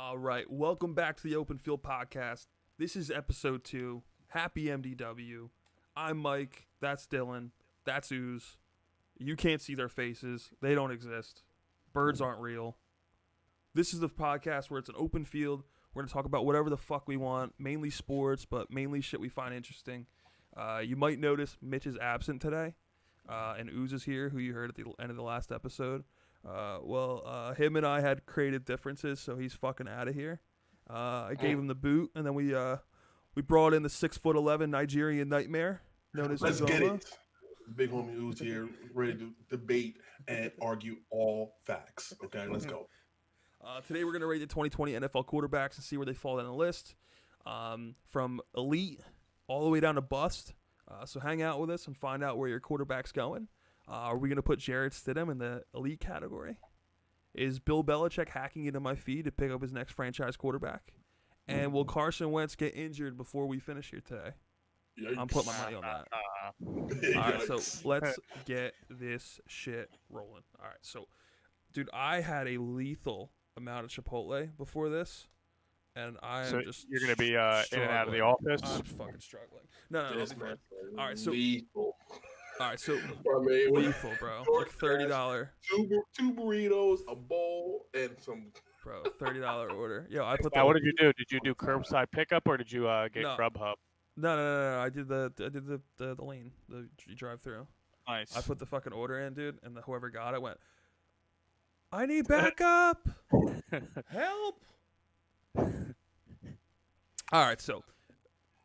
All right, welcome back to the Open Field Podcast. This is episode 2. Happy MDW. I'm Mike. That's Dylan. That's Ooze. You can't see their faces. They don't exist. Birds aren't real. This is the podcast where it's an open field. We're going to talk about whatever the fuck we want, mainly sports, but mainly shit we find interesting. You might notice Mitch is absent today, and Ooze is here, who you heard at the end of the last episode. Him and I had creative differences, so he's fucking out of here. I gave him the boot, and then we brought in the 6'11" Nigerian nightmare known as Let's Uzoma. get it. Big homie Ooze here, ready to debate and argue all facts. Okay, let's go. Today we're going to rate the 2020 NFL quarterbacks and see where they fall down the list, from elite all the way down to bust. So hang out with us and find out where your quarterback's going. Are we going to put Jarrett Stidham in the elite category? Is Bill Belichick hacking into my feed to pick up his next franchise quarterback? And will Carson Wentz get injured before we finish here today? Yikes. I'm putting my money on that. All right, so let's get this shit rolling. All right, so, dude, I had a lethal amount of Chipotle before this, and You're going to be in and out of the office? I'm fucking struggling. No, I'll be fine. All right, so lethal. All right, so lethal, bro. Like $30. Two burritos, a bowl, and some. Bro, $30 order. Yo, I put. Now, what did you do? Did you do curbside pickup or did you get No. Grubhub? No. I did the lane, the drive-through. Nice. I put the fucking order in, dude, and whoever got it went, I need backup. Help. All right, so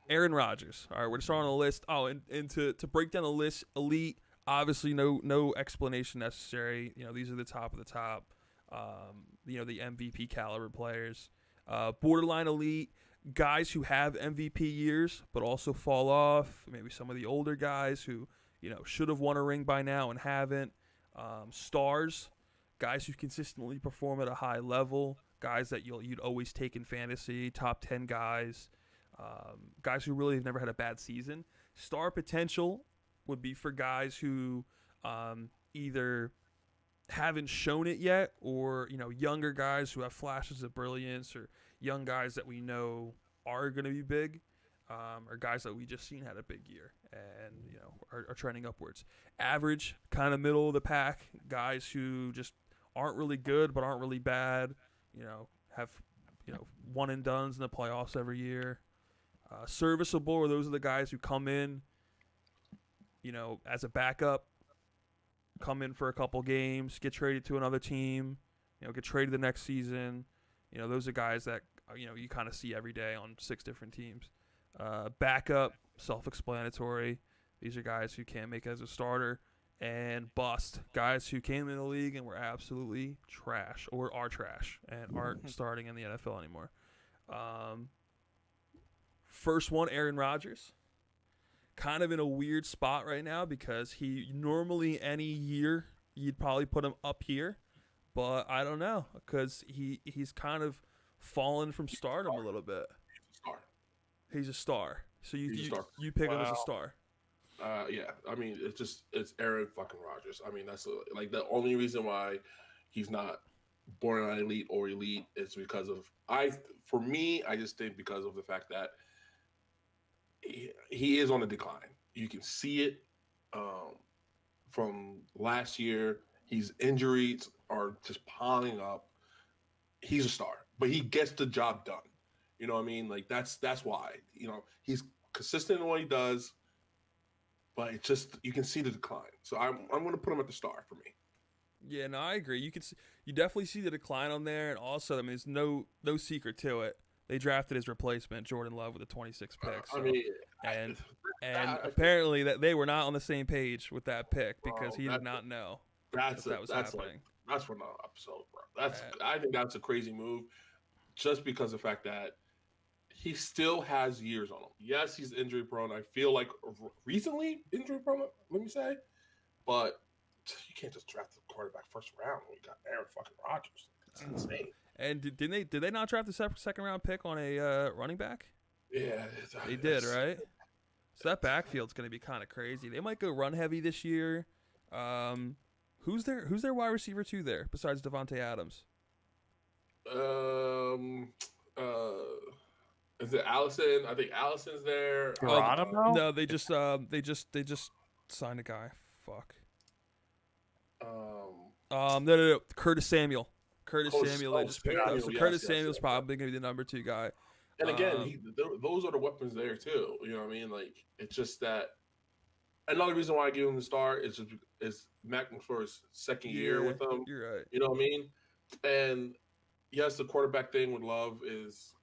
Aaron Rodgers. All right, we're just on a list. Oh, and to break down the list, elite, obviously no explanation necessary. You know, these are the top of the top. The MVP caliber players. Borderline elite, guys who have MVP years but also fall off. Maybe some of the older guys who, should have won a ring by now and haven't. Stars, guys who consistently perform at a high level. Guys that you'd always take in fantasy. Top 10 guys. Guys who really have never had a bad season. Star potential would be for guys who either haven't shown it yet, or younger guys who have flashes of brilliance, or young guys that we know are going to be big, or guys that we just seen had a big year and are trending upwards. Average, kind of middle of the pack, guys who just aren't really good but aren't really bad. Have one and dones in the playoffs every year. Serviceable, or those are the guys who come in, as a backup, come in for a couple games, get traded to another team, get traded the next season. Those are guys that, you kind of see every day on 6 different teams. Backup, self-explanatory. These are guys who can't make it as a starter. And bust, guys who came in the league and were absolutely trash, or are trash, and aren't starting in the NFL anymore. First one, Aaron Rodgers. Kind of in a weird spot right now because he normally any year you'd probably put him up here, but I don't know because he's kind of fallen from stardom a little bit. He's a star. So you pick him as a star. Yeah, I mean it's Aaron fucking Rodgers. I mean that's like the only reason why he's not borderline elite or elite is because of I just think because of the fact that he is on a decline. You can see it from last year. His injuries are just piling up. He's a star, but he gets the job done. You know what I mean? Like that's why. He's consistent in what he does, but it's just you can see the decline. So I'm going to put him at the star for me. Yeah, no, I agree. You definitely see the decline on there, and also, I mean, there's no secret to it. They drafted his replacement, Jordan Love, with a 26th pick. So, and apparently that they were not on the same page with that pick because he did not know that was happening. That's for another episode, bro. I think that's a crazy move, just because of the fact that he still has years on him. Yes, he's injury prone. I feel like recently injury prone. Let me say, but you can't just draft the quarterback first round when you got Aaron fucking Rodgers. It's insane. And did they not draft the second round pick on a running back? Yeah, they did, right? So that backfield's going to be kind of crazy. They might go run heavy this year. Who's their wide receiver 2 there besides Devontae Adams? Is it Allison? I think Allison's there. Geronimo? No, they just signed a guy. Fuck. No. Curtis Samuel. Curtis Samuel they just picked up. So Curtis Samuel's probably gonna be the number 2 guy. And again, those are the weapons there too. You know what I mean? Like it's just that. Another reason why I give him the star is Mac McFlurry's second year with them. You're right. You know what I mean? And yes, the quarterback thing with Love is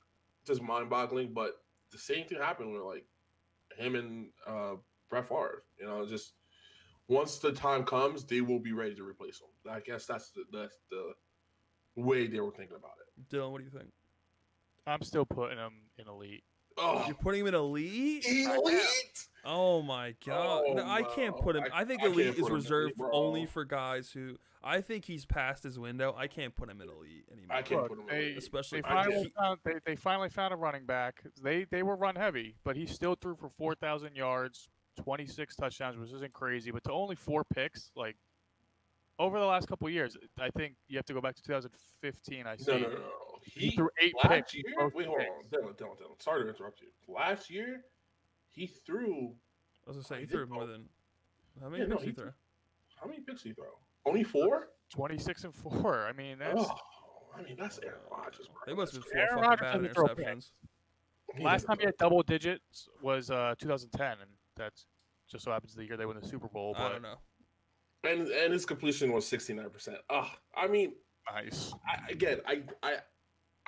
just mind-boggling, but the same thing happened with like him and Brett Favre. You know, just once the time comes, they will be ready to replace him. I guess that's the way they were thinking about it. Dylan, what do you think? I'm still putting him in elite. Oh, You're putting him in elite? elite? Oh my god! Oh, no, I can't put him. I think elite is reserved only for guys who. I think he's past his window. I can't put him in elite anymore. I can't put him in elite. Especially they finally found a running back. They were run heavy, but he still threw for 4,000 yards, 26 touchdowns, which isn't crazy. But to only 4 picks, like over the last couple of years, I think you have to go back to 2015. I see. No. He threw 8 last picks. Year? Wait, hold on. Dylan. Sorry to interrupt you. Last year, he threw. I was gonna say he threw more than. How many picks he threw? How many picks he throw? Only 4? 26 and 4. I mean, that's. That's Aaron Rodgers, bro. They must have been Aaron 4 fucking bad Rodgers doesn't throw interceptions. Last time he had double digits was 2010, and that's just so happens the year they won the Super Bowl. But I don't know. And his completion was 69%. I mean, nice.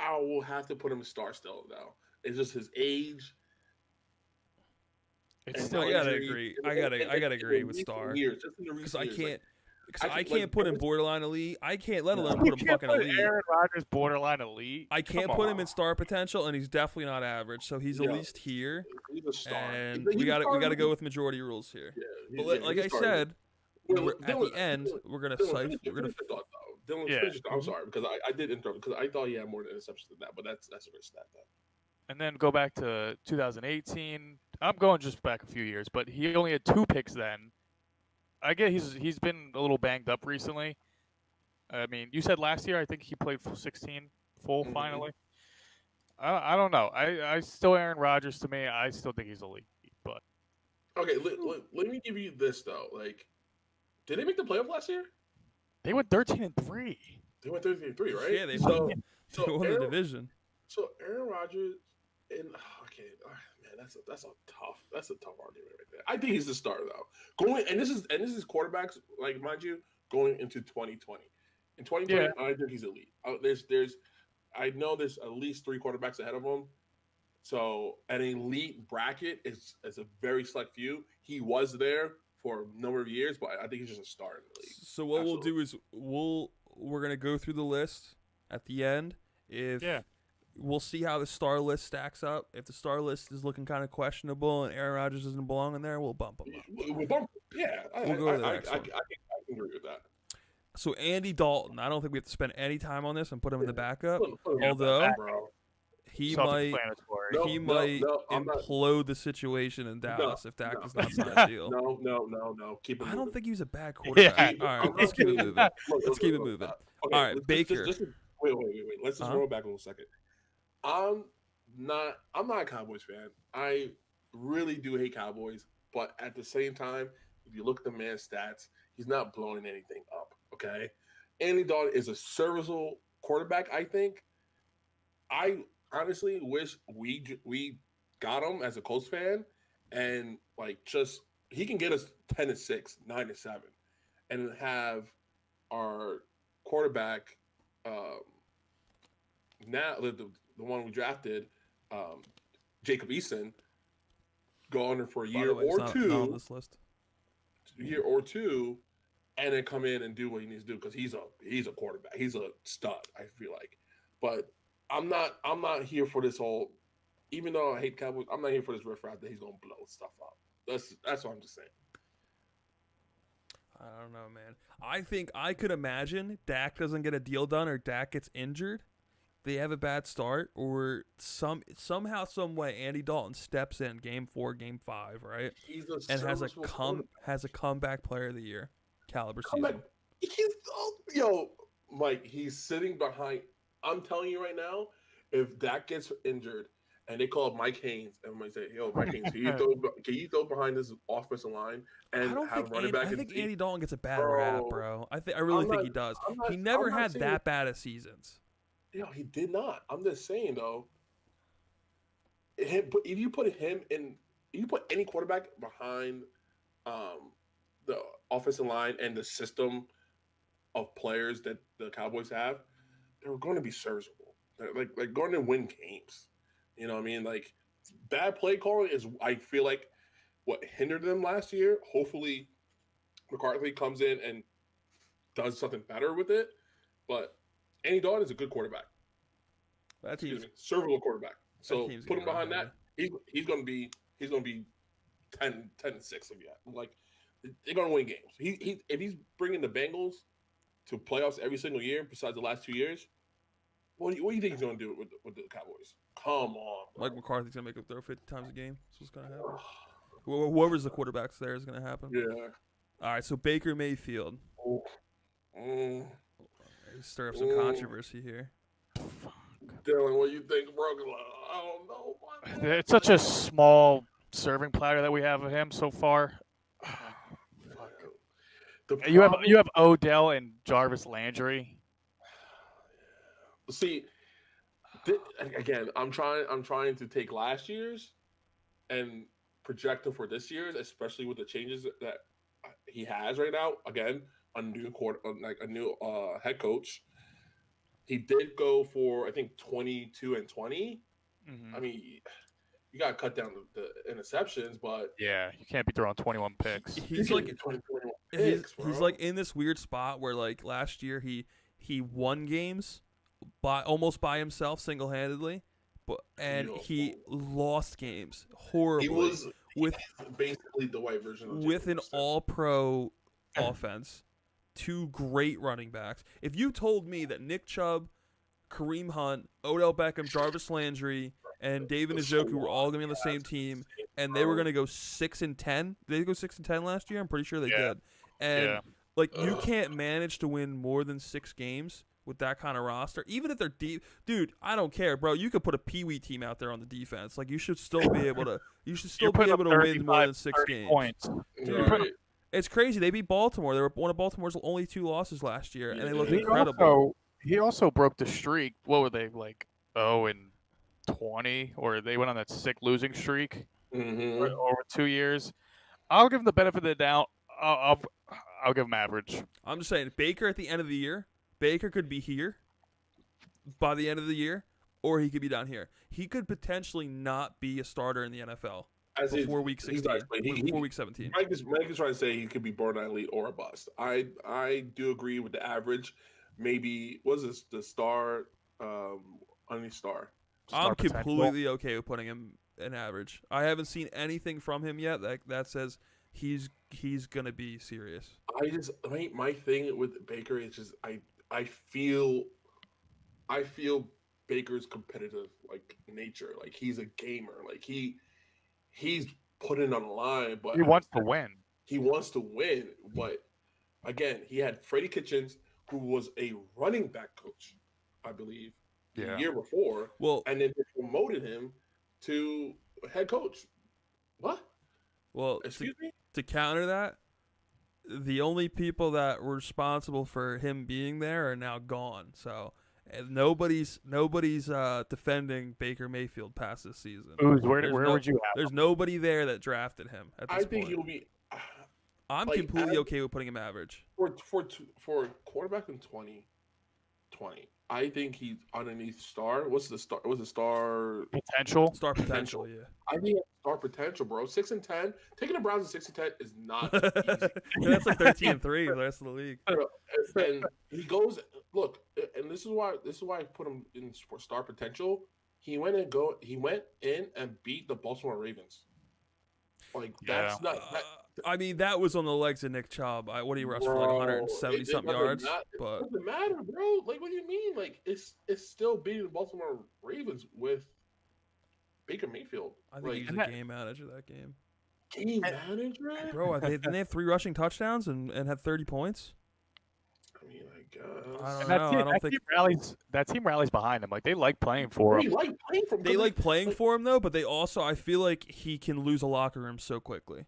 I will have to put him in star still though. It's just his age. It's still I gotta agree. I gotta agree with Star because I can't put him borderline elite. I can't let alone put him fucking elite. Aaron Rodgers borderline elite. I can't put him in star potential, and he's definitely not average. So he's at least here. He's a star. And we gotta go with majority rules here. Yeah, but like I said, at the end we're gonna Dylan, finish. I'm sorry because I did interrupt because I thought he had more interceptions than that, but that's a good stat though. And then go back to 2018. I'm going just back a few years, but he only had 2 picks then. I get he's been a little banged up recently. I mean, you said last year I think he played 16 full finally. I don't know. I still Aaron Rodgers to me. I still think he's elite. But okay, let me give you this though. Like, did they make the playoff last year? They went 13-3. They went 13-3, right? Yeah, they won the division. So Aaron Rodgers and man, that's a tough argument right there. I think he's the starter though. This is quarterbacks, like mind you, going into 2020. In 2020, I think he's elite. I know there's at least 3 quarterbacks ahead of him. So an elite bracket is a very select few. He was there for a number of years, but I think he's just a star in the league. So what we'll do is we're gonna go through the list at the end. We'll see how the star list stacks up. If the star list is looking kind of questionable and Aaron Rodgers doesn't belong in there, we'll bump him up. We'll go to the next one. I can agree with that. So Andy Dalton, I don't think we have to spend any time on this and put him in the backup. Although he might implode the situation in Dallas if Dak does not sign a deal. No. Keep it moving. I don't think he was a bad quarterback. All right, let's keep it moving. Let's keep it moving. Okay, all right, Baker. Wait. Let's just roll back a little second. I'm not a Cowboys fan. I really do hate Cowboys, but at the same time, if you look at the man's stats, he's not blowing anything up. Okay, Andy Dalton is a serviceable quarterback. I think. I honestly wish we got him as a Colts fan, and he can get us 10-6, 9-7, and have our quarterback now the one we drafted, Jacob Eason, go under for a year or two. Not on this list. Year or two, and then come in and do what he needs to do because he's a quarterback. He's a stud. I feel like, but I'm not here for this whole. Even though I hate Cowboys, I'm not here for this riffraff that he's gonna blow stuff up. That's what I'm just saying. I don't know, man. I think I could imagine Dak doesn't get a deal done or Dak gets injured. They have a bad start, or somehow, some way, Andy Dalton steps in game 4, game 5, right? And has a comeback player of the year caliber season. Mike, he's sitting behind. I'm telling you right now, if Dak gets injured and they call up Mike Haynes, and might say, "Yo, Mike Haynes, can you throw behind this offensive line and have running back?" I think Andy Dalton gets a bad Bro, rap, bro. I really think he does. He never had that bad of seasons. He did not. I'm just saying though. If you put him in, if you put any quarterback behind the offensive line and the system of players that the Cowboys have, they're going to be serviceable. They're like going to win games. You know what I mean? Like bad play calling is, I feel like, what hindered them last year. Hopefully, McCarthy comes in and does something better with it. But Andy Dalton is a good quarterback. Serviceable quarterback. So put him behind that. He's gonna be 10-6 if you have. Like they're gonna win games. If he's bringing the Bengals to playoffs every single year, besides the last 2 years, what do you think he's gonna do with the Cowboys? Come on, bro. Mike McCarthy's gonna make him throw 50 times a game. That's what's gonna happen. Whoever's the quarterbacks there is gonna happen. Yeah. All right. So Baker Mayfield. Stir up some controversy here. Dylan, what do you think, bro? I don't know. It's such a small serving platter that we have of him so far. You have Odell and Jarvis Landry. See, again, I'm trying to take last year's and project them for this year's, especially with the changes that he has right now. Again, a new head coach. He did go for, I think, 22 and 20. Mm-hmm. I mean, you got to cut down the interceptions, but yeah, you can't be throwing 21 picks. He's like 21 picks, he's like in this weird spot where like last year he won games almost by himself single-handedly, and he lost games horribly. He was basically the white version of with an all-pro offense. 2 great running backs. If you told me that Nick Chubb, Kareem Hunt, Odell Beckham, Jarvis Landry, and David Njoku were all going to be on the same team, and they were going to go 6-10, did they go 6-10 last year? I'm pretty sure they did. And you can't manage to win more than 6 games with that kind of roster, even if they're deep. Dude, I don't care, bro. You could put a peewee team out there on the defense. Like you should still be able to. You should still be able to win more than 6 games. Points. Right. It's crazy. They beat Baltimore. They were one of Baltimore's only 2 losses last year, and they looked incredible. He also broke the streak. What were they, like 0-20, or they went on that sick losing streak over 2 years? I'll give him the benefit of the doubt. I'll give him average. I'm just saying, Baker at the end of the year, Baker could be here by the end of the year, or he could be down here. He could potentially not be a starter in the NFL. Before week 16, before week 17. Mike is trying to say he could be borderline elite or a bust. I do agree with the average. Maybe was this the star, only star. I'm completely okay with putting him an average. I haven't seen anything from him yet that says he's gonna be serious. My thing with Baker is just I feel Baker's competitive like nature. Like he's a gamer. Like he's putting on the line, but he wants to win. He wants to win, but again, he had Freddie Kitchens, who was a running back coach, I believe, the year before. Well, and then they promoted him to head coach. What? Well, excuse me? To counter that, the only people that were responsible for him being there are now gone. So nobody's defending Baker Mayfield past this season. Where would you have There's nobody there that drafted him at this point. I think he'll be. I'm completely okay with putting him average. For quarterback in 2020, I think he's underneath star. What's the star? What's the star? Potential. Star potential, yeah. I think star potential, bro. 6-10. Taking the Browns at 6-10 is not easy. That's like 13-3 the rest of the league. And he goes. Look, and this is why I put him in for star potential. He went in and beat the Baltimore Ravens. Like that's not. I mean, that was on the legs of Nick Chubb. What do you rush for like 170 something yards? It doesn't matter, bro. Like, what do you mean? Like, it's still beating the Baltimore Ravens with Baker Mayfield. I think he's a game manager that game. Game manager, bro. Didn't they have 3 rushing touchdowns and had 30 points? I mean, like, guess. I don't And know. I don't think that team rallies behind him. Like they like playing for They him. like playing for him. they like playing for him though, but they also I feel like he can lose a locker room so quickly.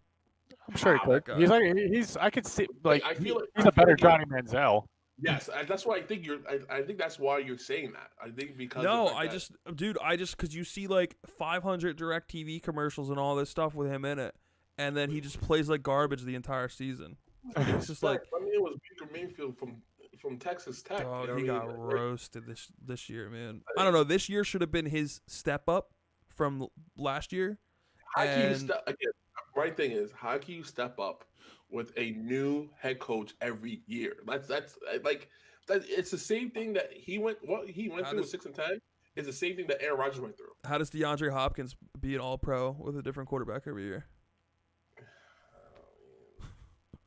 I'm sure he Wow, could. that He's guy. like he's. I could see Like, like I feel like he's I a feel better like you're- Johnny Manziel. Yes, that's why I think you're. I think that's why you're saying that. I think because No, of the fact I just because you see like 500 direct TV commercials and all this stuff with him in it, and then he just plays like garbage the entire season. It's just like, I mean, it was Baker Mayfield from Texas Tech. dog, you know he what I got mean? roasted this year, man. I don't know. This year should have been his step up from last year. How can you And step again? My thing is, how can you step up with a new head coach every year? That's like that. It's the same thing that he went. What he went How through does- with 6-10 is the same thing that Aaron Rodgers went through. how does DeAndre Hopkins be an All-Pro with a different quarterback every year?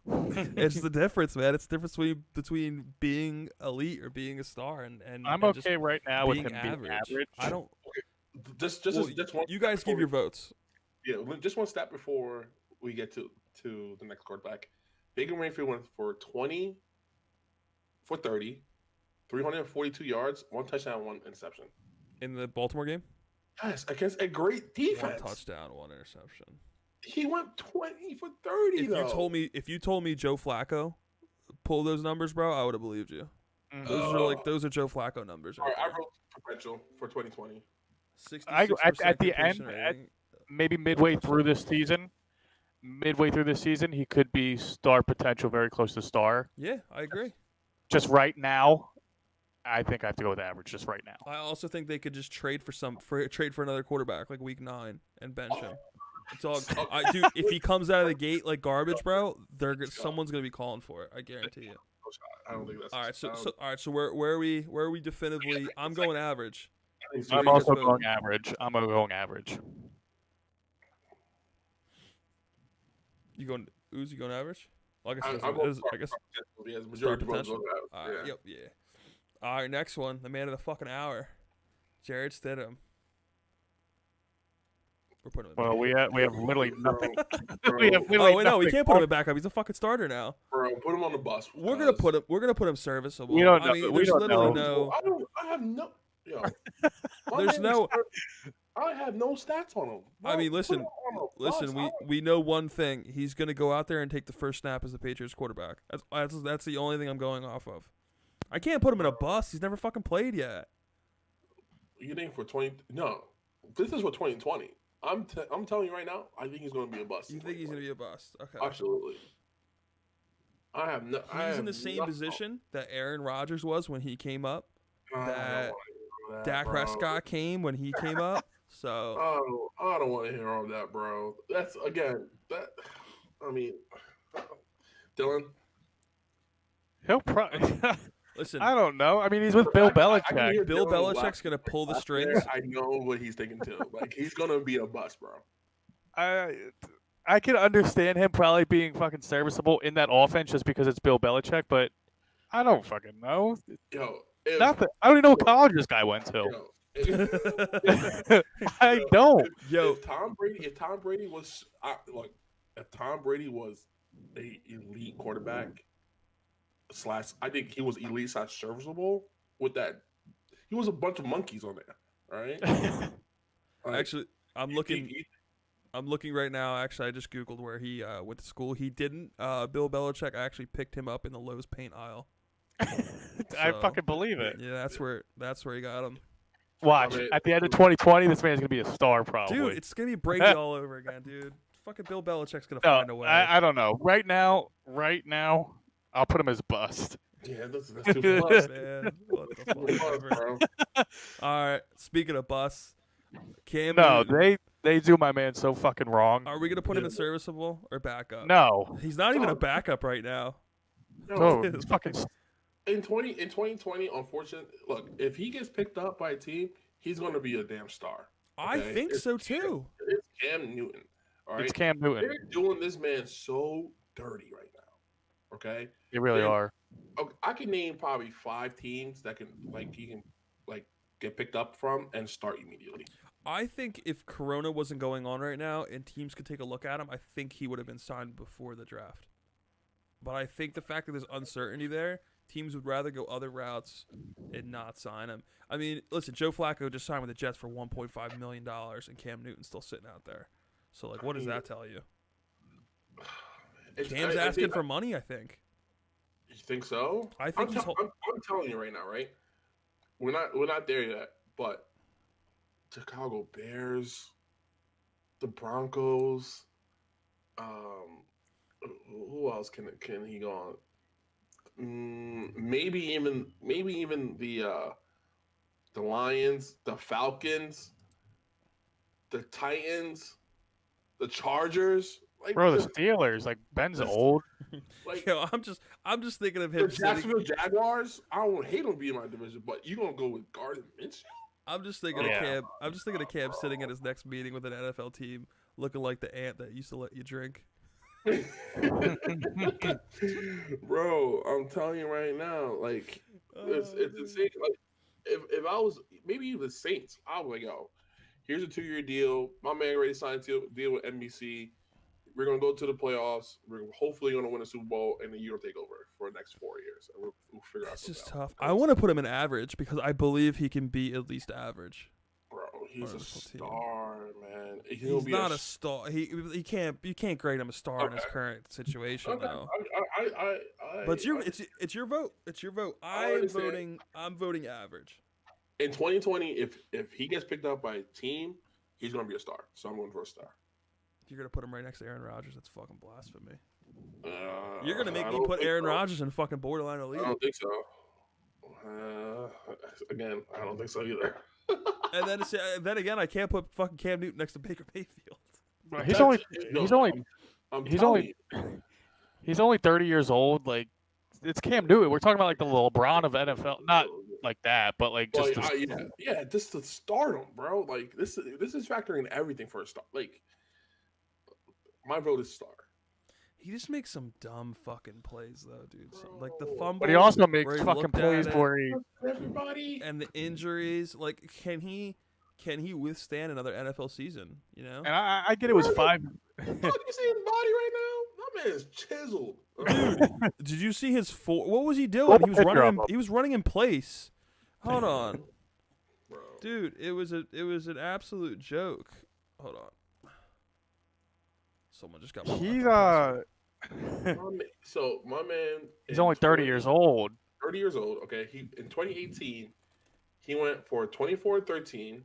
It's the difference, man. It's the difference between being elite or being a star and I'm and just okay right now with being him average. being average. I don't. Just Well, one. you guys give your votes. Yeah, just one step before we get to the next quarterback. Baker Mayfield went for 20 for 30, 342 yards, 1 touchdown, 1 interception. In the Baltimore game, Yes, against a great defense. 1 touchdown, 1 interception. He went 20 for 30. If you told me Joe Flacco pulled those numbers, bro, I would have believed you. Mhm. Those are Joe Flacco numbers. all Right right, I wrote potential for 2020. 66% at the completion end, rating. Maybe midway through this season, he could be star potential, very close to star. Yeah, I agree. Just right now, I think I have to go with average. Just right now. I also think they could just trade for another quarterback like week 9 and bench him. Dog, dude, if he comes out of the gate like garbage, bro, someone's gonna be calling for it. I guarantee it. I don't think that's All right, so where are we definitively? I'm going average. I'm you also guys vote. going average. I'm going average. You going Uzi? You going average? Well, I guess. I'm going I guess. yeah, the Star majority votes potential. go out. Yeah. Yep. Yeah. All right. Next one. The man of the fucking hour, Jared Stidham. We're putting him. Well, we have literally nothing. Bro, We have Oh literally wait, no, we nothing. can't put him in backup. He's a fucking starter now. bro, put him on the bus. We're gonna put him serviceable. We don't I know- mean, we there's don't literally know. no. I have no. Yo, my There's man no- is- I have no stats on him. I Bro, mean, put listen, him on the bus. Listen, we know one thing. He's gonna go out there and take the first snap as the Patriots quarterback. That's the only thing I'm going off of. I can't put him in a bus. He's never fucking played yet. You think for 20? No, this is for 2020. I'm telling you right now. I think he's going to be a bust. You think he's gonna be a bust? Okay. Absolutely. I have no. He's in the same position that Aaron Rodgers was when he came up. That Dak Prescott came when he came up. So I don't want to hear all that, bro. That's again. That I mean, Dylan. He'll probably. listen, I don't know. I mean, he's with Bill I can Belichick. hear Bill Dylan Belichick's gonna pull the laugh strings. there. I know what he's thinking too. Like he's gonna be a bust, bro. I can understand him probably being fucking serviceable in that offense just because it's Bill Belichick, but I don't fucking know. Yo, Nothing. I don't even know what college this guy went to. Yo, if, I don't. Yo, if Tom Brady was look, if Tom Brady was a elite quarterback / I think he was elite / serviceable with that. He was a bunch of monkeys on there, all right? Like, actually, I'm looking right now. Actually, I just googled where he went to school. He didn't. Bill Belichick actually picked him up in the Lowe's paint aisle. I So, fucking believe it. Yeah, that's where he got him. Watch. I mean- At the end of 2020, this man's gonna be a star, probably. Dude, it's gonna be Brady all over again, dude. Fucking Bill Belichick's gonna find a no, way. I don't know. Right now, I'll put him as bust. Yeah, that's too much. Man, what the fuck Too much, ever. bro. All right, speaking of bus, Cam No, Newton, they do my man so fucking wrong. are we gonna put him in serviceable or backup? No, He's not even a backup right now. No, no, it's fucking. in 2020, unfortunately, look, if he gets picked up by a team, he's going to be a damn star. I Okay? think It's so too. It's Cam Newton. All right, It's Cam Newton. they're doing this man so dirty right now. Okay, They really Yeah. are. Okay, I can name probably 5 teams that he can get picked up from and start immediately. I think if Corona wasn't going on right now and teams could take a look at him, I think he would have been signed before the draft. But I think the fact that there's uncertainty there teams would rather go other routes and not sign him. I mean, listen, Joe Flacco just signed with the Jets for $1.5 million, and Cam Newton's still sitting out there. So, like, what does that tell you? Cam's asking for money, I think. You think so? I think I'm telling you right now, right? We're not there yet, but Chicago Bears, the Broncos, who else can he go on? Maybe even the Lions, the Falcons, the Titans, the Chargers. Like, bro, the Steelers, like Ben's old. Like, yo, I'm just thinking of him. The Jacksonville Jaguars. I don't hate him being in my division, but you gonna go with Gardner Minshew? I'm just thinking of Cam. I'm just thinking of Cam sitting at his next meeting with an NFL team, looking like the ant that used to let you drink. Bro, I'm telling you right now, like it's insane. Like if I was maybe even the Saints, I would be like, yo, here's a 2-year deal. My man already signed a deal with NBC. We're gonna go to the playoffs. We're hopefully gonna win a Super Bowl, and then you'll take over for the next 4 years, and we'll figure out. It's just tough. I want to put him in average because I believe he can be at least average. Bro, he's a star, man. He's not a star. He can't. You can't grade him a star in his current situation, though. But it's your vote. It's your vote. I'm voting average. In 2020, if he gets picked up by a team, he's gonna be a star. So I'm going for a star. You're gonna put him right next to Aaron Rodgers. That's fucking blasphemy. You're gonna make me put Aaron Rodgers in fucking borderline elite. I don't think so. Again, I don't think so either. And then again, I can't put fucking Cam Newton next to Baker Mayfield. He's only 30 years old. Like, it's Cam Newton. We're talking about like the LeBron of NFL, not like that, but like just just the stardom, bro. Like this is factoring everything for a star. Like, my vote is star. He just makes some dumb fucking plays though, dude. Like the fumble. But he also makes fucking plays where he everybody and the injuries. Like, can he withstand another NFL season? You know. And I get it was 5. You see his body right now? My man is chiseled. Dude, did you see his what was he doing? He was running in place. Hold on. Bro. Dude, it was an absolute joke. Hold on. Someone just got So my man he's only 30 years old. 30 years old, okay. He in 2018, he went for 24-13. He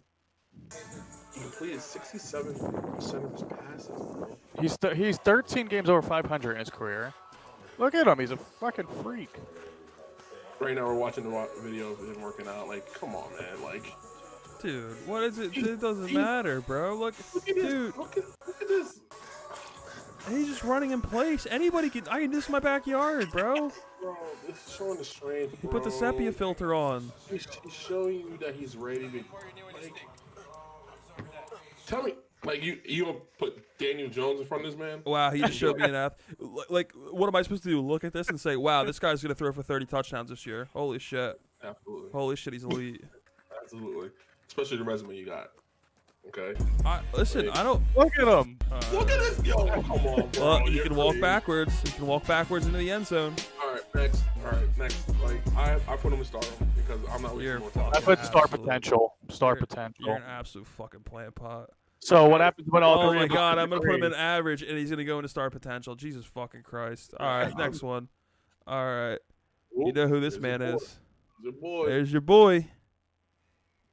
completed 67% of his passes, bro. He's 13 games over 500 in his career. Look at him, he's a fucking freak. Right now we're watching the video of him working out. Like, come on, man. Like, dude, what is it? It doesn't matter, bro. Look at dude. Look at this. He's just running in place. Anybody can. This is my backyard, bro. Bro, this is showing the strength. He put the sepia filter on. He's showing you that he's ready to. Like, tell me, like you gonna put Daniel Jones in front of this man? Wow, he just showed me an app. Like, what am I supposed to do? Look at this and say, "Wow, this guy's gonna throw for 30 touchdowns this year." Holy shit! Absolutely. Holy shit, he's elite. Absolutely, especially the resume you got. Okay. Listen, I don't look at him. Look at this, yo! Come on, bro. Well, you can walk backwards. You can walk backwards into the end zone. All right, next. Like I put him in stardom because I'm not wasting more time. I put star potential. You're an absolute fucking plant pot. So what happens when all Oh my god, I'm gonna put him in average, and he's gonna go into star potential. Jesus fucking Christ! All right, next one. All right, you know who this man is? There's your boy.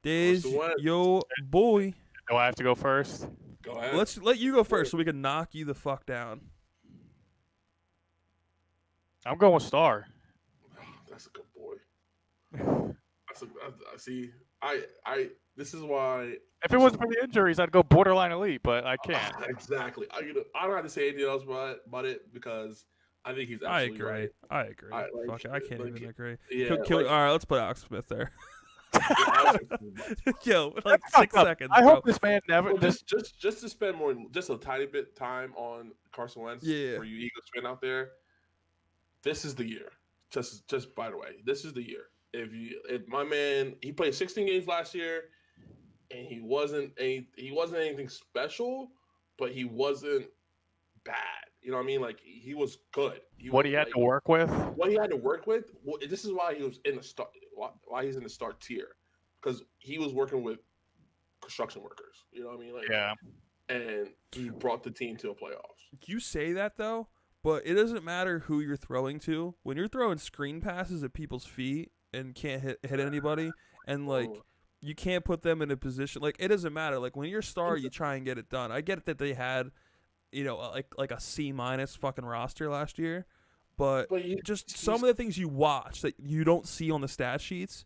There's your boy. Do I have to go first? Go ahead. Let's let you go first so we can knock you the fuck down. I'm going with star. That's a good boy. See. This is why. If it wasn't for the injuries, I'd go borderline elite, but I can't. Exactly. I don't have to say anything else about it because I think he's absolutely right. I agree. Fuck it, I can't even agree. Yeah, all right, let's put Alex Smith there. Yo, like 6 seconds. I hope this man never. Just to spend just a tiny bit time on Carson Wentz. Yeah. For you Eagles fan out there, this is the year. Just by the way, this is the year. If my man, he played 16 games last year, and he wasn't anything special, but he wasn't bad. You know what I mean? Like he was good. What he had to work with. What he had to work with. Well, this is why he was in the start. Why he's in the start tier, because he was working with construction workers. You know what I mean? Like, Yeah. And he brought the team to the playoffs. You say that though, but it doesn't matter who you're throwing to. When you're throwing screen passes at people's feet and can't hit anybody, and like you can't put them in a position, like it doesn't matter. Like when you're a star, you try and get it done. I get that they had, like a C- fucking roster last year, but some of the things you watch that you don't see on the stat sheets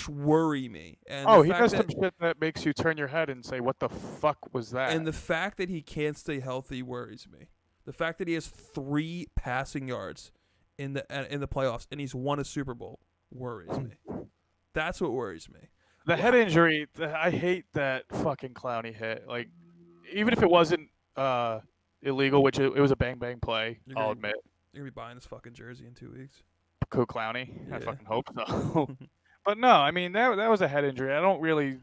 worry me. And he does some shit that makes you turn your head and say, "What the fuck was that?" And the fact that he can't stay healthy worries me. The fact that he has 3 passing yards in the playoffs and he's won a Super Bowl worries me. That's what worries me. The head injury, I hate that fucking Clowney hit. Like, even if it wasn't illegal, which it was a bang play, I'll admit. You're gonna be buying this fucking jersey in 2 weeks. Cool Clowney. Yeah. I fucking hope so. But no, I mean that was a head injury. I don't really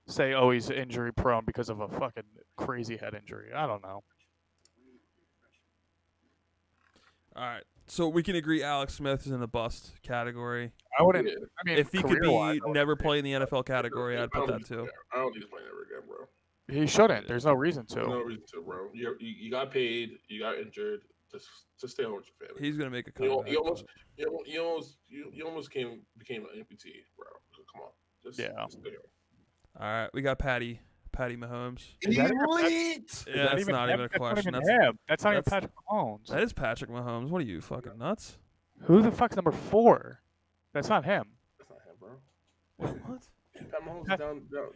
say he's injury prone because of a fucking crazy head injury. I don't know. All right, so we can agree Alex Smith is in the bust category. I wouldn't. I mean, if he could be never play in the NFL category, I'd put that too. I don't need to play ever again, bro. He shouldn't. There's no reason to. There's no reason to, bro. You got paid. You got injured. Just stay home with your family. He's gonna make a comeback. You almost became an amputee, bro. Come on, just stay home. All right, we got Patty Mahomes. Elite. Yeah, that's not even a question. That's not even Patrick Mahomes. That is Patrick Mahomes. What are you, fucking nuts? Who the fuck's number 4? That's not him. That's not him, bro. What? Pat Mahomes is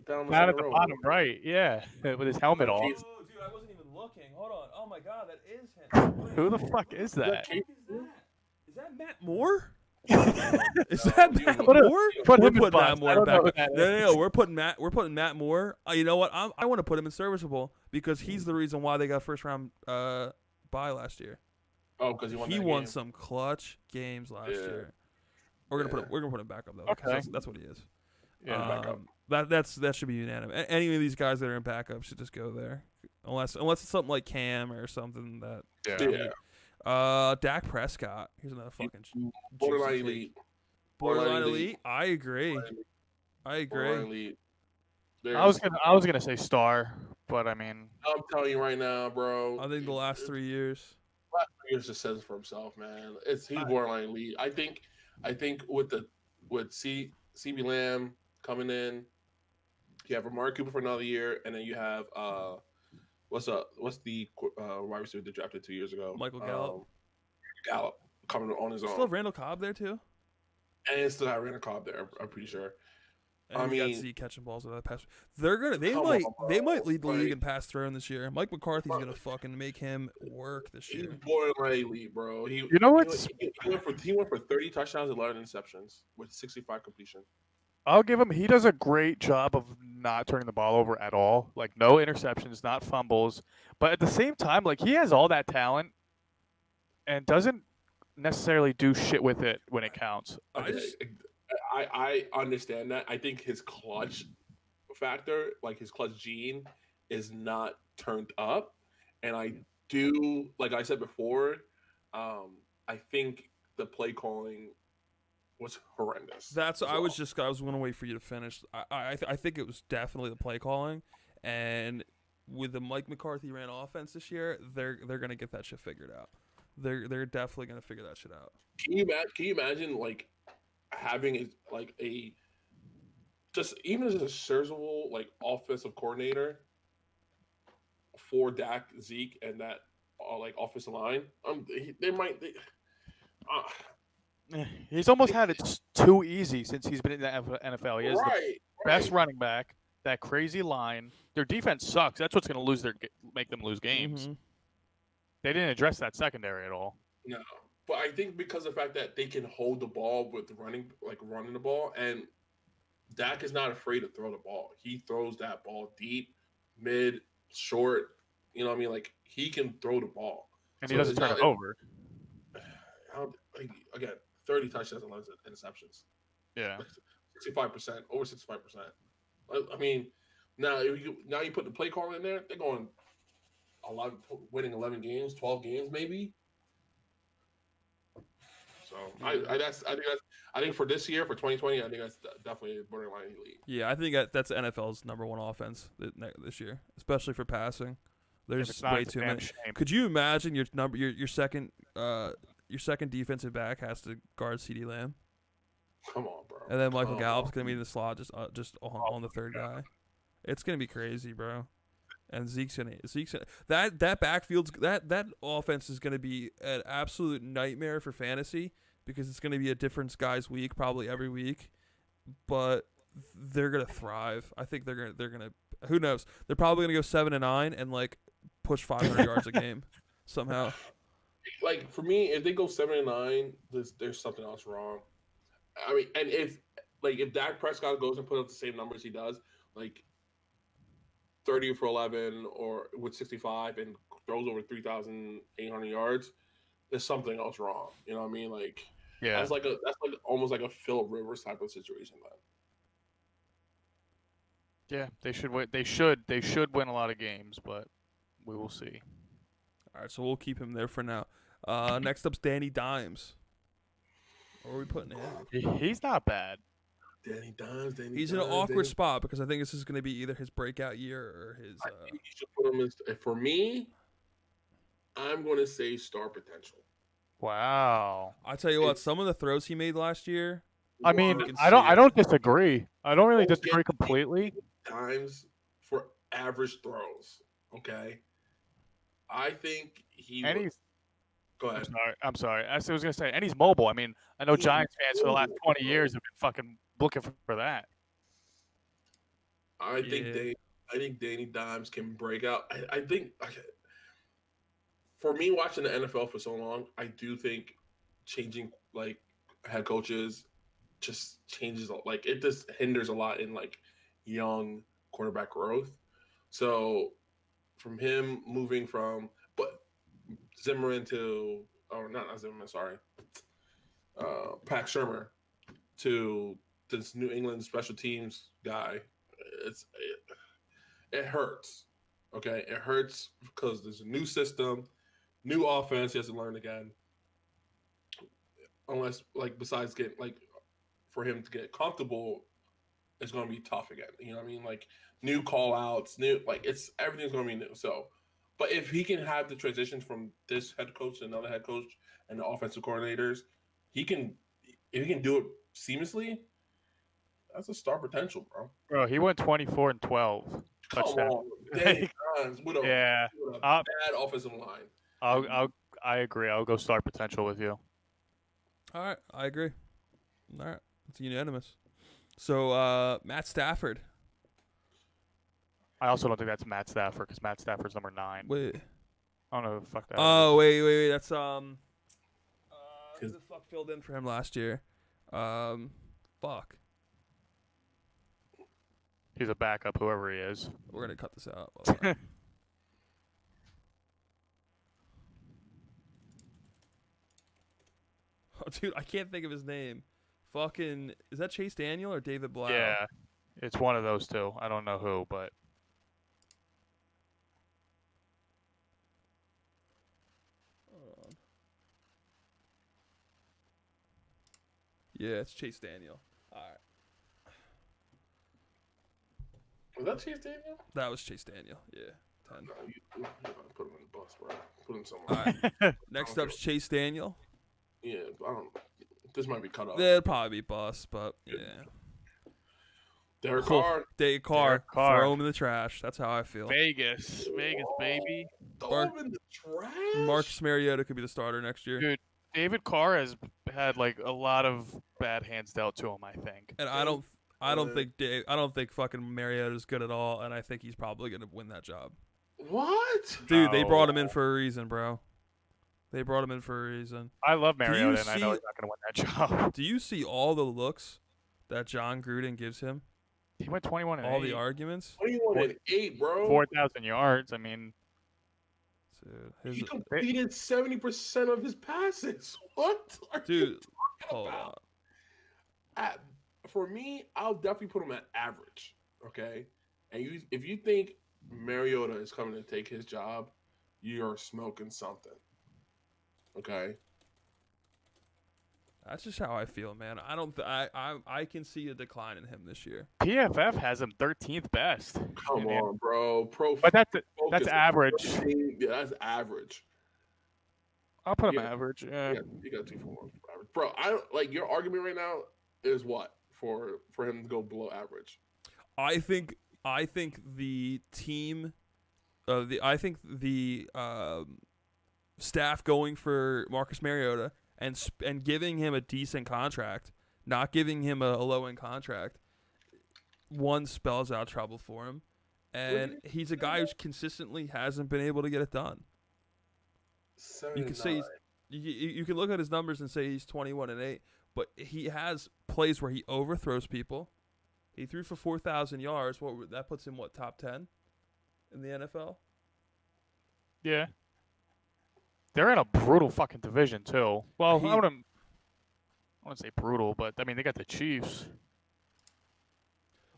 down at the bottom right, yeah, with his helmet off. Oh, dude, I wasn't even looking. Hold on. Oh my God, that is him. Who the fuck is that? Is that Matt Moore? Is that Matt Moore? We're putting Matt Moore back. No. We're putting Matt Moore. You know what? I want to put him in serviceable because he's the reason why they got first round bye last year. Oh, because he won some clutch games last year. We're gonna put him back up though. Okay, that's what he is. Yeah, back up. That should be unanimous. Any of these guys that are in backup should just go there, unless it's something like Cam or something that. Yeah. Dak Prescott. Here's another fucking borderline elite. Borderline elite. I agree. Borderline elite. I was gonna say star, but I mean, I'm telling you right now, bro. I think the last 3 years. Last 3 years just says for himself, man. He's borderline elite. I think with CB Lamb coming in, you have Amari Cooper for another year, and then you have what's the wide receiver they drafted 2 years ago? Michael Gallup. Gallup coming on his own. Still have Randall Cobb there too. And it's still have Randall Cobb there. I'm pretty sure. And got Zeke catching balls with that pass. They might lead the league in pass throwing this year. Mike McCarthy's gonna fucking make him work this year. He's borderline elite, bro. He went for 30 touchdowns, 11 interceptions with 65 completion. I'll give him. He does a great job of not turning the ball over at all. Like no interceptions, not fumbles. But at the same time, like he has all that talent, and doesn't necessarily do shit with it when it counts. I understand that. I think his clutch factor, like his clutch gene, is not turned up. And I do, like I said before, I think the play calling was horrendous. I was going to wait for you to finish. I think it was definitely the play calling, and with the Mike McCarthy ran offense this year, they're going to get that shit figured out. They're definitely going to figure that shit out. Can you imagine like having just even as a serviceable like offensive coordinator for Dak, Zeke, and that like offensive line? He's almost had it too easy since he's been in the NFL. He has the best running back, that crazy line. Their defense sucks. That's what's going to make them lose games. Mm-hmm. They didn't address that secondary at all. No. But I think because of the fact that they can hold the ball with running the ball, and Dak is not afraid to throw the ball. He throws that ball deep, mid, short. You know what I mean? Like he can throw the ball, and he doesn't turn it over. Again, 30 touchdowns and 11 interceptions. Yeah, 65%, over 65%. I mean, now you put the play call in there, they're going winning 11 games, 12 games, maybe. So I think for this year, for 2020, I think that's definitely borderline elite. Yeah, I think that's NFL's number one offense this year, especially for passing. There's If it's not, way it's a too damn many. shame. Could you imagine your second defensive back has to guard CeeDee Lamb, Come on, bro. and then Michael Gallup's gonna be in the slot just on the third guy. It's gonna be crazy, bro. And Zeke's gonna that backfield's that offense is gonna be an absolute nightmare for fantasy because it's gonna be a different guy's week probably every week, but they're gonna thrive. I think they're gonna who knows? They're probably gonna go 7-9 and like push 500 yards a game somehow. Like for me, if they go 7-9, there's something else wrong. I mean, and if Dak Prescott goes and puts up the same numbers he does, like 30 for 11 or with 65 and throws over 3,800 yards, there's something else wrong. You know what I mean? Like Yeah. that's like almost like a Phil Rivers type of situation, man. Yeah, they should win. They should win a lot of games, but we will see. All right, so we'll keep him there for now. Next up's Danny Dimes. Where are we putting him? He's not bad. Danny Dimes. He's in an awkward spot because I think this is going to be either his breakout year or his. I think you should put him in. For me, I'm going to say star potential. Wow. I tell you what, some of the throws he made last year. I mean, You can I see don't disagree. I don't really disagree completely. Times for average throws. Okay. I think And he's. Go ahead. I'm sorry. I was going to say, and he's mobile. I mean, I know Giants fans for the last 20 years have been fucking looking for that. I think Danny Dimes can break out. I think for me watching the NFL for so long, I do think changing like head coaches just changes like it just hinders a lot in like young quarterback growth. So from him moving from Zimmerman to not Zimmerman, sorry. Pat Shermer to this New England special teams guy, it hurts. Okay, it hurts because there's a new system, new offense. He has to learn again. Unless, besides getting for him to get comfortable, it's going to be tough again. You know what I mean? Like new call outs, everything's going to be new. So, but if he can have the transition from this head coach to another head coach and the offensive coordinators, if he can do it seamlessly, that's a star potential, bro. Bro, he went 24-12. Come on, Danny Dimes with a bad offensive line. I agree. I'll go star potential with you. All right, I agree. All right, it's unanimous. So Matt Stafford. I also don't think that's Matt Stafford because Matt Stafford's number 9. Wait. I don't know who the fuck that Oh, is. wait. That's who the fuck filled in for him last year? Fuck. He's a backup, whoever he is. We're gonna cut this out. Hold on. Oh, dude, I can't think of his name. Fucking, is that Chase Daniel or David Blau? Yeah, it's one of those two. I don't know who, but Hold on. Yeah, it's Chase Daniel. All right. Was that Chase Daniel? That was Chase Daniel. Yeah, 10. No, you put him in the bus, bro. Put him somewhere. All right. Next up's Chase Daniel. Yeah, I don't. This might be cut off. It'd probably be bust, but yeah. Derek Carr. Derek Carr. Carr. Throw him in the trash. That's how I feel. Vegas, baby. Throw him in the trash. Marcus Mariota could be the starter next year. Dude, David Carr has had like a lot of bad hands dealt to him, I think. And I don't think fucking Mariota's good at all, and I think he's probably gonna win that job. What? Dude, they brought him in for a reason, bro. They brought him in for a reason. I love Mariota, and I know he's not gonna win that job. Do you see all the looks that John Gruden gives him? He went 21-8. All the arguments. 21-8, bro. 4,000 yards. I mean, dude, he completed 70% of his passes. What? Dude, hold on. For me, I'll definitely put him at average. Okay, and if you think Mariota is coming to take his job, you're smoking something. Okay. That's just how I feel, man. I don't. I can see a decline in him this year. PFF has him 13th best. Come on, bro. But that's Focus. average. Yeah, that's average. I'll put him average. Yeah. You got 2 for 1 average, bro. I don't like your argument right now. Is what for him to go below average? I think the team, I think the staff going for Marcus Mariota and giving him a decent contract, not giving him a low end contract, one spells out trouble for him, and he's a guy who consistently hasn't been able to get it done. 79. You could say you can look at his numbers and say he's 21-8, but he has plays where he overthrows people. He threw for 4,000 yards. That puts him top 10 in the NFL? Yeah. They're in a brutal fucking division too. Well, I wouldn't say brutal, but I mean they got the Chiefs.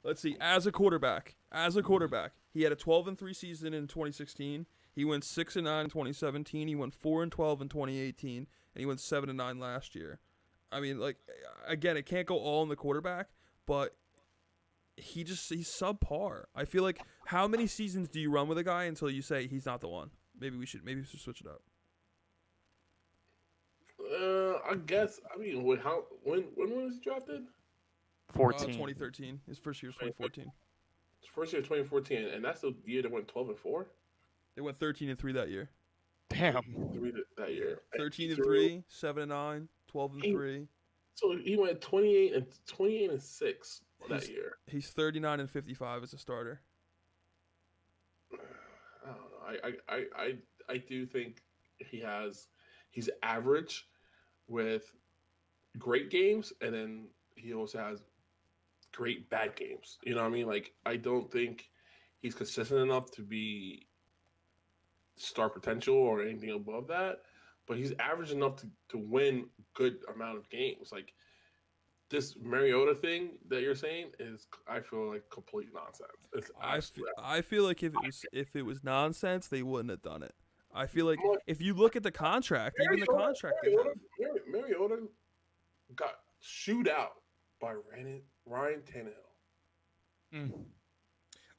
Let's see. As a quarterback, he had a 12-3 season in 2016. He went 6-9 in 2017. He went 4-12 in 2018, and he went 7-9 last year. I mean, like, again, it can't go all in the quarterback, but he's subpar. I feel like, how many seasons do you run with a guy until you say he's not the one? Maybe we should switch it up. I guess. I mean, when was he drafted? 2013. His first year was 2014. His first year, 2014, and that's the year they went 12-4. They went 13-3 that year. Damn. 3 that year. 13-3, 7-9, 12-3. So he went 28-6 that year. He's 39-55 as a starter. I don't know. I do think he's average with great games, and then he also has great bad games. You know what I mean? Like, I don't think he's consistent enough to be star potential or anything above that, but he's average enough to win good amount of games. Like, this Mariota thing that you're saying is, I feel like, complete nonsense. I feel like if it was nonsense, they wouldn't have done it. I feel like if you look at the contract, even the contract they have. Mariota got shooed out by Ryan Tannehill.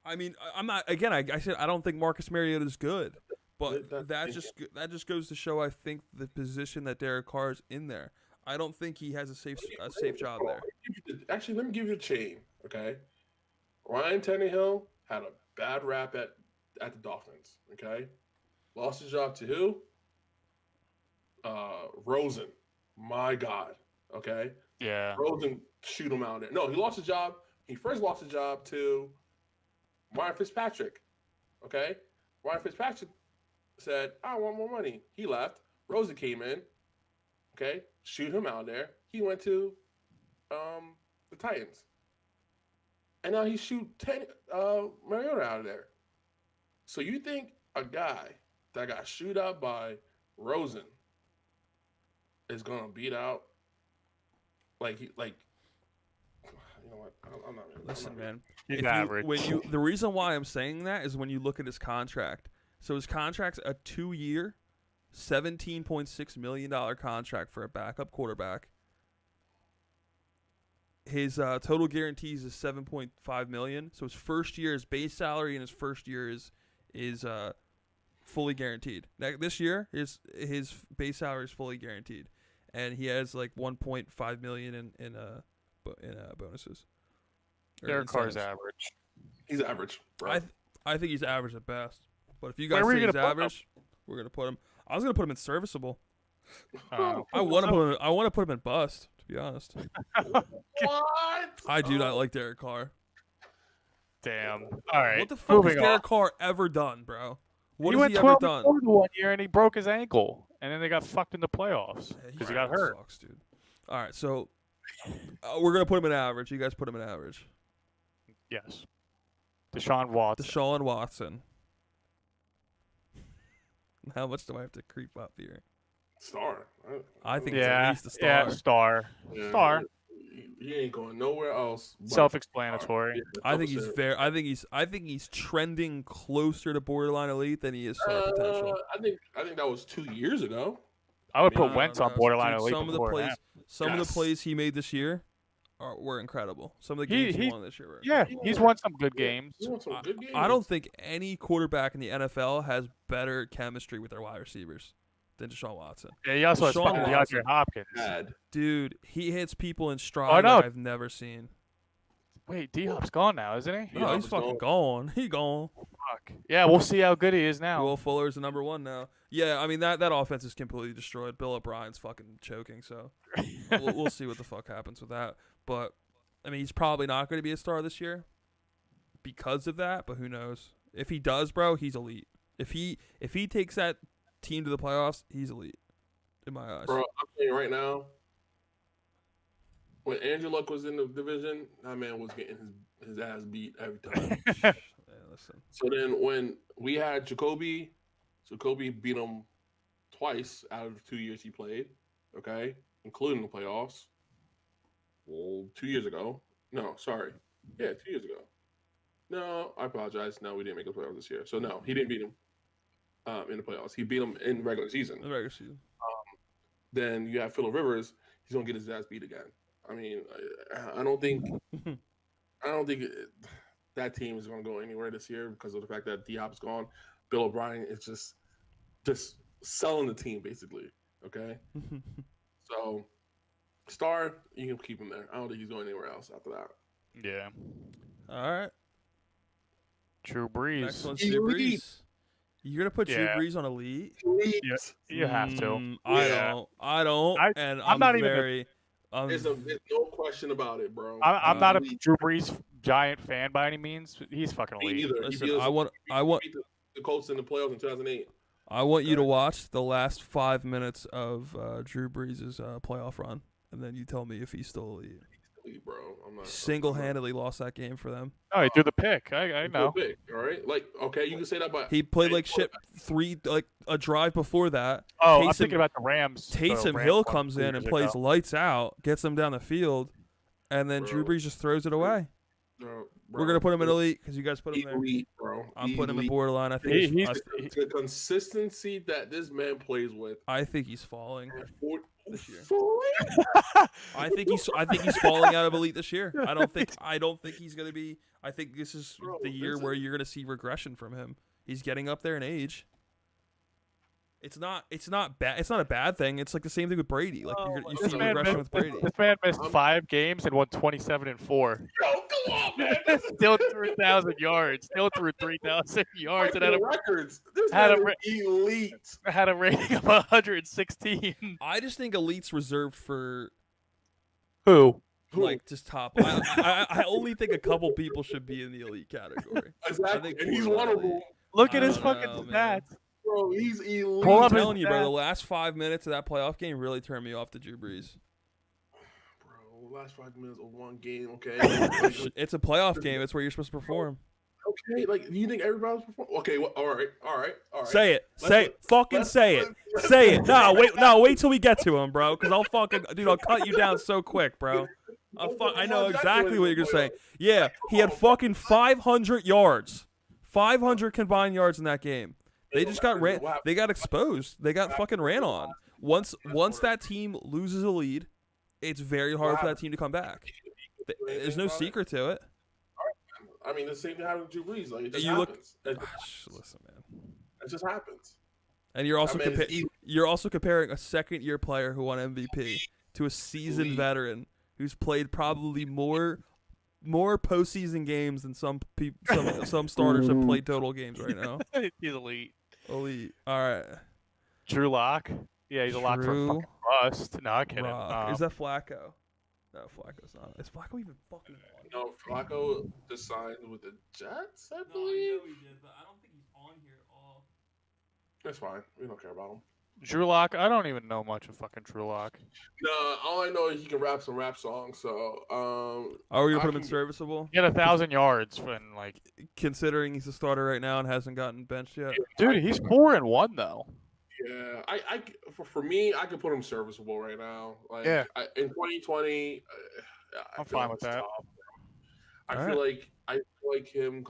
I mean, I'm not. Again, I said I don't think Marcus Mariota is good, but that just goes to show I think the position that Derek Carr is in there. I don't think he has a safe job there. Actually, let me give you a chain. Okay, Ryan Tannehill had a bad rap at the Dolphins. Okay, lost his job to who? Rosen. My God. Okay. Yeah. Rosen shoot him out there. No, he lost his job. He first lost his job to Ryan Fitzpatrick. Okay. Ryan Fitzpatrick said, I want more money. He left. Rosen came in. Okay. Shoot him out there. He went to the Titans. And now he shoot Mariota out of there. So you think a guy that got shoot out by Rosen is gonna beat out you know what? I'm not. Listen, man. He's average. The reason why I'm saying that is when you look at his contract. So his contract's a 2-year, $17.6 million contract for a backup quarterback. His total guarantees is $7.5 million. So his first year is base salary, and his first year is fully guaranteed. This year, his base salary is fully guaranteed, and he has like $1.5 million in bonuses. Derek Carr's average. He's average, bro. I think he's average at best. But if you guys say he's average, we're gonna put him. I was gonna put him in serviceable. I want to put him in bust. To be honest. What? I do not like Derek Carr. Damn. All right. What the fuck has Derek Carr ever done, bro? What has he ever done? He went 12-4 one year and he broke his ankle, and then they got fucked in the playoffs because he got hurt. Sucks, dude. All right, so we're gonna put him in average. You guys put him in average. Yes. Deshaun Watson. How much do I have to creep up here? Star. I think it's at least a star. Yeah, star. Yeah, Star. He ain't going nowhere else. Self-explanatory. I think he's fair. I think he's trending closer to borderline elite than he is star potential. I think that was 2 years ago. I would I mean, put Wentz on borderline Dude, elite some of the before plays, him. some of the plays he made this year were incredible. Some of the games he won this year were incredible. Yeah, he's won some good games. He won some good games. I don't think any quarterback in the NFL has better chemistry with their wide receivers than Deshaun Watson. Yeah, he also has Deshaun fucking Watson. DeAndre Hopkins. Dude, he hits people in stride like I've never seen. Wait, D-Hop's gone now, isn't he? No, he's fucking gone. He gone. Fuck. Yeah, we'll see how good he is now. Will Fuller's the number one now. Yeah, I mean that offense is completely destroyed. Bill O'Brien's fucking choking, so we'll see what the fuck happens with that. But I mean, he's probably not going to be a star this year because of that. But who knows? If he does, bro, he's elite. If he takes that team to the playoffs, he's elite in my eyes. Bro, I'm telling you right now, when Andrew Luck was in the division, that man was getting his ass beat every time. Yeah, listen. So then when we had Jacoby beat him twice out of the 2 years he played, okay, including the playoffs. Well, 2 years ago. No, sorry. Yeah, 2 years ago. No, I apologize. No, we didn't make the playoffs this year. So, no, he didn't beat him in the playoffs. He beat him in regular season. The regular season. Then you have Phillip Rivers. He's going to get his ass beat again. I mean, I don't think that team is going to go anywhere this year because of the fact that D-Hop's gone. Bill O'Brien is just selling the team, basically. Okay? So, star, you can keep him there. I don't think he's going anywhere else after that. Yeah. All right. Drew Brees. Next one's Drew Brees. You're gonna put Drew Brees on elite? You have to. I don't. And I'm not even very. There's no question about it, bro. I'm not a Drew Brees giant fan by any means. He's fucking elite. Me either. Listen, I want the Colts in the playoffs in 2008. I want you to watch the last 5 minutes of Drew Brees' playoff run, and then you tell me if he's still elite. Bro, I'm not single-handedly lost that game for them. Oh, he threw the pick. I know. Pick, all right, like okay, you can say that, but he played like shit. A drive before that. Oh, I'm thinking about the Rams. Taysom Hill comes in and plays lights out, gets them down the field, and then Drew Brees just throws it away. We're gonna put him in elite because you guys put him there. Elite, bro. I'm putting him in borderline. I think the consistency that this man plays with. I think he's falling this year. Falling? I think he's falling out of elite this year. I don't think he's gonna be. I think this is the year where you're gonna see regression from him. He's getting up there in age. It's not bad. It's not a bad thing. It's like the same thing with Brady. Like you see regression with Brady. This man missed 5 games and won 27-4. Yo, come on, man. Still threw 1,000 yards. Still threw 3,000 yards and had records. This had elite. Had a rating of 116. I just think elite's reserved for who? Like just top. I only think a couple people should be in the elite category. Exactly, and he's one of them. Look at his fucking stats. Bro, he's elite. I'm telling you, bro, the last 5 minutes of that playoff game really turned me off to Drew Brees. Bro, last 5 minutes of one game, okay? It's a playoff game. It's where you're supposed to perform. Okay, like, do you think everybody's performing? Okay, well, all right. Say it. Say it. Say it. No, wait till we get to him, bro, because I'll cut you down so quick, bro. I know exactly what you're going to say. Yeah, he had fucking 500 yards. 500 combined yards in that game. They just got ran. They got exposed. They got fucking ran on. Once that team loses a lead, it's very hard for that team to come back. There's no secret to it. I mean, the same thing happened with Drew Brees. Like, it just happens. Listen, man. It just happens. And you're also comparing a second-year player who won MVP to a seasoned veteran who's played probably more postseason games than some starters have played total games right now. He's elite. Elite. All right. Drew Lock. Yeah, he's a lock for a fucking bust. No, I'm kidding. Is that Flacco? No, Flacco's not. Is Flacco even fucking on? No, Flacco just signed with the Jets, I believe. No, I know he did, but I don't think he's on here at all. That's fine. We don't care about him. Drew Lock, I don't even know much of fucking Drew Lock. No, all I know is he can rap some rap songs. So, are we gonna put him in serviceable? He had 1,000 yards when considering he's a starter right now and hasn't gotten benched yet. Dude, he's 4-1 though. Yeah, for me, I could put him serviceable right now. Like, yeah. In 2020, I'm fine with that. Tough. I All feel right. like him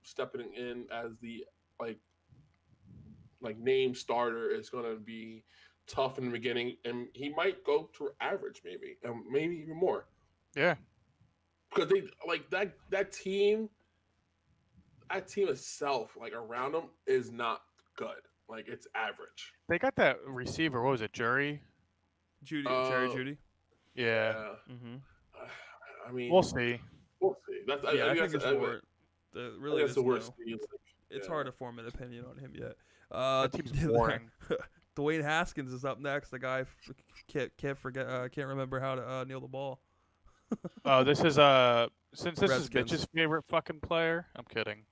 stepping in as the like name starter is going to be tough in the beginning, and he might go to average maybe, and maybe even more Yeah, because they that team itself, like around him, is not good. Like it's average. they got that receiver. What was it, Jerry? Jerry Uh, Judy. Yeah, yeah. Mm-hmm. I mean, we'll see. we'll see. That's Yeah, I think guess it's more. Really, that's the there's worst. no. Thing. It's Yeah. hard to form an opinion on him yet. That team's boring. Dwayne Haskins is up next. The guy can't remember how to kneel the ball. This is since this Redskins. is Bitch's favorite fucking player. I'm kidding.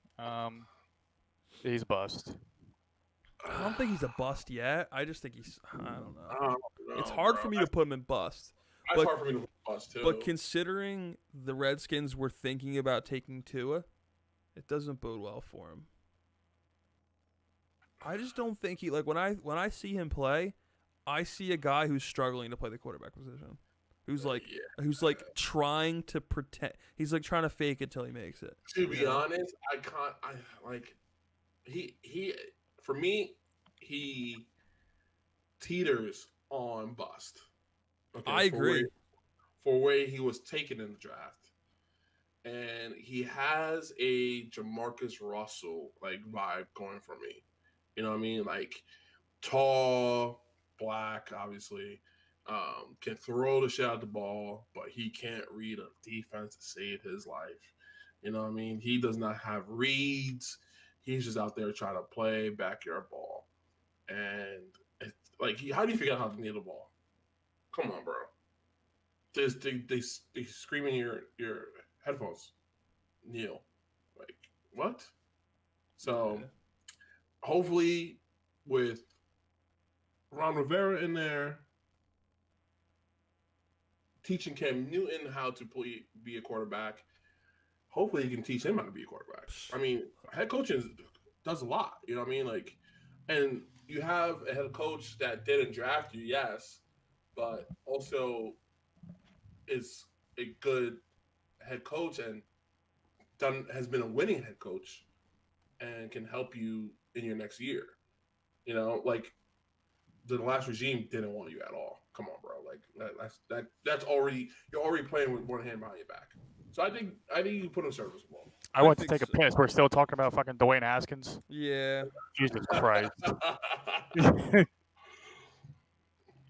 He's bust. I don't think he's a bust yet. I just think he's. I don't know. I don't know, It's hard bro. for me to put him in bust. That's But hard for me to bust too. but considering the Redskins were thinking about taking Tua, it doesn't bode well for him. I just don't think he when I see him play, I see a guy who's struggling to play the quarterback position. Who's trying to pretend. He's like trying to fake it till he makes it. To be honest, I can't. I like he for me he teeters on bust. Okay, I agree. For where he was taken in the draft, and he has a Jamarcus Russell like vibe going for me. You know what I mean? Like tall, black, obviously. Can throw the shit out the ball, but he can't read a defense to save his life. You know what I mean? He does not have reads. He's just out there trying to play backyard ball. And it's like, how do you figure out how to kneel the ball? Come on, bro. They scream in your headphones. Kneel. Like, what? So hopefully with Ron Rivera in there, teaching Cam Newton how to be a quarterback. Hopefully, he can teach him how to be a quarterback. I mean, head coaching does a lot. You know what I mean? Like, and you have a head coach that didn't draft you, yes, but also is a good head coach and has been a winning head coach and can help you in your next year. You know, like the last regime didn't want you at all. Come on, bro. Like that's already you're already playing with one hand behind your back. So I think you put him serviceable. I went to take a piss. We're still talking about fucking Dwayne Haskins. Yeah. Jesus Christ.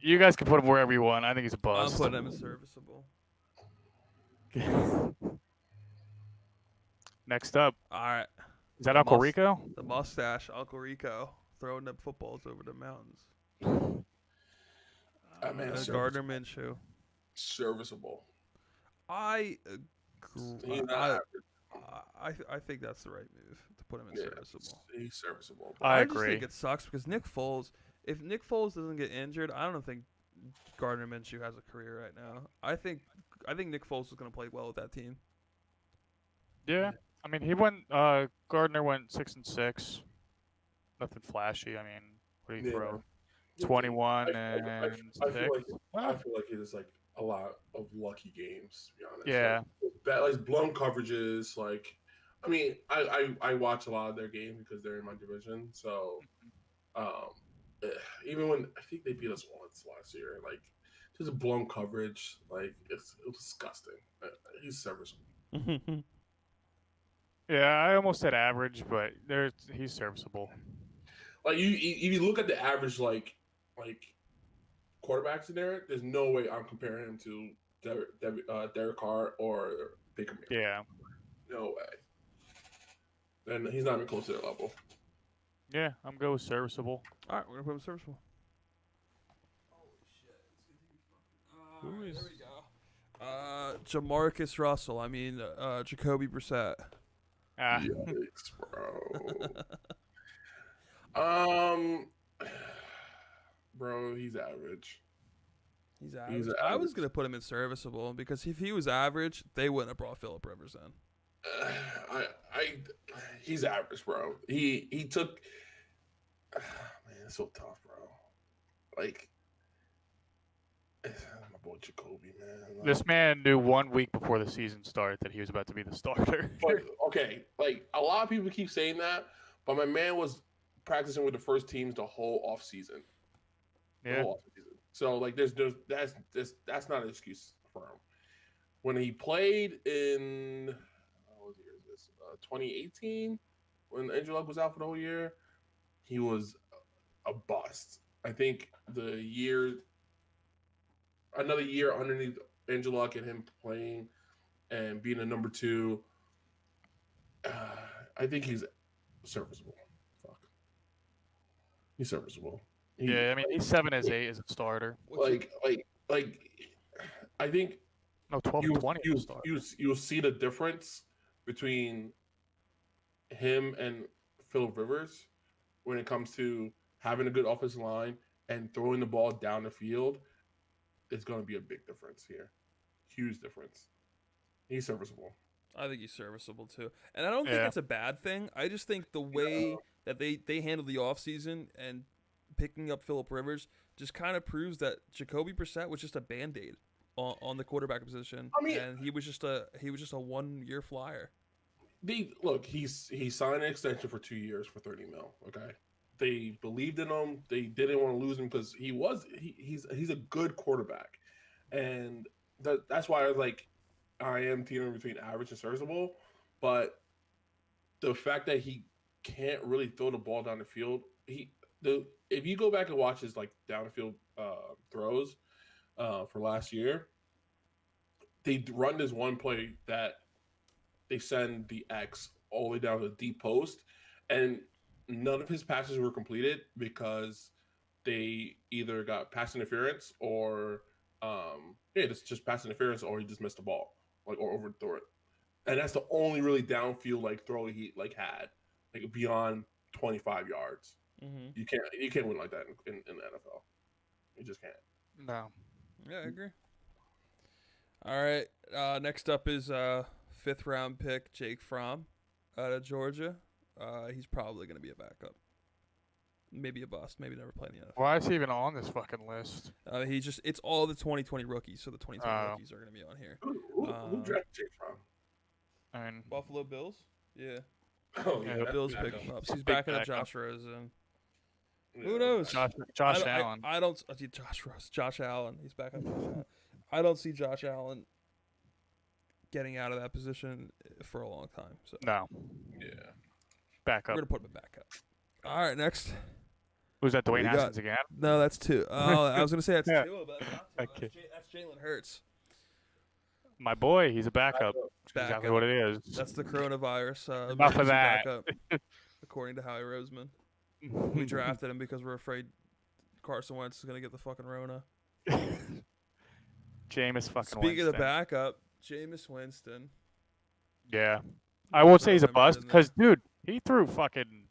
You guys can put him wherever you want. I think he's a I'm bust. putting him as serviceable. Next up, All right. is that Uncle Rico? The mustache, Uncle Rico, throwing the footballs over the mountains. Gardner Minshew. Serviceable. I He's not average. I think that's the right move to put him in serviceable. He's serviceable. I just agree. think it sucks because if Nick Foles doesn't get injured, I don't think Gardner Minshew has a career right now. I think Nick Foles is going to play well with that team. Yeah, I mean Gardner went 6-6. Nothing flashy. I mean, what do you throw? 21 and 6. I feel like it is like a lot of lucky games, to be honest. Yeah. Like blown coverages. Like, I mean, I watch a lot of their games because they're in my division. So, even when I think they beat us once last year, like just a blown coverage, like it was disgusting. He's serviceable. Yeah, I almost said average, but he's serviceable. Like if you look at the average like quarterbacks in there, there's no way I'm comparing him to Derek Carr or Baker Mayfield. Yeah. No way. And he's not even close to their level. Yeah, I'm good with serviceable. All right, we're gonna put him serviceable. Who is? There we go. Jamarcus Russell. I mean, Jacoby Brissett. Yikes, bro. Bro, he's average. He's average. I was gonna put him in serviceable because if he was average, they wouldn't have brought Phillip Rivers in. He's average, bro. He took. Man, it's so tough, bro. Like, my boy Jacoby, man. This man knew 1 week before the season started that he was about to be the starter. But okay, like a lot of people keep saying that, but my man was practicing with the first teams the whole off season. The Yeah. whole off season. So like, that's not an excuse for him. When he played in what year is this? 2018, when Andrew Luck was out for the whole year, he was a bust. I think another year underneath Andrew Luck and him playing and being a number 2. I think he's serviceable. Fuck, he's serviceable. Yeah, I mean he's 7 as 8 as a starter. Like, I think No, 12 and 20 as a starter. you'll see the difference between him and Phillip Rivers when it comes to having a good offensive line and throwing the ball down the field. It's going to be a big difference here. Huge difference. He's serviceable. I think he's serviceable too. And I don't think it's a bad thing. I just think the way that they handled the offseason and picking up Phillip Rivers just kind of proves that Jacoby Brissett was just a Band-Aid on the quarterback position. I mean, and he was just a 1-year flyer. He signed an extension for 2 years for $30 million. Okay, they believed in him. They didn't want to lose him because he's a good quarterback, and that's why I was like, I am teetering between average and serviceable. But the fact that he can't really throw the ball down the field, if you go back and watch his like down the field throws for last year, they run this one play that they send the X all the way down to the deep post, and none of his passes were completed because they either got pass interference or it's just pass interference, or he just missed the ball, like, or overthrew it. And that's the only really downfield like throw he like had, like beyond 25 yards. Mm-hmm. You can't win like that in the NFL. You just can't. No. Yeah, I agree. All right. Next up is 5th round pick Jake Fromm out of Georgia. He's probably going to be a backup. Maybe a bust. Maybe never play in the NFL. Why is he even on this fucking list? It's all the 2020 rookies, so the 2020 rookies are going to be on here. Who drafted Jake Fromm? I mean, Buffalo Bills? Yeah. Oh, yeah. The Bills picked him up. So he's backing up Josh Rosen. Yeah. Who knows? Josh Allen. I don't see Josh Allen. He's back up. I don't see Josh Allen getting out of that position for a long time. So No. Yeah. Back we're up. gonna put him back up. All right, next. Who's that, Dwayne We Haskins again? No, that's 2. Oh, I was gonna say that's Yeah. 2, but that's not 2. Okay. That's Jalen Hurts. My boy, he's a backup. That's exactly what it is. That's the coronavirus. Enough of that. Backup, according to Howie Roseman. We drafted him because we're afraid Carson Wentz is gonna get the fucking Rona. Jameis fucking Speaking of Winston. backup, Jameis Winston. Yeah. I won't say he's a Remember bust in because, dude, he threw fucking.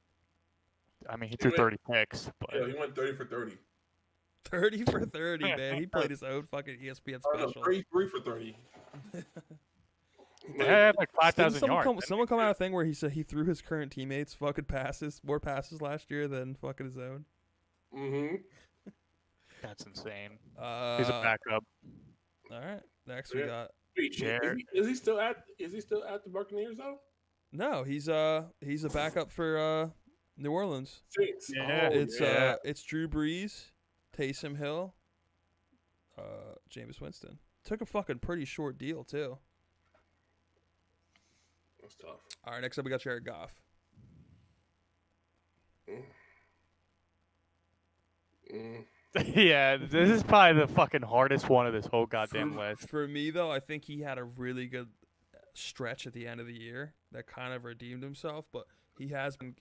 I mean, he threw 30 picks. But Yeah, he went 30 for 30. 30 for 30, man. He played his own fucking ESPN Oh, no, special. 33 for 30. he had like 5,000 yards. Someone come out a thing where he said he threw his current teammates fucking more passes last year than fucking his own. Mm-hmm. That's insane. He's He's a backup. All right. Next we got Wait, Jared. is he still at the Buccaneers though? no. He's a backup for New Orleans. Saints. Yeah. It's Drew Brees, Taysom Hill, Jameis Winston. Took a fucking pretty short deal too. That's tough. All right. Next up we got Jared Goff. Yeah, this is probably the fucking hardest one of this whole goddamn list. For me though, I think he had a really good stretch at the end of the year that kind of redeemed himself, but he has been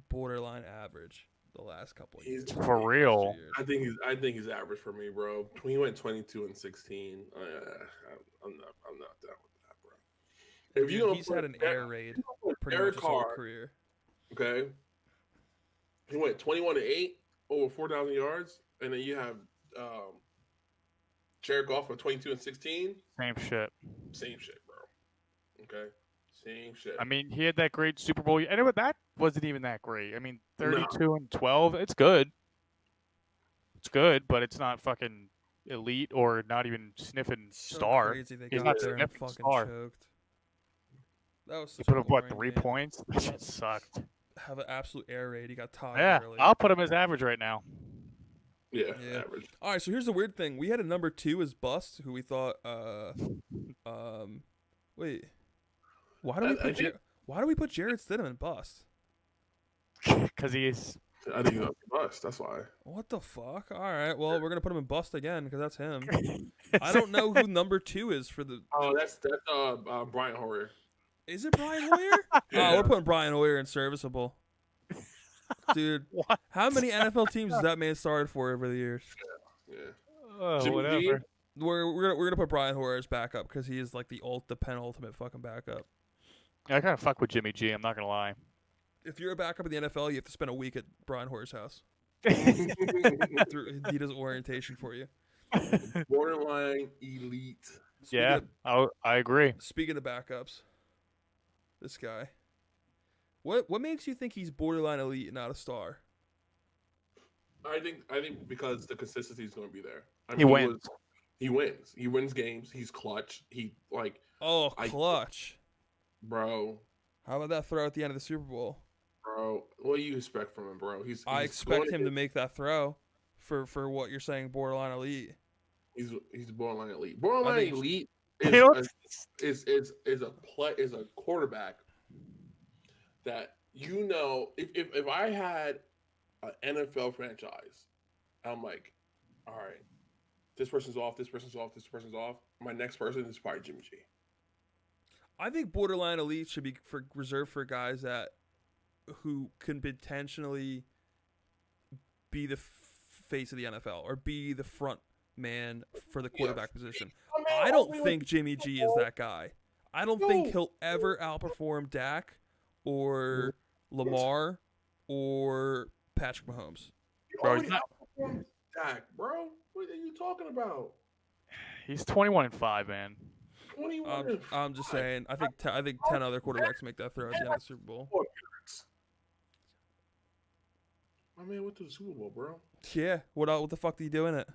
borderline average the last couple of years. For real. I think he's average for me, bro. He went 22 and 16. I'm not down with that, bro. If Dude, he's had an air raid pretty much his whole career. Okay. He went 21 to 8, over 4,000 yards, and then you have Jared Goff with 22 and 16. Same shit. Same shit, bro. Okay. Same shit. I mean, he had that great Super Bowl. And that wasn't even that great. I mean, 32 and 12. It's good. It's good, but it's not fucking elite or not even sniffing So star. crazy they He's got not there and sniffing fucking star. choked. That was He such put a up what boring 3 game. points? That shit sucked. Have an absolute air raid. He got togged Yeah, early. I'll put him as average right now. Yeah, Yeah. average. All right, so here's the weird thing. We had a number 2 as Bust, who we thought. Wait. Why do we put Why do we put Jared Stidham in Bust? Because he's. I think he's a bust. That's why. What the fuck? All right, well we're gonna put him in Bust again because that's him. I don't know who number 2 is for the. Oh, that's Brian Hoyer. Is it Brian Hoyer? Yeah. Oh, we're putting Brian Hoyer in serviceable. Dude, What? how many NFL teams has that man started for over the years? Yeah. Oh, Jimmy whatever. G? We're gonna put Brian Hoyer as backup because he is like the penultimate fucking backup. Yeah, I kind of fuck with Jimmy G. I'm not gonna lie. If you're a backup in the NFL, you have to spend a week at Brian Hoyer's house. He does orientation for you. Borderline elite. Yeah, I agree. Speaking of backups, this guy. What makes you think he's borderline elite and not a star? I think because the consistency is going to be there. I He wins. He wins. He wins games. He's clutch. He Clutch. Bro. How about that throw at the end of the Super Bowl? Bro, what do you expect from him, bro? I expect him to make that throw for what you're saying, borderline elite. He's borderline elite. Borderline elite is a quarterback that if I had an NFL franchise, I'm like, all right, this person's off, this person's off, this person's off. My next person is probably Jimmy G. I think borderline elite should be reserved for guys who can potentially be the face of the NFL or be the front man for the quarterback position. I don't think Jimmy G is that guy. I don't think he'll ever outperform Dak or Lamar or Patrick Mahomes. Bro, he's not outperformed Dak, bro. What are you talking about? He's 21-5, man. I'm just saying. I think 10 other quarterbacks make that throw at the end of the Super Bowl. My man went to the Super Bowl, bro. Yeah. What the fuck did he do in it?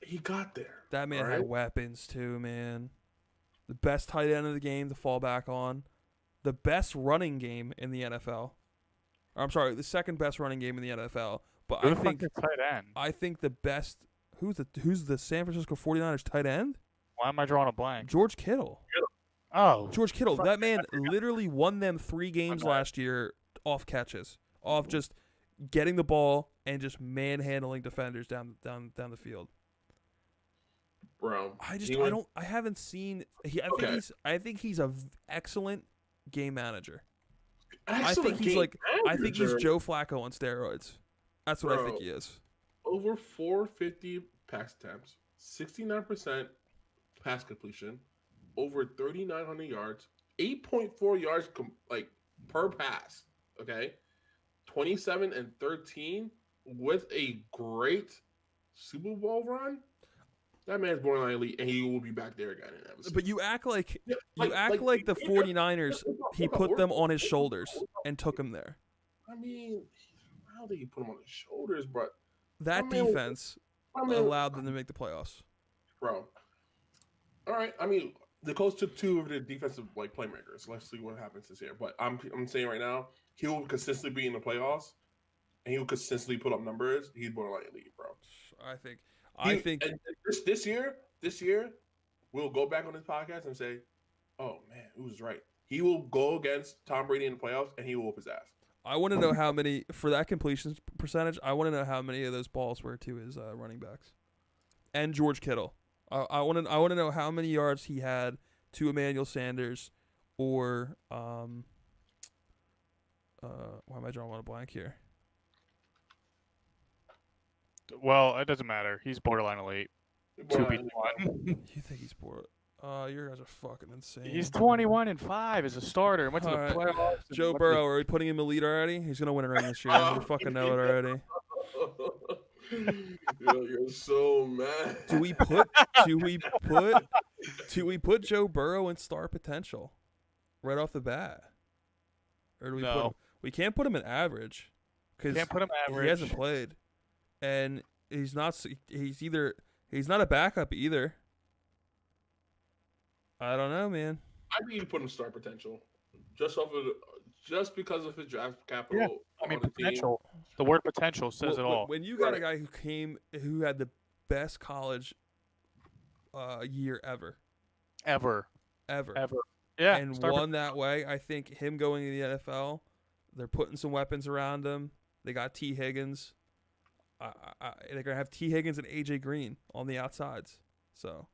He got there. That man had weapons too, man. The best tight end of the game to fall back on. The best running game in the NFL. I'm sorry, the second best running game in the NFL. But Who the fuck is tight end? I think the best. Who's the San Francisco 49ers tight end? Why am I drawing a blank? George Kittle. Oh, George Kittle. That man literally won them 3 games last year off catches, off just getting the ball and just manhandling defenders down the field. Bro, I haven't seen. I think he's a excellent game manager. I think he's Joe Flacco on steroids. That's what I think he is. Over 450 pass attempts, 69% pass completion, over 3,900 yards, 8.4 yards per pass. Okay, 27-13 with a great Super Bowl run. That man's borderline elite, and he will be back there again. But you act like the 49ers. He put them on his shoulders and took him there. I mean, I don't think he put him on his shoulders, but that defense allowed them to make the playoffs. Bro, all right. I mean, the Colts took 2 of the defensive playmakers. Let's see what happens this year. But I'm saying right now, he will consistently be in the playoffs, and he will consistently put up numbers. He's borderline elite, bro. I think and this year, we'll go back on this podcast and say, "Oh man, who was right?" He will go against Tom Brady in the playoffs, and he will whoop his ass. I want to know how many for that completion percentage. I want to know how many of those balls were to his running backs, and George Kittle. I want to know how many yards he had to Emmanuel Sanders, or why am I drawing a blank here? Well, it doesn't matter. He's borderline elite. 2v1. You think he's borderline? You guys are fucking insane. He's 21-5 as a starter. Went to the playoffs. Joe Burrow, are we putting him elite already? He's gonna win a ring this year. You fucking know it already. You're so mad. Do we put Joe Burrow in star potential right off the bat, or do we put him? We can't put him in average because can't put him average. He hasn't played, and he's not a backup either. I don't know, man. I think you put him star potential, just because of his draft capital. Yeah, I mean on the team. potential. The word potential says it all. When you got a guy who had the best college year ever. Yeah, and won that way. I think him going to the NFL, they're putting some weapons around him. They got T. Higgins. They're gonna have T. Higgins and AJ Green on the outsides. So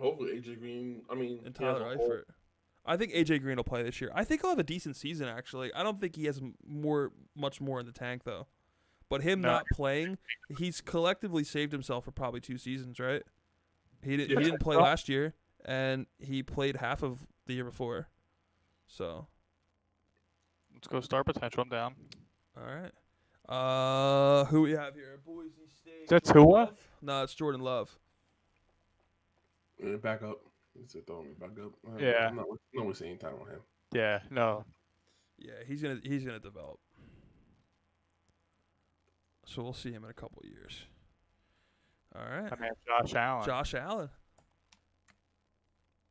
hopefully AJ Green. I mean, and Tyler Eifert. I think AJ Green will play this year. I think he'll have a decent season. Actually, I don't think he has much more in the tank though. But him not playing, he's collectively saved himself for probably 2 seasons, right? He didn't play last year, and he played half of the year before. So let's go star potential. I'm down. All right. Who we have here? Boise State. Is that Tua? No, it's Jordan Love. Back up. It's throwing me back up. Yeah. I'm not wasting any time on him. Yeah. No. Yeah, he's gonna develop. So we'll see him in a couple of years. All right. I mean, Josh Allen. Josh Allen.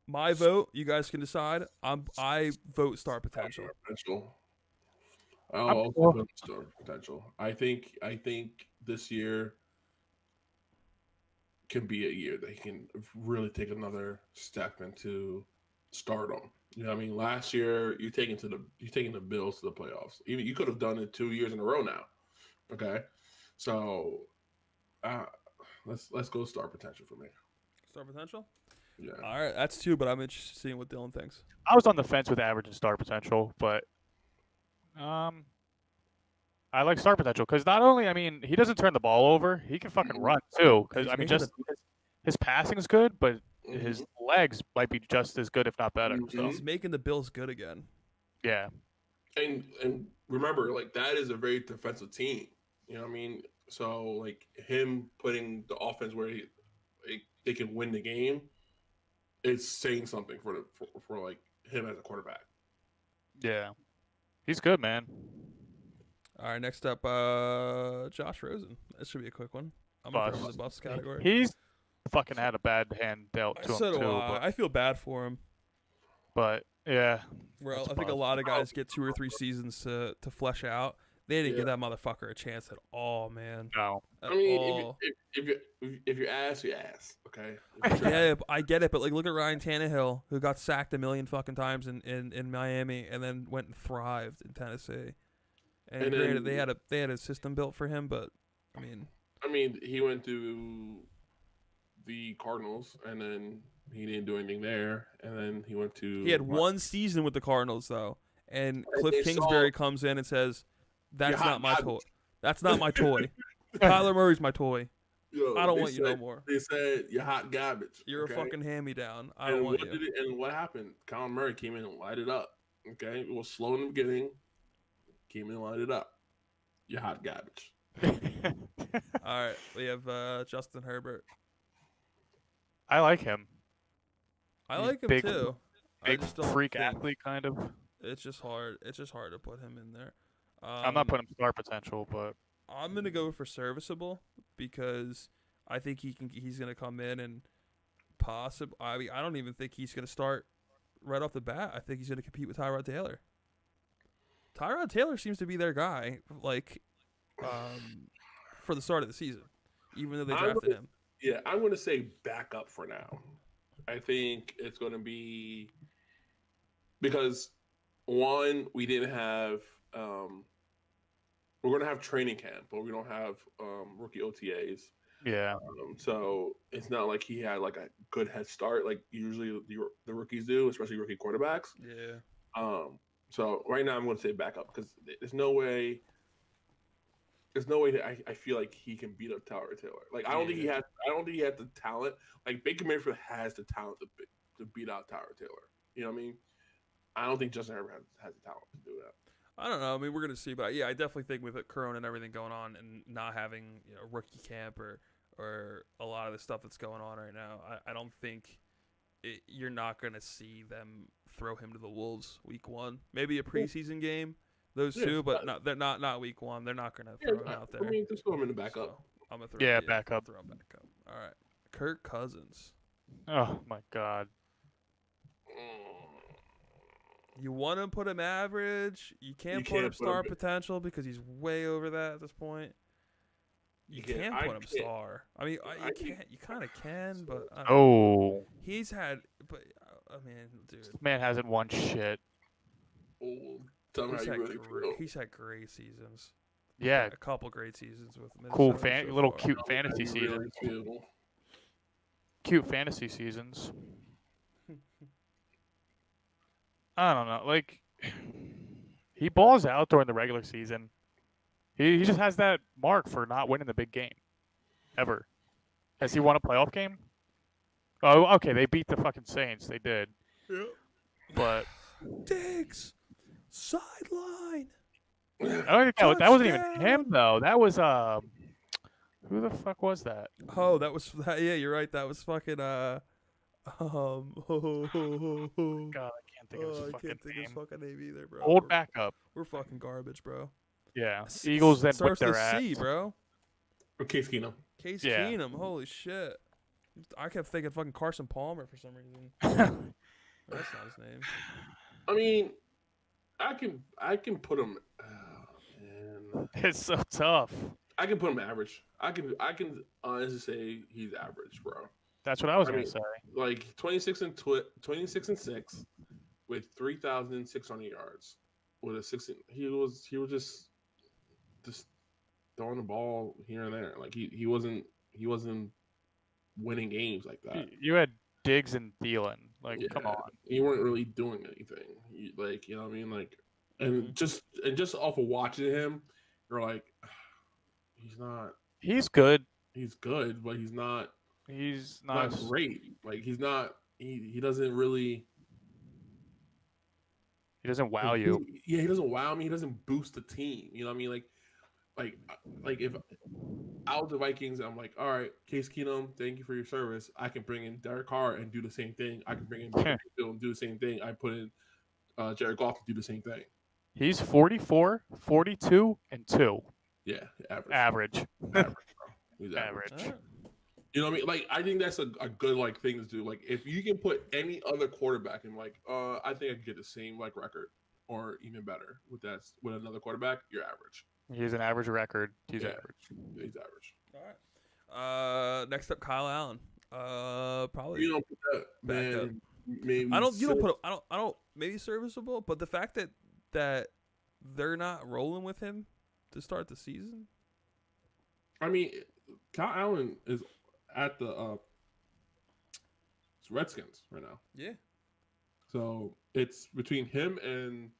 My vote. You guys can decide. I vote star potential. I'll also put star potential. I think this year can be a year that he can really take another step into stardom. You know what I mean? Last year you're taking the Bills to the playoffs. Even you could have done it 2 years in a row now. Okay, so let's go star potential for me. Star potential. Yeah. All right, that's 2, but I'm interested in seeing what Dylan thinks. I was on the fence with average and star potential, but I like star potential because not only, I mean, he doesn't turn the ball over, he can fucking run too. Because I mean, just his passing is good, but his legs might be just as good, if not better. So he's making the Bills good again. Yeah. And remember, like, that is a very defensive team. You know what I mean? So like him putting the offense where they can win the game, it's saying something for like him as a quarterback. Yeah. He's good, man. All right, next up, Josh Rosen. This should be a quick one. I'm going to throw him in the buffs category. He's fucking had a bad hand dealt to him, too. But I feel bad for him. But, yeah. Well, I think a lot of guys get 2 or 3 seasons to flesh out. They didn't give that motherfucker a chance at all, man. No. I mean, if you ass, you ass, okay? Yeah, I get it, but like, look at Ryan Tannehill, who got sacked a million fucking times in Miami, and then went and thrived in Tennessee. And granted, they had a system built for him, but I mean, he went to the Cardinals, and then he didn't do anything there, and then he went to. He had 1 season with the Cardinals though, and Cliff Kingsbury comes in and says, "That's not my toy. That's not my toy. Kyler Murray's my toy. Yo, I don't want you no more." They said you're hot garbage. You're a fucking hand-me-down. I don't want you. And what happened? Kyler Murray came in and lighted up. Okay, it was slow in the beginning. Came in and lighted up. You're hot garbage. All right, we have Justin Herbert. I like him. I like him big, too. Big freak athlete, kind of. It's just hard. It's just hard to put him in there. I'm not putting him star potential, but I'm gonna go for serviceable because I think he's gonna come in and possibly. I mean, I don't even think he's gonna start right off the bat. I think he's gonna compete with Tyrod Taylor. Tyrod Taylor seems to be their guy, like, for the start of the season, even though they drafted him. Yeah, I'm going to say backup for now. I think it's going to be because, one, we didn't have we're going to have training camp, but we don't have rookie OTAs. Yeah. So it's not like he had like a good head start like usually the rookies do, especially rookie quarterbacks. Yeah. So right now I'm going to say backup because there's no way that I feel like he can beat up Tyrod Taylor. Like I don't think he has the talent. Like Baker Mayfield has the talent to beat out Tyrod Taylor. You know what I mean? I don't think Justin Herbert has the talent to do that. I don't know. I mean, we're gonna see, but yeah, I definitely think with Corona and everything going on, and not having rookie camp or a lot of the stuff that's going on right now, I don't think you're not gonna see them throw him to the Wolves week 1. Maybe a preseason game, those two, but they're not week 1. They're not gonna throw him out there. I mean, just throw him in the backup. I'm gonna throw. Yeah, back I'll up. throw him back up. All right, Kirk Cousins. Oh my God. You want to put him average. You can't You put him can't put star him- potential because he's way over that at this point. You can I put him can't- star. I mean, I you can't- can't. You kind of can, but I don't know. Oh, He's had. But I mean, dude, this man hasn't won shit. Oh, tell me how you really feel. he's had great seasons. Yeah, A couple great seasons with cool, Minnesota so little far. cute Tell me how fantasy you really seasons. feel. Cute fantasy seasons. I don't know. Like, he balls out during the regular season. He just has that mark for not winning the big game. Ever. Has he won a playoff game? Oh, okay. They beat the fucking Saints. They did. Yep. But Diggs, sideline. I don't think that wasn't even him Touchdown. though. That was who the fuck was that? Oh, that was that. Yeah, you're right. That was fucking God, I can't think of his I fucking can't think of his name. fucking name either, bro. Old backup. We're fucking garbage, bro. Yeah. S- Eagles then starts whipped with their a ass. C, bro. Or Case Keenum. Case Yeah. Keenum. Holy shit. I kept thinking fucking Carson Palmer for some reason. That's not his name. I mean, I can put him. Oh, man. It's so tough. I can put him average. I can honestly say he's average, bro. That's what I was I gonna mean, say. Like 26-6 with 3,600 yards with a 16. He was just throwing the ball here and there. Like he wasn't winning games like that. You had Diggs and Thielen. Like, Yeah, come on. you weren't really doing anything. Like, you know what I mean? Like, and just off of watching him, you're like, he's not. He's good. He's good, but he's not. He's Not not. great. Like he's not. He doesn't really. He doesn't wow you. Yeah, he doesn't wow me. He doesn't boost the team. You know what I mean? Like if I was the Vikings, I'm like, all right, Case Keenum, thank you for your service. I can bring in Derek Carr and do the same thing. I can bring in Baker Mayfield and do the same thing. I put in Jared Goff to do the same thing. He's 44, 42, and 2. Yeah, average. Average. Average, bro. He's average. Average. You know what I mean? Like I think that's a good like thing to do. Like if you can put any other quarterback in, like I think I could get the same like record or even better with another quarterback. You're average. He's an average record. He's Yeah. average. He's average. All right. Next up, Kyle Allen. Probably. You don't put that Back man. Maybe I don't. You don't put. I don't. Maybe serviceable, but the fact that they're not rolling with him to start the season. I mean, Kyle Allen is at the it's Redskins right now. Yeah. So it's between him and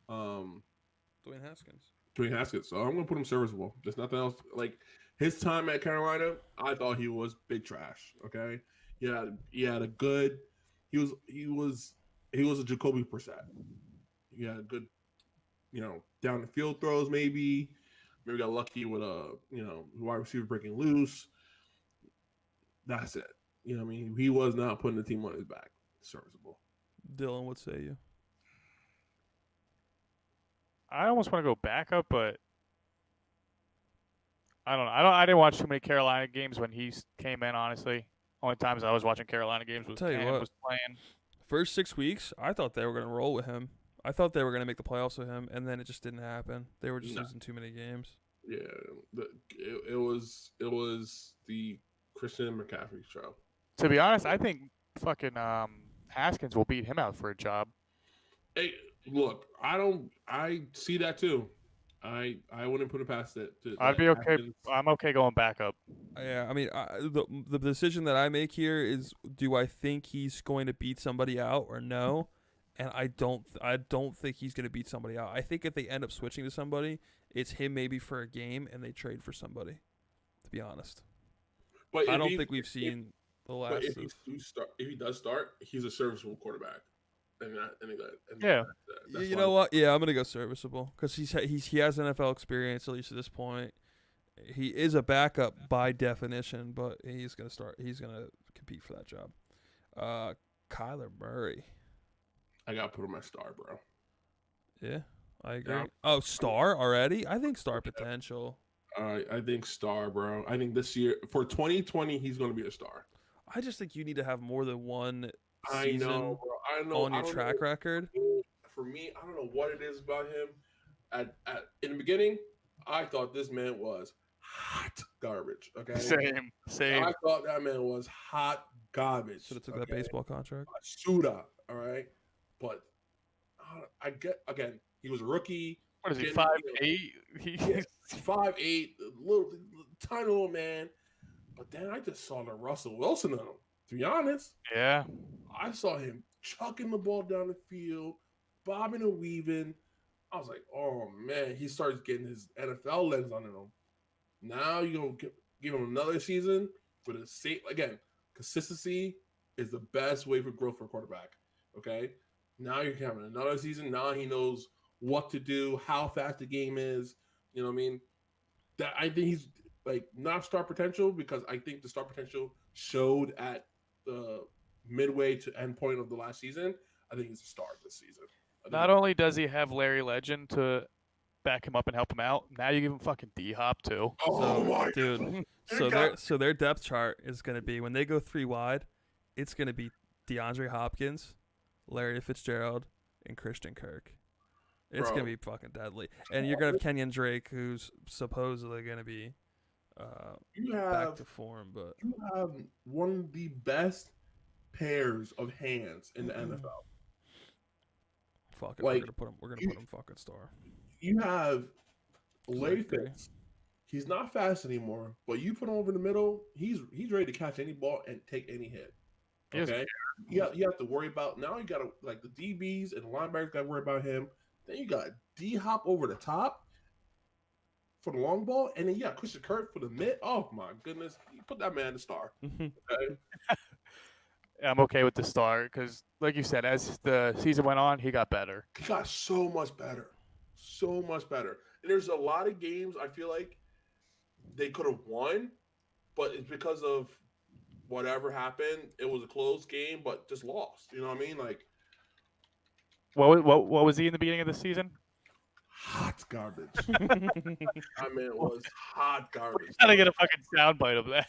Dwayne Haskins. Dwayne Haskins. So I'm gonna put him serviceable. There's nothing else. Like his time at Carolina, I thought he was big trash. Okay. He had a good. He was a Jacoby Brissett. He had a good, down the field throws maybe. Maybe got lucky with a wide receiver breaking loose. That's it. You know what I mean? He was not putting the team on his back. Serviceable. Dylan, what say you? I almost want to go backup, but I don't know. I didn't watch too many Carolina games when he came in. Honestly, only times I was watching Carolina games was Tell you Cam what. was playing. First 6 weeks, I thought they were going to roll with him. I thought they were going to make the playoffs with him, and then it just didn't happen. They were just losing too many games. Yeah, it was the Christian McCaffrey show. To be honest, I think fucking Haskins will beat him out for a job. Hey, look, I see that too. I wouldn't put it past it. I'd be okay. I'm okay going backup. Yeah, I mean, the decision that I make here is: do I think he's going to beat somebody out or no? And I don't think he's going to beat somebody out. I think if they end up switching to somebody, it's him maybe for a game, and they trade for somebody. To be honest, but I don't think we've seen the last. But if he does start, he's a serviceable quarterback. Yeah. You know what? Yeah, I'm gonna go serviceable because he has NFL experience at least at this point. He is a backup by definition, but he's gonna start. He's gonna compete for that job. Kyler Murray. I gotta put him my star, bro. Yeah, I agree. Yeah. Oh, star already? I think star potential. I think star, bro. I think this year for 2020 he's going to be a star. I just think you need to have more than one I season know, bro. I know. on your track record. For me, I don't know what it is about him. In the beginning, I thought this man was hot garbage. Okay, Same. I thought that man was hot garbage. Should have took that baseball contract. Suda, all right. But I get again. He was a rookie. What is he? getting, 5'8"? Yeah, 5'8", little tiny little man. But then I just saw the Russell Wilson in him. To be honest, Yeah. I saw him chucking the ball down the field, bobbing and weaving. I was like, oh man, he starts getting his NFL legs under him. Now you're gonna give him another season with a same again. Consistency is the best way for growth for a quarterback. Okay, now you're having another season. Now he knows what to do, how fast the game is. You know what I mean? That I think he's like not star potential because I think the star potential showed at the midway to end point of the last season. I think he's a star this season. Not only does he have Larry Legend to back him up and help him out, now you give him fucking D-Hop too. Oh my dude. God. So their depth chart is going to be when they go 3 wide, it's going to be DeAndre Hopkins, Larry Fitzgerald, and Christian Kirk. It's going to be fucking deadly. And you're going to have Kenyon Drake, who's supposedly going to be back to form. But you have one of the best pairs of hands in the NFL. Fuck it, we're gonna put him fucking star. You have Larry Fitz. He's not fast anymore, but you put him over the middle, he's ready to catch any ball and take any hit. Okay, you have to worry about now. You got to like the DBs and the linebackers got to worry about him. Then you got D-Hop over the top for the long ball, and then you got Christian Kirk for the mid. Oh my goodness, you put that man in the star. Okay. I'm okay with the star because, like you said, as the season went on, he got better. He got so much better. So much better. And there's a lot of games I feel like they could have won, but it's because of whatever happened. It was a close game, but just lost. You know what I mean? Like, what was he in the beginning of the season? Hot garbage. I mean, it was hot garbage. Gotta get a fucking soundbite of that.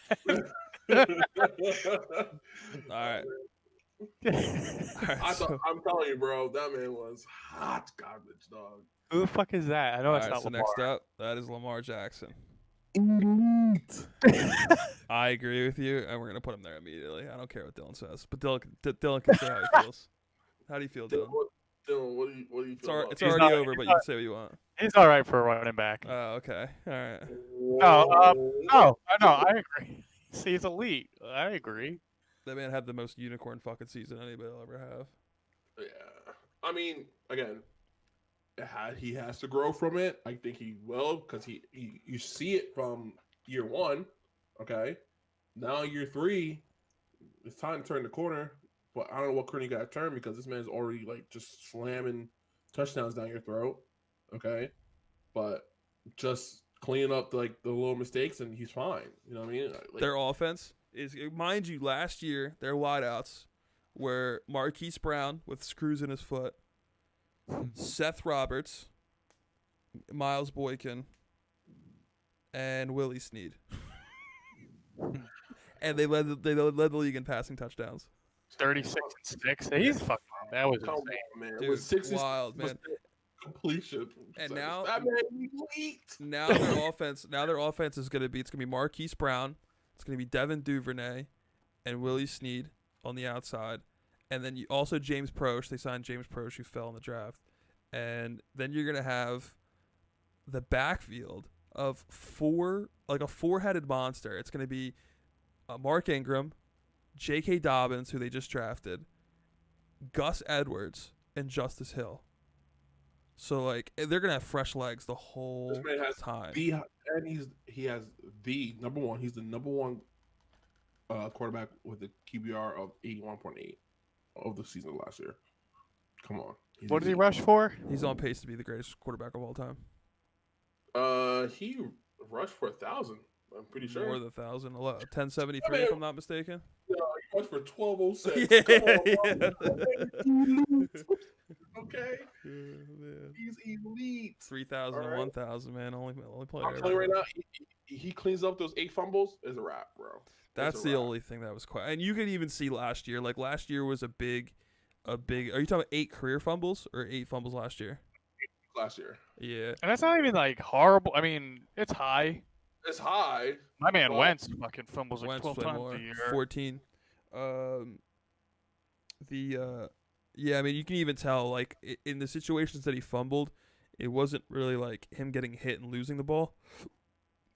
All right. I'm telling you, bro, that man was hot garbage, dog. Who the fuck is that? I know it's not so Lamar. next up, that is Lamar Jackson. Elite. I agree with you, and we're gonna put him there immediately. I don't care what Dylan says, but Dylan can say how he feels. How do you feel, Dylan? Dylan, what do you feel? It's already over, but you can say what you want. He's all right for a running back. Oh, okay. All right. No, I agree. See, he's elite. I agree. That man had the most unicorn fucking season anybody will ever have. Yeah. I mean, again, he has to grow from it. I think he will because you see it from year 1. Okay. Now year 3, it's time to turn the corner. But I don't know what corner you got to turn because this man's already like just slamming touchdowns down your throat. Okay. But just clean up the little mistakes and he's fine. You know what I mean? Like, their offense is, mind you, last year their wideouts were Marquise Brown with screws in his foot, Seth Roberts, Miles Boykin, and Willie Snead. And they led the league in passing touchdowns. 36 and 6. He's fucking. That was insane, man. Dude, it was 6 wild, man. Completion. And that man elite. Now their offense is gonna be Marquise Brown, it's gonna be Devin Duvernay, and Willie Snead on the outside, and then you also James Proche. They signed James Proche, who fell in the draft, and then you're gonna have the backfield of a four-headed monster. It's gonna be Mark Ingram, J.K. Dobbins, who they just drafted, Gus Edwards, and Justice Hill. So they're gonna have fresh legs the whole time. And he has the number one. He's the number one quarterback with a QBR of 81.8 of the season last year. Come on. What did he rush for? He's on pace to be the greatest quarterback of all time. He rushed for 1,000. I'm pretty sure. More than 1,000. 1073, if I'm not mistaken. No, he rushed for 1,206. Okay, Man. he's elite. 3,000 and All right? 1,000, man. Only player. I'm telling you right now, he cleans up those 8 fumbles. Is a wrap, bro. That's the only thing that was quite. And you could even see last year. Like last year was a big. Are you talking about 8 career fumbles or 8 fumbles last year? Last year. Yeah. And that's not even like horrible. I mean, it's high. It's high. My man but Wentz fucking fumbles like Wentz 12 played times more. a year. 14. Yeah, I mean you can even tell like in the situations that he fumbled, it wasn't really like him getting hit and losing the ball.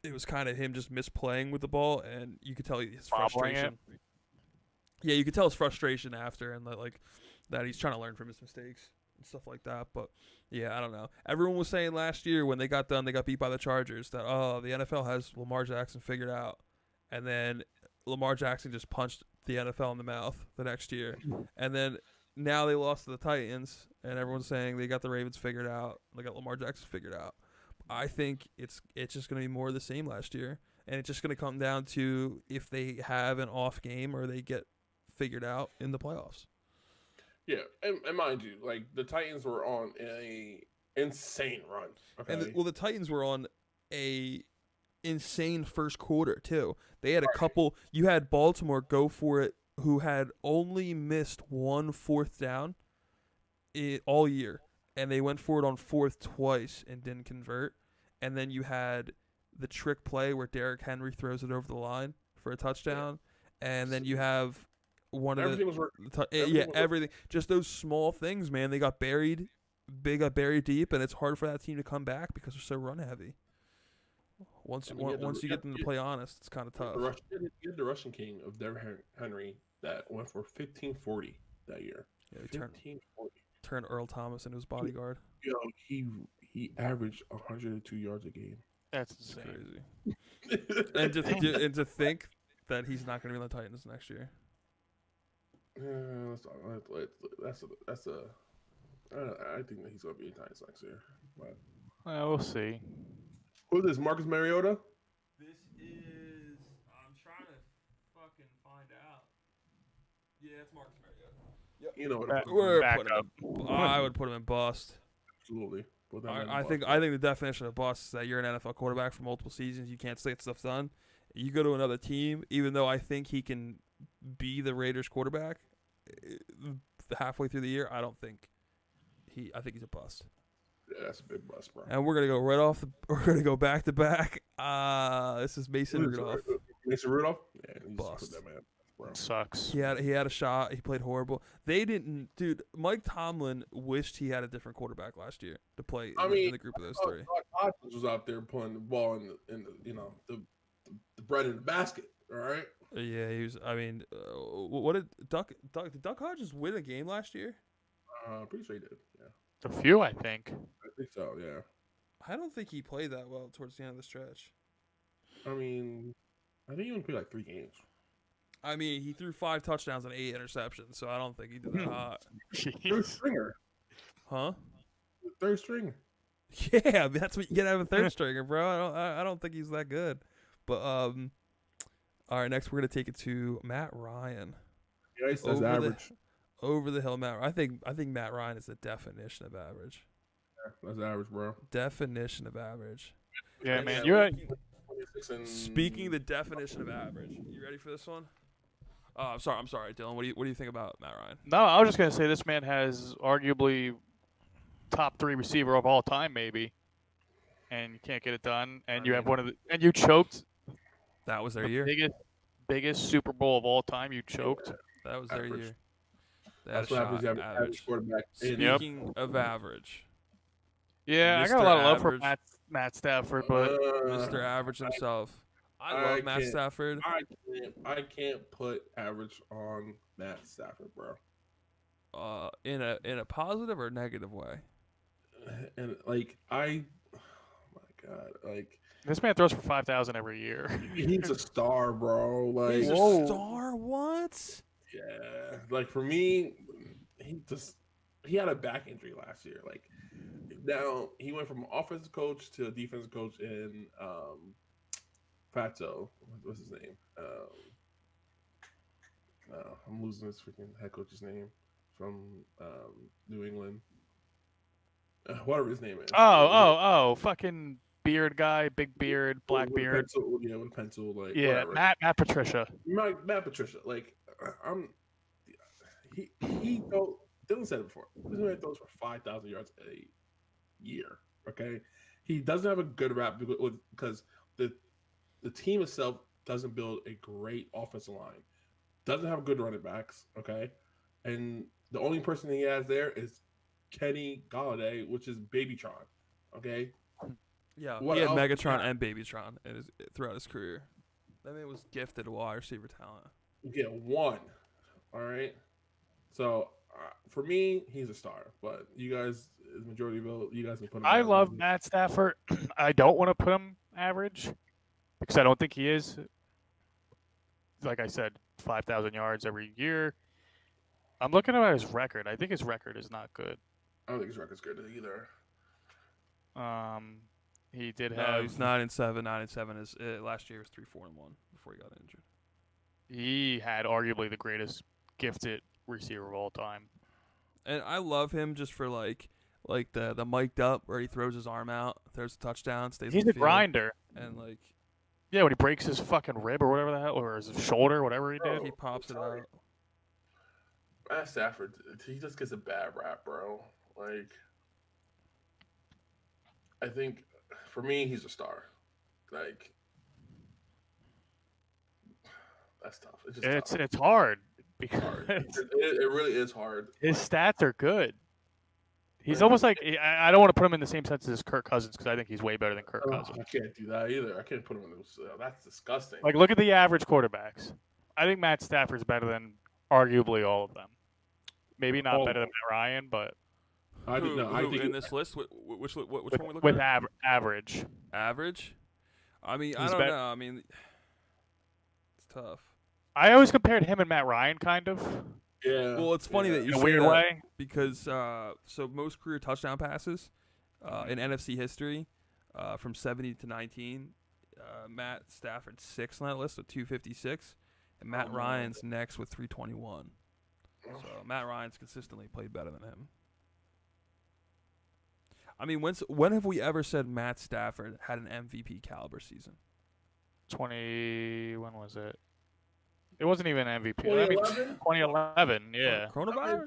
It was kind of him just misplaying with the ball, and you could tell his frustration. Yeah, you could tell his frustration after, and that he's trying to learn from his mistakes and stuff like that. But yeah, I don't know. Everyone was saying last year when they got beat by the Chargers that the NFL has Lamar Jackson figured out, and then Lamar Jackson just punched the NFL in the mouth the next year, and then now they lost to the Titans, and everyone's saying they got the Ravens figured out, they got Lamar Jackson figured out. I think it's just going to be more of the same last year, and it's just going to come down to if they have an off game or they get figured out in the playoffs. Yeah, and mind you, like the Titans were on a insane run. Okay, And the Titans were on a insane first quarter too. They had a couple. You had Baltimore go for it, who had only missed 1 4th down all year, and they went for it on 4th twice and didn't convert. And then you had the trick play where Derrick Henry throws it over the line for a touchdown, and then you have one of everything was working. Everything. Just those small things, man. They got buried. They got buried deep, and it's hard for that team to come back because they're so run heavy. Once you get them to play honest, it's kind of tough. You had the Russian king of Derrick Henry that went for 1540 that year. Yeah, 1540. Turned Earl Thomas into his bodyguard. Yo, he averaged 102 yards a game. That's insane. Crazy. and to think that he's not going to be on the Titans next year. I think that he's going to be in Titans next year. But We'll see. who's this? Marcus Mariota? This is. I'm trying to fucking find out. Yeah, it's Marcus Mariota. Yep. You know what? I would put him in bust. Absolutely. I think the definition of bust is that you're an NFL quarterback for multiple seasons. You can't get stuff done. You go to another team, even though I think he can be the Raiders quarterback halfway through the year. I think he's a bust. Yeah, that's a big bust, bro. And we're gonna go right off. We're gonna go back to back. This is Mason Rudolph. Mason Rudolph? Yeah, he's Bust. that man. Bro. Sucks. He had a shot. He played horrible. They didn't, dude. Mike Tomlin wished he had a different quarterback last year to play in the group of those three. Hodgins was out there putting the ball in the bread in the basket. All right. Yeah, he was. I mean, what did Duck Hodges win a game last year? Pretty sure he did. Yeah. A few, I think. I think so. Yeah. I don't think he played that well towards the end of the stretch. I mean, I think he only played like 3 games. I mean, he threw 5 touchdowns and 8 interceptions, so I don't think he did that hot. Third stringer. Huh? Third stringer. Yeah, that's what you get out of a third stringer, bro. I don't think he's that good. But all right, next we're gonna take it to Matt Ryan. Yeah, that's average. Over the hill, Matt. I think Matt Ryan is the definition of average. Yeah, that's average, bro. Definition of average. Yeah, man. You're right. Speaking the definition of average. You ready for this one? I'm sorry, Dylan. What do you think about Matt Ryan? No, I was just gonna say this man has arguably top 3 receiver of all time, maybe, and you can't get it done. And you have and you choked. That was their year. Biggest Super Bowl of all time. You choked. That was their year. That's what happens. You have an average quarterback. Speaking of average. Yeah, Mr. I got a lot of love Average. for Matt Stafford, but Mr. Average himself. I love Matt Stafford. I can't put average on Matt Stafford, bro. In a positive or negative way. And oh my God, this man throws for 5,000 every year. He's a star, bro. He's a star. What? Yeah, for me, he had a back injury last year. Now he went from offensive coach to defensive coach in Fatso. What's his name? I'm losing this freaking head coach's name from New England. Whatever his name is. Fucking beard guy, big beard, black with a beard. pencil, with a pencil, like Yeah, whatever. Matt Patricia. Matt Patricia, like he throw. Dylan said it before. This man throws for 5,000 yards a year. Okay, he doesn't have a good rap because the team itself doesn't build a great offensive line. Doesn't have good running backs. Okay, and the only person he has there is Kenny Galladay, which is Babytron. Okay. Yeah, What he had else? Megatron and Babytron throughout his career. That man was gifted wide receiver talent. You get one. All right. So for me, he's a star. But you guys, the majority vote, you guys can put him. I love Matt Stafford. I don't want to put him average because I don't think he is. Like I said, 5,000 yards every year. I'm looking at his record. I think his record is not good. I don't think his record's good either. He did No, have. he's 9-7. 9-7 is last year was 3-4-1 before he got injured. He had arguably the greatest gifted receiver of all time. And I love him just for like the mic'd up where he throws his arm out, throws a touchdown, stays. He's on the a field, grinder. and like Yeah, when he breaks his fucking rib or whatever the hell, or his shoulder, whatever he did. he pops it out. Matt Stafford, he just gets a bad rap, bro. Like, I think for me, he's a star. Like, that's tough. It's just tough. It's hard because It really is hard. his stats are good. He's almost like I don't want to put him in the same sense as Kirk Cousins because I think he's way better than Kirk Cousins. I can't do that either. I can't put him in those. That's disgusting. Like, look at the average quarterbacks. I think Matt Stafford's better than arguably all of them. Maybe not better than Matt Ryan, but I think in this list, which one we looking with at? average. Average. I mean, I He's don't better. know. I mean, it's tough. I always compared him and Matt Ryan, kind of, Yeah. Well, it's funny that you in a say weird that way. because so most career touchdown passes in NFC history from 70 to 19, Matt Stafford's sixth on that list with 256, and Matt Ryan's next with 321. So Matt Ryan's consistently played better than him. I mean, when have we ever said Matt Stafford had an MVP caliber season? When was it? It wasn't even MVP. 2011? 2011, yeah. Coronavirus?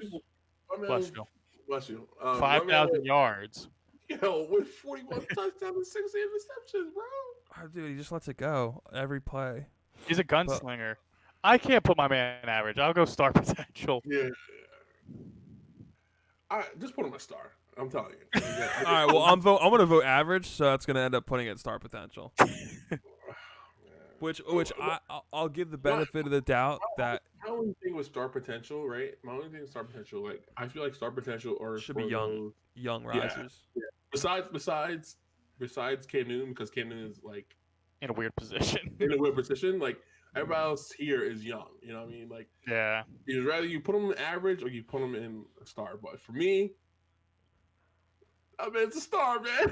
Bless you. 5,000 yards. Yo, with 41 touchdowns and 6 interceptions, bro. Oh, dude, he just lets it go every play. He's a gunslinger. I can't put my man average. I'll go star potential. Yeah. All right, just put him a star. I'm telling you. All right, well, I'm going to vote average, so that's going to end up putting it star potential. Which I'll give the benefit of the doubt that my only thing with star potential, right? My only thing with star potential, like I feel like star potential or should be young risers. Yeah. Besides Cam Newton, because Cam Newton is like In a weird position. in a weird position, like everybody else here is young. You know what I mean? Like Yeah. you'd rather you put them in average or you put them in a star. But for me, I mean, it's a star, man.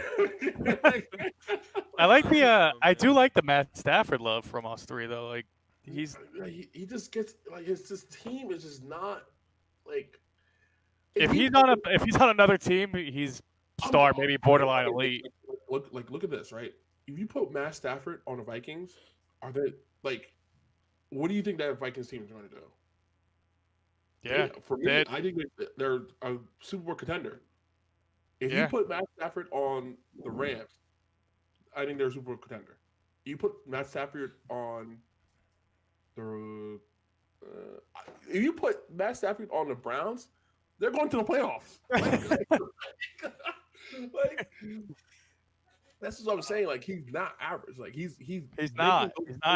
I like the I do like the Matt Stafford love from us three though. Like he just gets like his team is just not like if he's on another team, he's star, maybe borderline elite. Look at this, right? If you put Matt Stafford on the Vikings, are they like what do you think that Vikings team is going to do? Yeah. For me, I think they're a Super Bowl contender. If you put Matt Stafford on the Rams, I think they're a Super Bowl contender. You put Matt Stafford on the if you put Matt Stafford on the Browns, they're going to the playoffs. Like that's what I'm saying. Like he's not average. Like he's not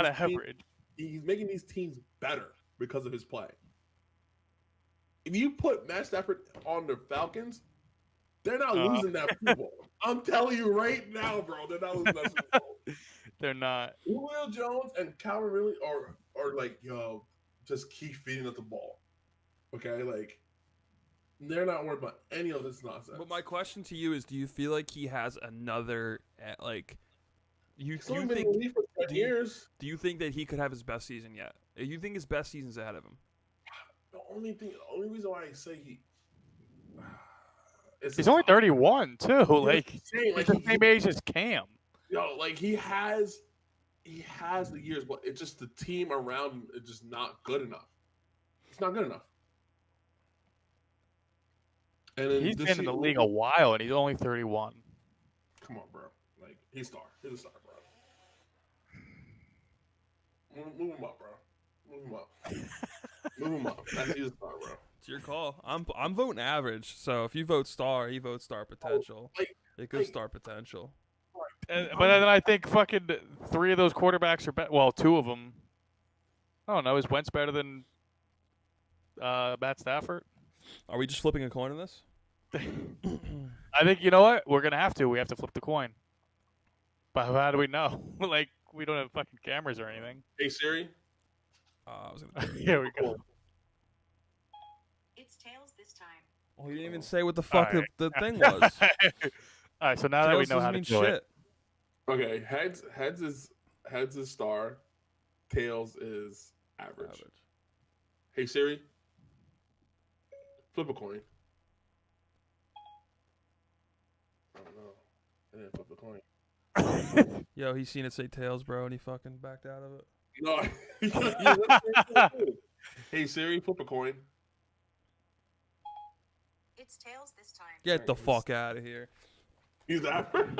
average. He's making these teams better because of his play. If you put Matt Stafford on the Falcons, they're not losing that Super Bowl. I'm telling you right now, bro. They're not losing that Super Bowl. They're not. Julio Jones and Calvin really are like, yo, just keep feeding us the ball. Okay? Like, they're not worried about any of this nonsense. But my question to you is, do you feel like he has another, like, do you think that he could have his best season yet? You think his best season's ahead of him? The only reason why I say He's only 31 too. Like insane. he's the same age as Cam. Like he has the years, but it's just the team around him is just not good enough. It's not good enough. And then He's been in the league a while, and he's only 31. Come on, bro. Like he's a star. He's a star, bro. Move him up, bro. Move him up. Move him up. He's a star, bro. It's your call. I'm voting average. So if you vote star, he votes star potential. It goes star potential. But then I think fucking 3 of those quarterbacks are better. Well, 2 of them. I don't know. Is Wentz better than Matt Stafford? Are we just flipping a coin on this? I think, you know what? We're going to have to. We have to flip the coin. But how do we know? Like, we don't have fucking cameras or anything. Hey, Siri. I was gonna Here we go. It's tails this time. Well, you didn't even say what the fuck the thing was. All right, so now that we know how to do it. Okay, heads is star, tails is average. Hey Siri, flip a coin. I don't know. I didn't flip a coin. Yo, he seen it say tails, bro, and he fucking backed out of it. No. Hey Siri, flip a coin. It's tails this time. Get the fuck out of here. He's average.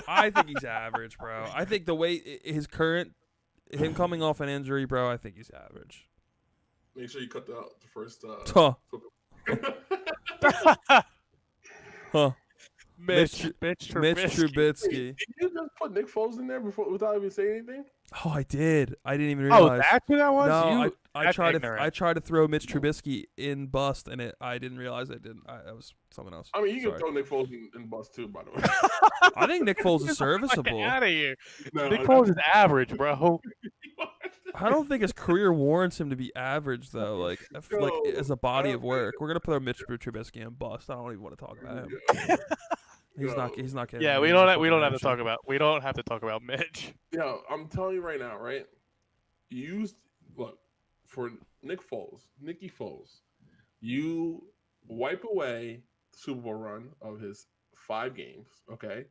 I think he's average, bro. I think the way him coming off an injury, bro, I think he's average. Make sure you cut the first. Huh. Huh. Mitch Trubisky. Did you just put Nick Foles in there without even saying anything? Oh, I did. I didn't even realize. Oh, that's who that was? No, I tried ignorant. to throw Mitch Trubisky in bust, and I didn't realize that was something else. I mean, you can throw Nick Foles in bust too, by the way. I think Nick Foles is serviceable. Out of here. No, Nick Foles is average, bro. I don't think his career warrants him to be average, though. Like as a body of work, we're gonna throw Mitch Trubisky in bust. I don't even want to talk about him. He's not getting. Yeah, we don't have to talk about Mitch. Yeah, I'm telling you right now, right? Look for Nicky Foles. You wipe away the Super Bowl run of his 5 games, okay?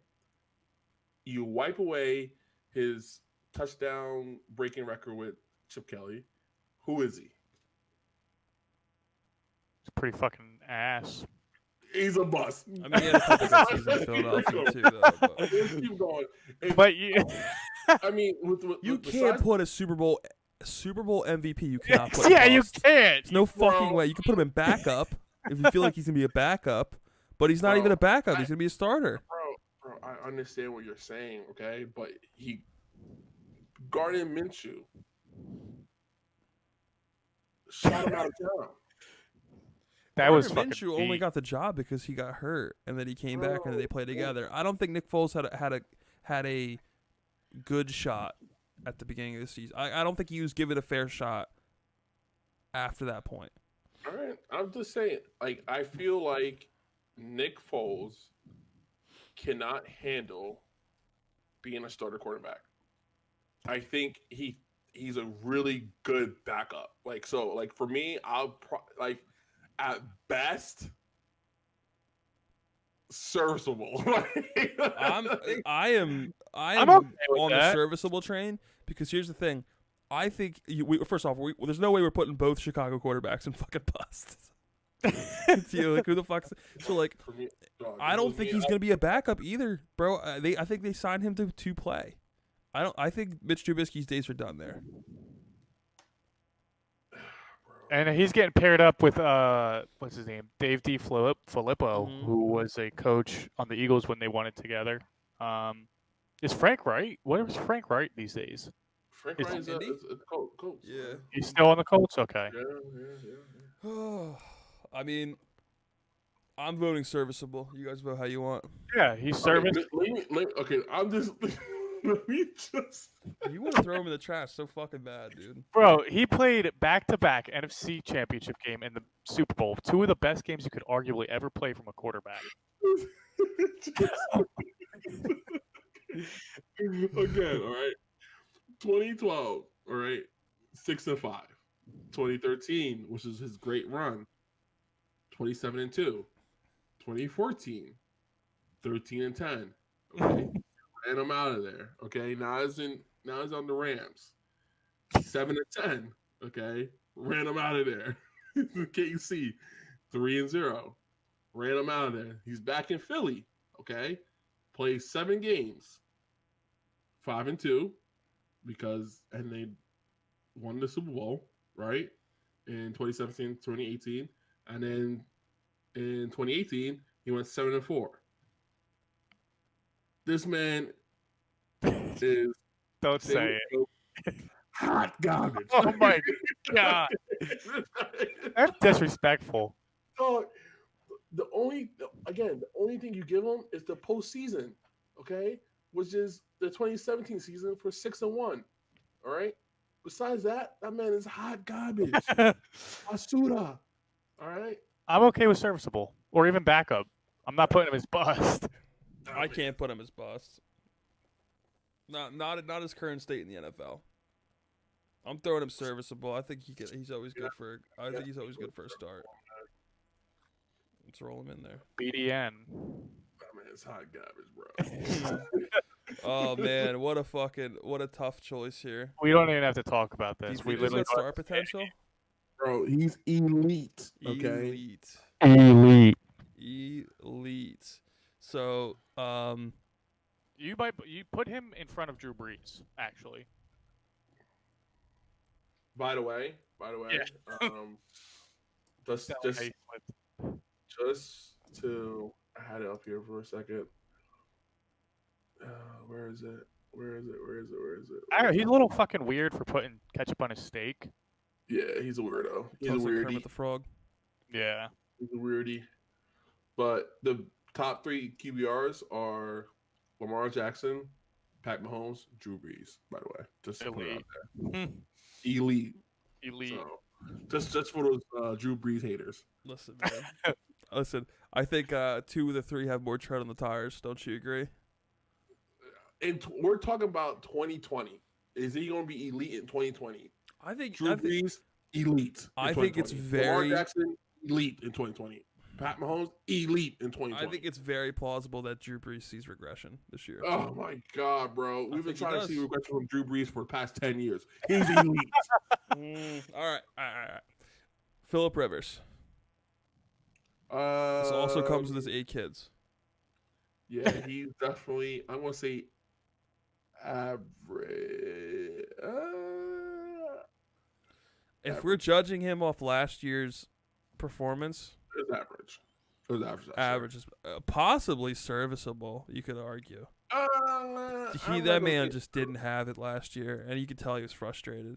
You wipe away his touchdown breaking record with Chip Kelly. Who is he? It's pretty fucking ass. He's a bust. I mean, he had a couple good seasons in Philadelphia too, though. But. Let's keep going. But you, I mean, you can't put a Super Bowl MVP. You cannot put. Yeah, you can't. There's no fucking way. You can put him in backup if you feel like he's gonna be a backup, but he's not even a backup. He's gonna be a starter. Bro, I understand what you're saying, okay? But Gardner Minshew shot him out of town. That was fucking Minshew only got the job because he got hurt, and then he came back, and then they played together. I don't think Nick Foles had a good shot at the beginning of the season. I don't think he was given a fair shot after that point. All right, I'm just saying. Like, I feel like Nick Foles cannot handle being a starter quarterback. I think he's a really good backup. Like, so, like for me, at best, serviceable. I am okay on the serviceable train because here's the thing. I think first off, there's no way we're putting both Chicago quarterbacks in fucking busts. Like, who the fuck's so like? Me, I don't think he's gonna be a backup either, bro. I think they signed him to play. I think Mitch Trubisky's days are done there. And he's getting paired up with what's his name, Dave Filippo, who was a coach on the Eagles when they won it together. Is Frank Wright? What is Frank Wright these days? Frank Wright is a coach. Yeah, he's still on the Colts. Okay. Yeah. I mean, I'm voting serviceable. You guys vote how you want. Yeah, he's service. Okay, I'm just. Let me just. You want to throw him in the trash so fucking bad, dude. Bro, he played back-to-back NFC Championship game and the Super Bowl. 2 of the best games you could arguably ever play from a quarterback. Again, all right. 2012, all right, 6-5. 2013, which is his great run, 27-2. 2014, 13-10. Okay, ran him out of there. Okay, now he's on the Rams. 7-10. Okay, ran him out of there. KC, 3-0. Ran him out of there. He's back in Philly. Okay, plays 7 games. 5-2 and they won the Super Bowl, right? In 2017, 2018. And then in 2018, he went 7-4. This man is Don't say it. hot garbage. Oh my god. That's disrespectful. So the only thing you give him is the postseason, okay? Which is the 2017 season for 6-1. All right. Besides that man is hot garbage. Basura. All right. I'm okay with serviceable or even backup. I'm not putting him as bust. I can't put him as bust. Not his current state in the NFL. I'm throwing him serviceable. I think he's always good for. I think he's always good for a start. Let's roll him in there. BDN. That man is hot garbage, bro. Oh man, what a tough choice here. We don't even have to talk about this. We literally got star potential. Bro, he's elite. Okay. Elite. So, you put him in front of Drew Brees, actually. By the way, Yeah. just to I had it up here for a second. Where is it? He's a little fucking weird for putting ketchup on his steak. Yeah, he's a weirdo. He's Toast a like weirdie. Kermit the Frog. Yeah. He's a weirdie. But the top 3 QBRs are Lamar Jackson, Pat Mahomes, Drew Brees. By the way, just to put it out there. Elite. So, just for those Drew Brees haters. Listen, man. Listen, I think 2 of the 3 have more tread on the tires. Don't you agree? And we're talking about 2020. Is he going to be elite in 2020? I think Drew Brees, elite. I think it's very Lamar Jackson, elite in 2020. Pat Mahomes, elite in 2020. I think it's very plausible that Drew Brees sees regression this year. Oh my God, bro! We've been trying to see regression from Drew Brees for the past 10 years. He's elite. All right. Phillip Rivers. This also comes with his 8 kids. Yeah, he's definitely. I'm gonna say average. If we're judging him off last year's performance, it's average. It was average. Average is possibly serviceable. You could argue. That man just didn't have it last year, and you could tell he was frustrated.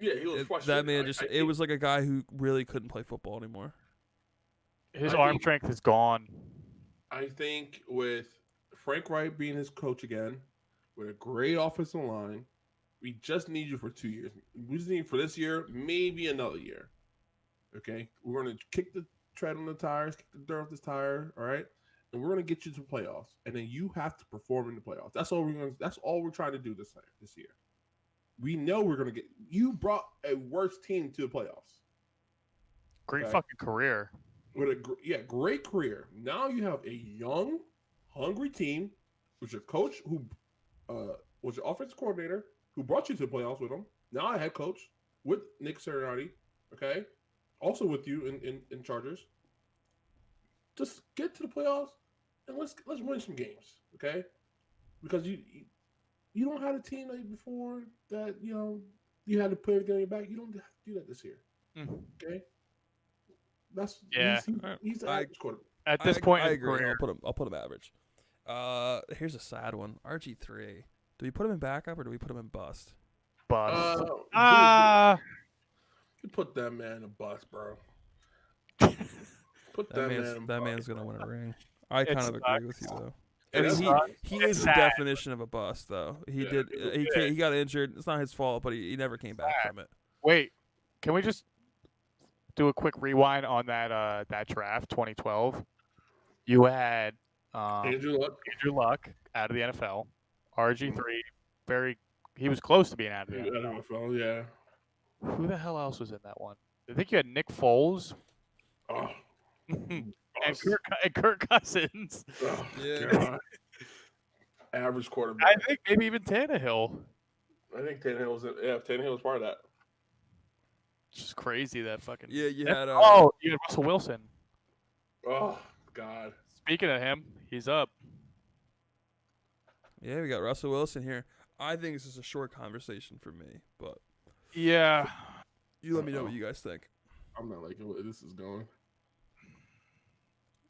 Yeah, he was frustrated. That man it was like a guy who really couldn't play football anymore. His arm strength is gone. I think with Frank Wright being his coach again, with a great offensive line, we just need you for 2 years. We just need for this year, maybe another year. Okay? We're going to kick the tread on the tires, kick the dirt off this tire, all right? And we're going to get you to the playoffs. And then you have to perform in the playoffs. That's all we're trying to do this year. We know we're going to get – you brought a worse team to the playoffs. Great fucking career. With a great career. Now you have a young, hungry team with your coach who was your offensive coordinator who brought you to the playoffs with him. Now a head coach with Nick Sirianni, okay? Also with you in Chargers. Just get to the playoffs and let's win some games, okay? Because you don't have a team like before that, you had to put everything on your back. You don't have to do that this year, okay? He's an average quarterback. At this point, I in agree. career, I'll put him average. Here's a sad one. RG3. Do we put him in backup or do we put him in bust? bust. You put that man in a bust, bro. Put that man's gonna win a ring. I kind of agree with you though. I It's mean, he is the sad. definition of a bust, though. He Yeah, he got injured. It's not his fault, but he never came back from it. Wait, can we just do a quick rewind on that draft 2012? You had Andrew Luck out of the NFL. RG3, he was close to being out of the NFL. NFL, yeah. Who the hell else was in that one? I think you had Nick Foles. Oh, and Ross. Kirk Cousins. Oh, Yeah. God. Average I quarterback. think maybe even Tannehill. I think Tannehill was part of that. It's just crazy that fucking. Yeah, you and- had you had Russell Wilson. Oh, God. Speaking of him, he's up. yeah, we got Russell Wilson here. I think this is a short conversation for me, but Yeah. you let me know what you guys think. I'm not liking where this is going.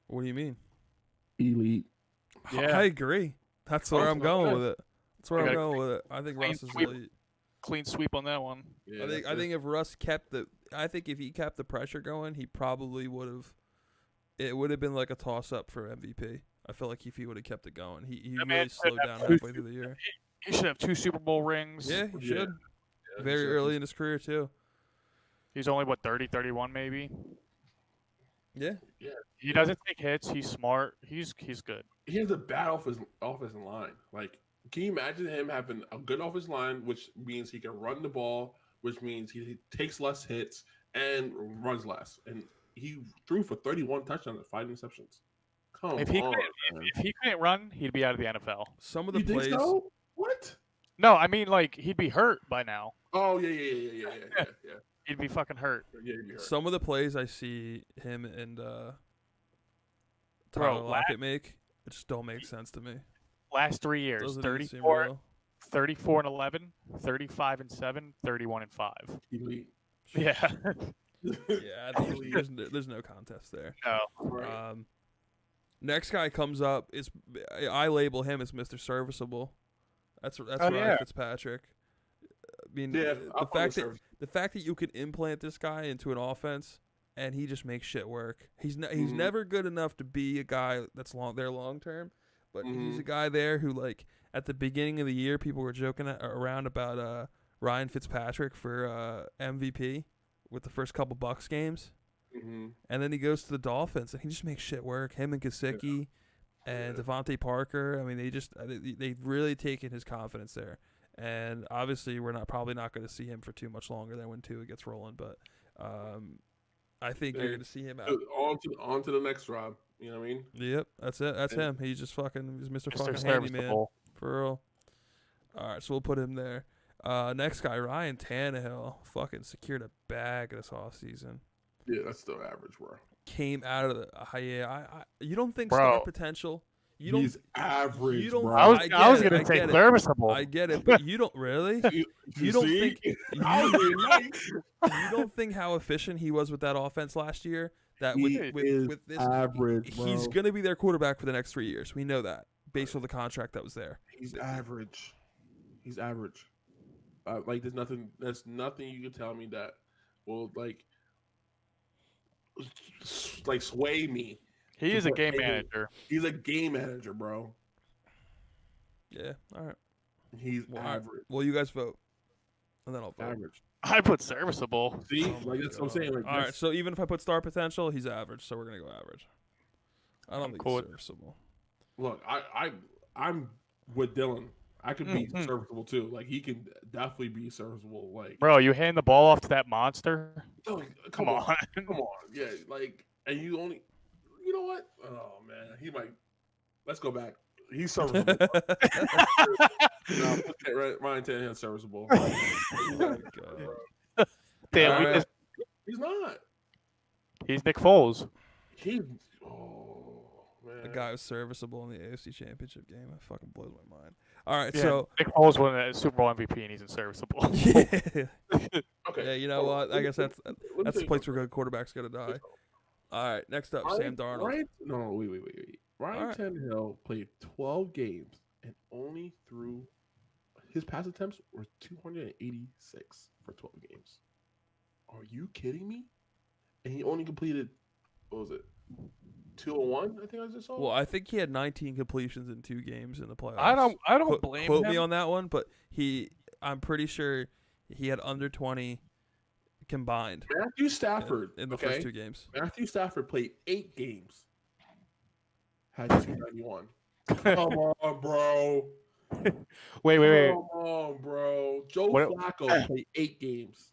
What do you mean? Elite. Yeah. I agree. That's where I'm going with it. That's where I'm Okay. going with it. I think Clean Russ is sweep. elite. Clean sweep on that one. Yeah, I think if Russ kept if he kept the pressure going, he probably would have. It would have been like a toss up for MVP. I feel like if he would have kept it going, he That really man should slowed have down two halfway through the year. He should have 2 Super Bowl rings. Yeah, he Yeah. should. Yeah, Very sure. early in his career too. He's only, 30, 31 maybe? Yeah. He doesn't take hits. He's smart. He's good. He has a bad offensive line. Like, can you imagine him having a good offensive line, which means he can run the ball, which means he takes less hits and runs less. And he threw for 31 touchdowns and 5 interceptions. Come If he on, couldn't- man. If he couldn't run, he'd be out of the NFL. Some of the You think plays. so? What? No, I mean like he'd be hurt by now. Oh yeah. He'd be fucking hurt. Yeah, you're right. Some of the plays I see him and Bro, Tyler Lockett make, it just don't make sense to me. Last 3 years, Doesn't even seem 34, real. 34 and 11, 35 and 7, 31 and 5. Elite. Yeah. Yeah, I think there's no contest there. No. Right. Next guy comes up is I label him as Mr. Serviceable. That's Oh, Ryan yeah. Fitzpatrick. I mean, Yeah, the fact that you could implant this guy into an offense and he just makes shit work. He's Mhm. never good enough to be a guy that's long term, but he's a Mhm. guy there who, like, at the beginning of the year, people were joking around about Ryan Fitzpatrick for MVP with the first couple Bucks games. Mm-hmm. And then he goes to the Dolphins, and he just makes shit work. Him and Gesicki and Devontae Parker. I mean, they really taken his confidence there. And obviously, we're probably not going to see him for too much longer than when Tua gets rolling. But I think you're going to see him out. On to the next Rob. You know what I mean? Yep, that's it. That's And- him. He's just he's Mr. Mr. fucking handyman Serviceable. for real. All right, so we'll put him there. Next guy, Ryan Tannehill, fucking secured a bag this offseason. Yeah, that's still average, bro. Came out of the you don't think Bro. star potential? You don't. He's average, you don't- bro. I was get I was it, gonna I say get it. serviceable. I get it, but you don't really. You don't see? think I was being nice. you don't think how efficient he was with that offense last year? That He with is this, average, bro. he's gonna be their quarterback for the next 3 years. We know that based on the contract that was there. He's average. He's average. Like there's nothing you can tell me that will like sway me. He is a put game any- manager. He's a game manager, bro. Yeah. All right. He's Well, all right. average. Well, you guys vote, and then I'll vote. Average. I put serviceable. See, Oh my like that's what I'm God. saying. Like, All right. So even if I put star potential, he's average. So we're gonna go average. I don't I'm think cool he's with- serviceable. look, I'm with Dylan. I could be Mhm. serviceable too. Like he can definitely be serviceable. Like, Bro, you hand the ball off to that monster? oh, Come on. come on, yeah. Like, and you know what? Oh man, he might. Let's go back. He's serviceable. No, okay, Ryan Tannehill serviceable. Oh my God. Damn, we Alright. just, He's not. he's Nick Foles. He. Oh man. The guy was serviceable in the AFC Championship game. That fucking blows my mind. All right, Yeah, so Nick Foles won a Super Bowl MVP and he's inserviceable. yeah, Okay. you know hold on. what? I Let me guess tell that's you the something. place where good quarterbacks got to die. All right, next up, Sam Darnold. No, wait. Ryan Alright. Tannehill played 12 games and only threw his pass attempts were 286 for 12 games. Are you kidding me? And he only completed, what was it, 201? I think I just saw. Well, I think he had 19 completions in 2 games in the playoffs. I don't Quote- blame quote him. me on that one, but I'm pretty sure he had under 20 combined Matthew Stafford in the okay? first 2 games. Matthew Stafford played 8 games, had 291. Come on, bro. Wait. Come on, bro. Joe What- Flacco played 8 games,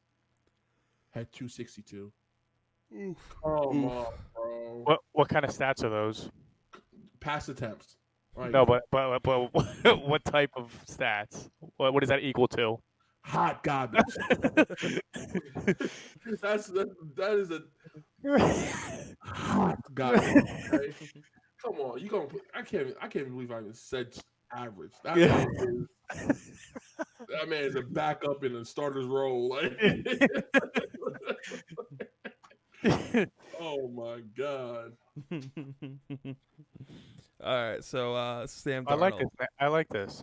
had 262. Come on, bro. bro. What kind of stats are those? Pass attempts. Like, No, but what type of stats? What does that equal to? hot garbage. That is a hot garbage. Okay? Come on, you gonna put? I can't believe I even said average. That man is a backup in a starter's role. Like, oh my god. All right, so Sam I like Darnold. this. I like this.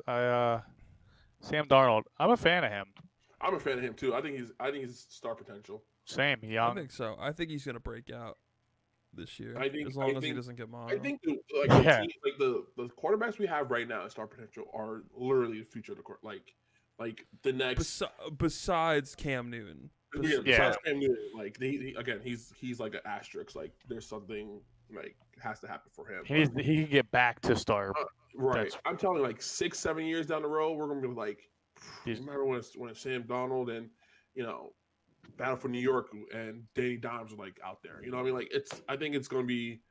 Sam Darnold. I'm a fan of him. I'm a fan of him too. I think he's star potential. Same, I young. think so. I think he's gonna break out this year. I think- as long I as he think- doesn't get mono. I think the Yeah. team, like the quarterbacks we have right now at star potential are literally the future of the court. Like the next. Besides Cam Newton. Yeah, Yeah. besides Cam Newton, like he's like an asterisk. Like there's something like has to happen for him. He can get back to star. Right. That's- I'm telling you, like 6-7 years down the road, we're gonna be like, He's- remember when it's Sam Donald and Battle for New York and Danny Dimes are like out there. You know what I mean? Like I think it's gonna be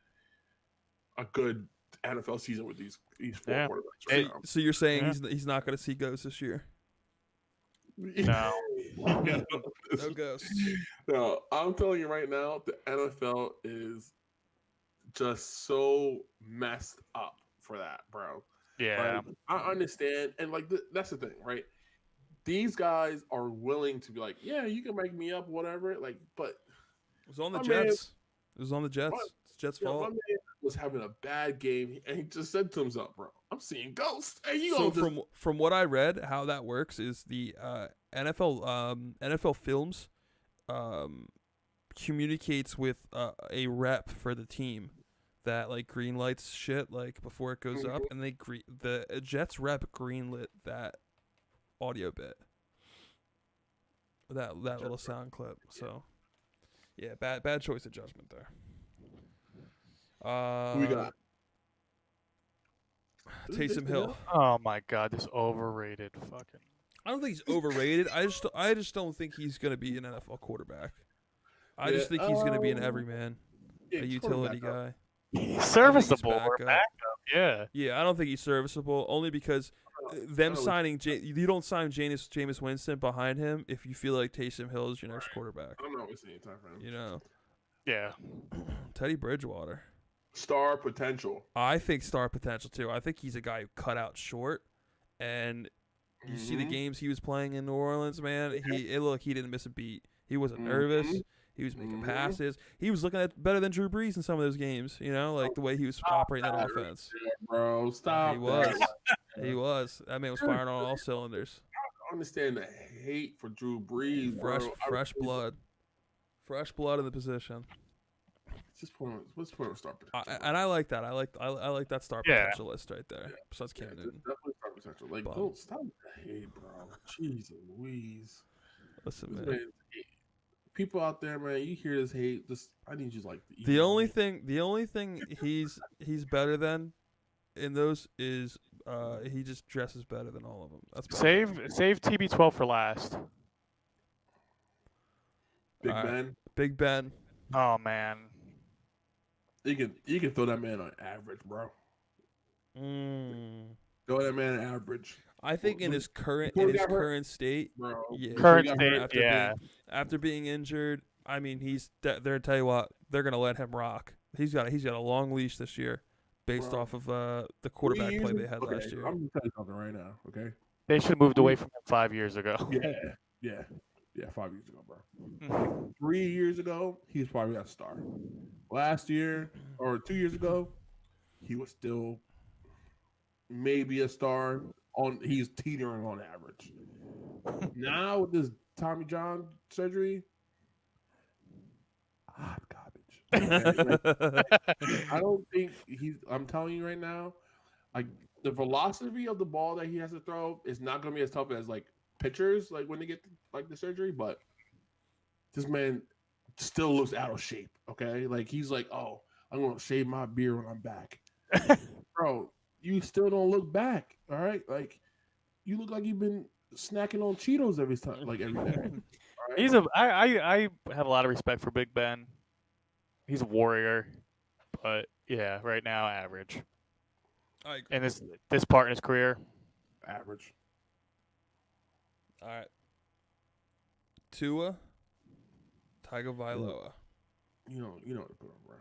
a good NFL season with these four Yeah. quarterbacks right now. So you're saying Yeah. he's not gonna see ghosts this year? No. No ghosts. No, I'm telling you right now, the NFL is just so messed up for that, bro. Yeah. Like, I understand, and like that's the thing, right? These guys are willing to be like, yeah, you can make me up, whatever. Like, but It was on the My man- Jets. It was on the Jets. What? It's Jets' my fault. man was having a bad game, and he just said to himself, "Bro, I'm seeing ghosts." And you So gonna just from what I read, how that works is the NFL Films communicates with a rep for the team that like green lights shit like before it goes up, and the Jets rep greenlit that audio bit, that little sound clip. So yeah, bad choice of judgment there. who we got? Taysom Hill. Oh my God, this overrated fucking. I don't think he's overrated. I just don't think he's gonna be an NFL quarterback. I just think he's gonna be an everyman, Yeah, a utility quarterback, guy. He's serviceable. backup. Or backup. Yeah. Yeah, I don't think he's serviceable. Only because them signing you don't sign Jameis Winston behind him if you feel like Taysom Hill is your next quarterback. I'm not wasting any time for him. You know, Yeah. Teddy Bridgewater. Star potential. I think star potential too. I think he's a guy who cut out short, and you see the Mhm. games he was playing in New Orleans, man. He didn't miss a beat. He wasn't Mhm. nervous. He was making Mhm. passes. He was looking at better than Drew Brees in some of those games. You know, like the way he was operating that offense. Yeah, bro, stop. He was. that. He was. That man was firing on all cylinders. I understand the hate for Drew Brees, Fresh, bro. fresh blood. Fresh blood in the position. Let's put on star potential. And I like that. I like that star Yeah. potential list right there. Besides Yeah, Cam Newton. definitely star potential. Like, But- don't stop with the hate, bro. Jeez Louise. Listen, This man. man- people out there, man, you hear this hate. I need you to like The only thing he's better than in those is he just dresses better than all of them. That's about it. Save TB12 for last. Big All right. Ben. Big Ben. Oh man. You can throw that man on average, bro. Throw that man on average, I think in his current Before he got hurt- current state, bro. yeah, Current got state, after yeah. after being injured, I mean they're tell you what, they're gonna let him rock. He's got a long leash this year, based Bro. off of the quarterback play they had Okay, last year. I'm gonna tell you something right now, okay? They should have moved away from him 5 years ago. Yeah. 5 years ago, bro. 3 years ago, he was probably a star. Last year or 2 years ago, he was still maybe a star. He's teetering on average. Now with this Tommy John surgery, hot garbage. I don't think I'm telling you right now, like the velocity of the ball that he has to throw is not going to be as tough as like pitchers, like when they get like the surgery. But this man still looks out of shape. Okay, like he's like, oh, I'm going to shave my beard when I'm back, bro. You still don't look back. All right, like you look like you've been snacking on Cheetos every day. All right? I have a lot of respect for Big Ben. He's a warrior. but yeah, right now average. I agree. And this part in his career, Average. All right. Tua Tagovailoa. You know what to put on, bro.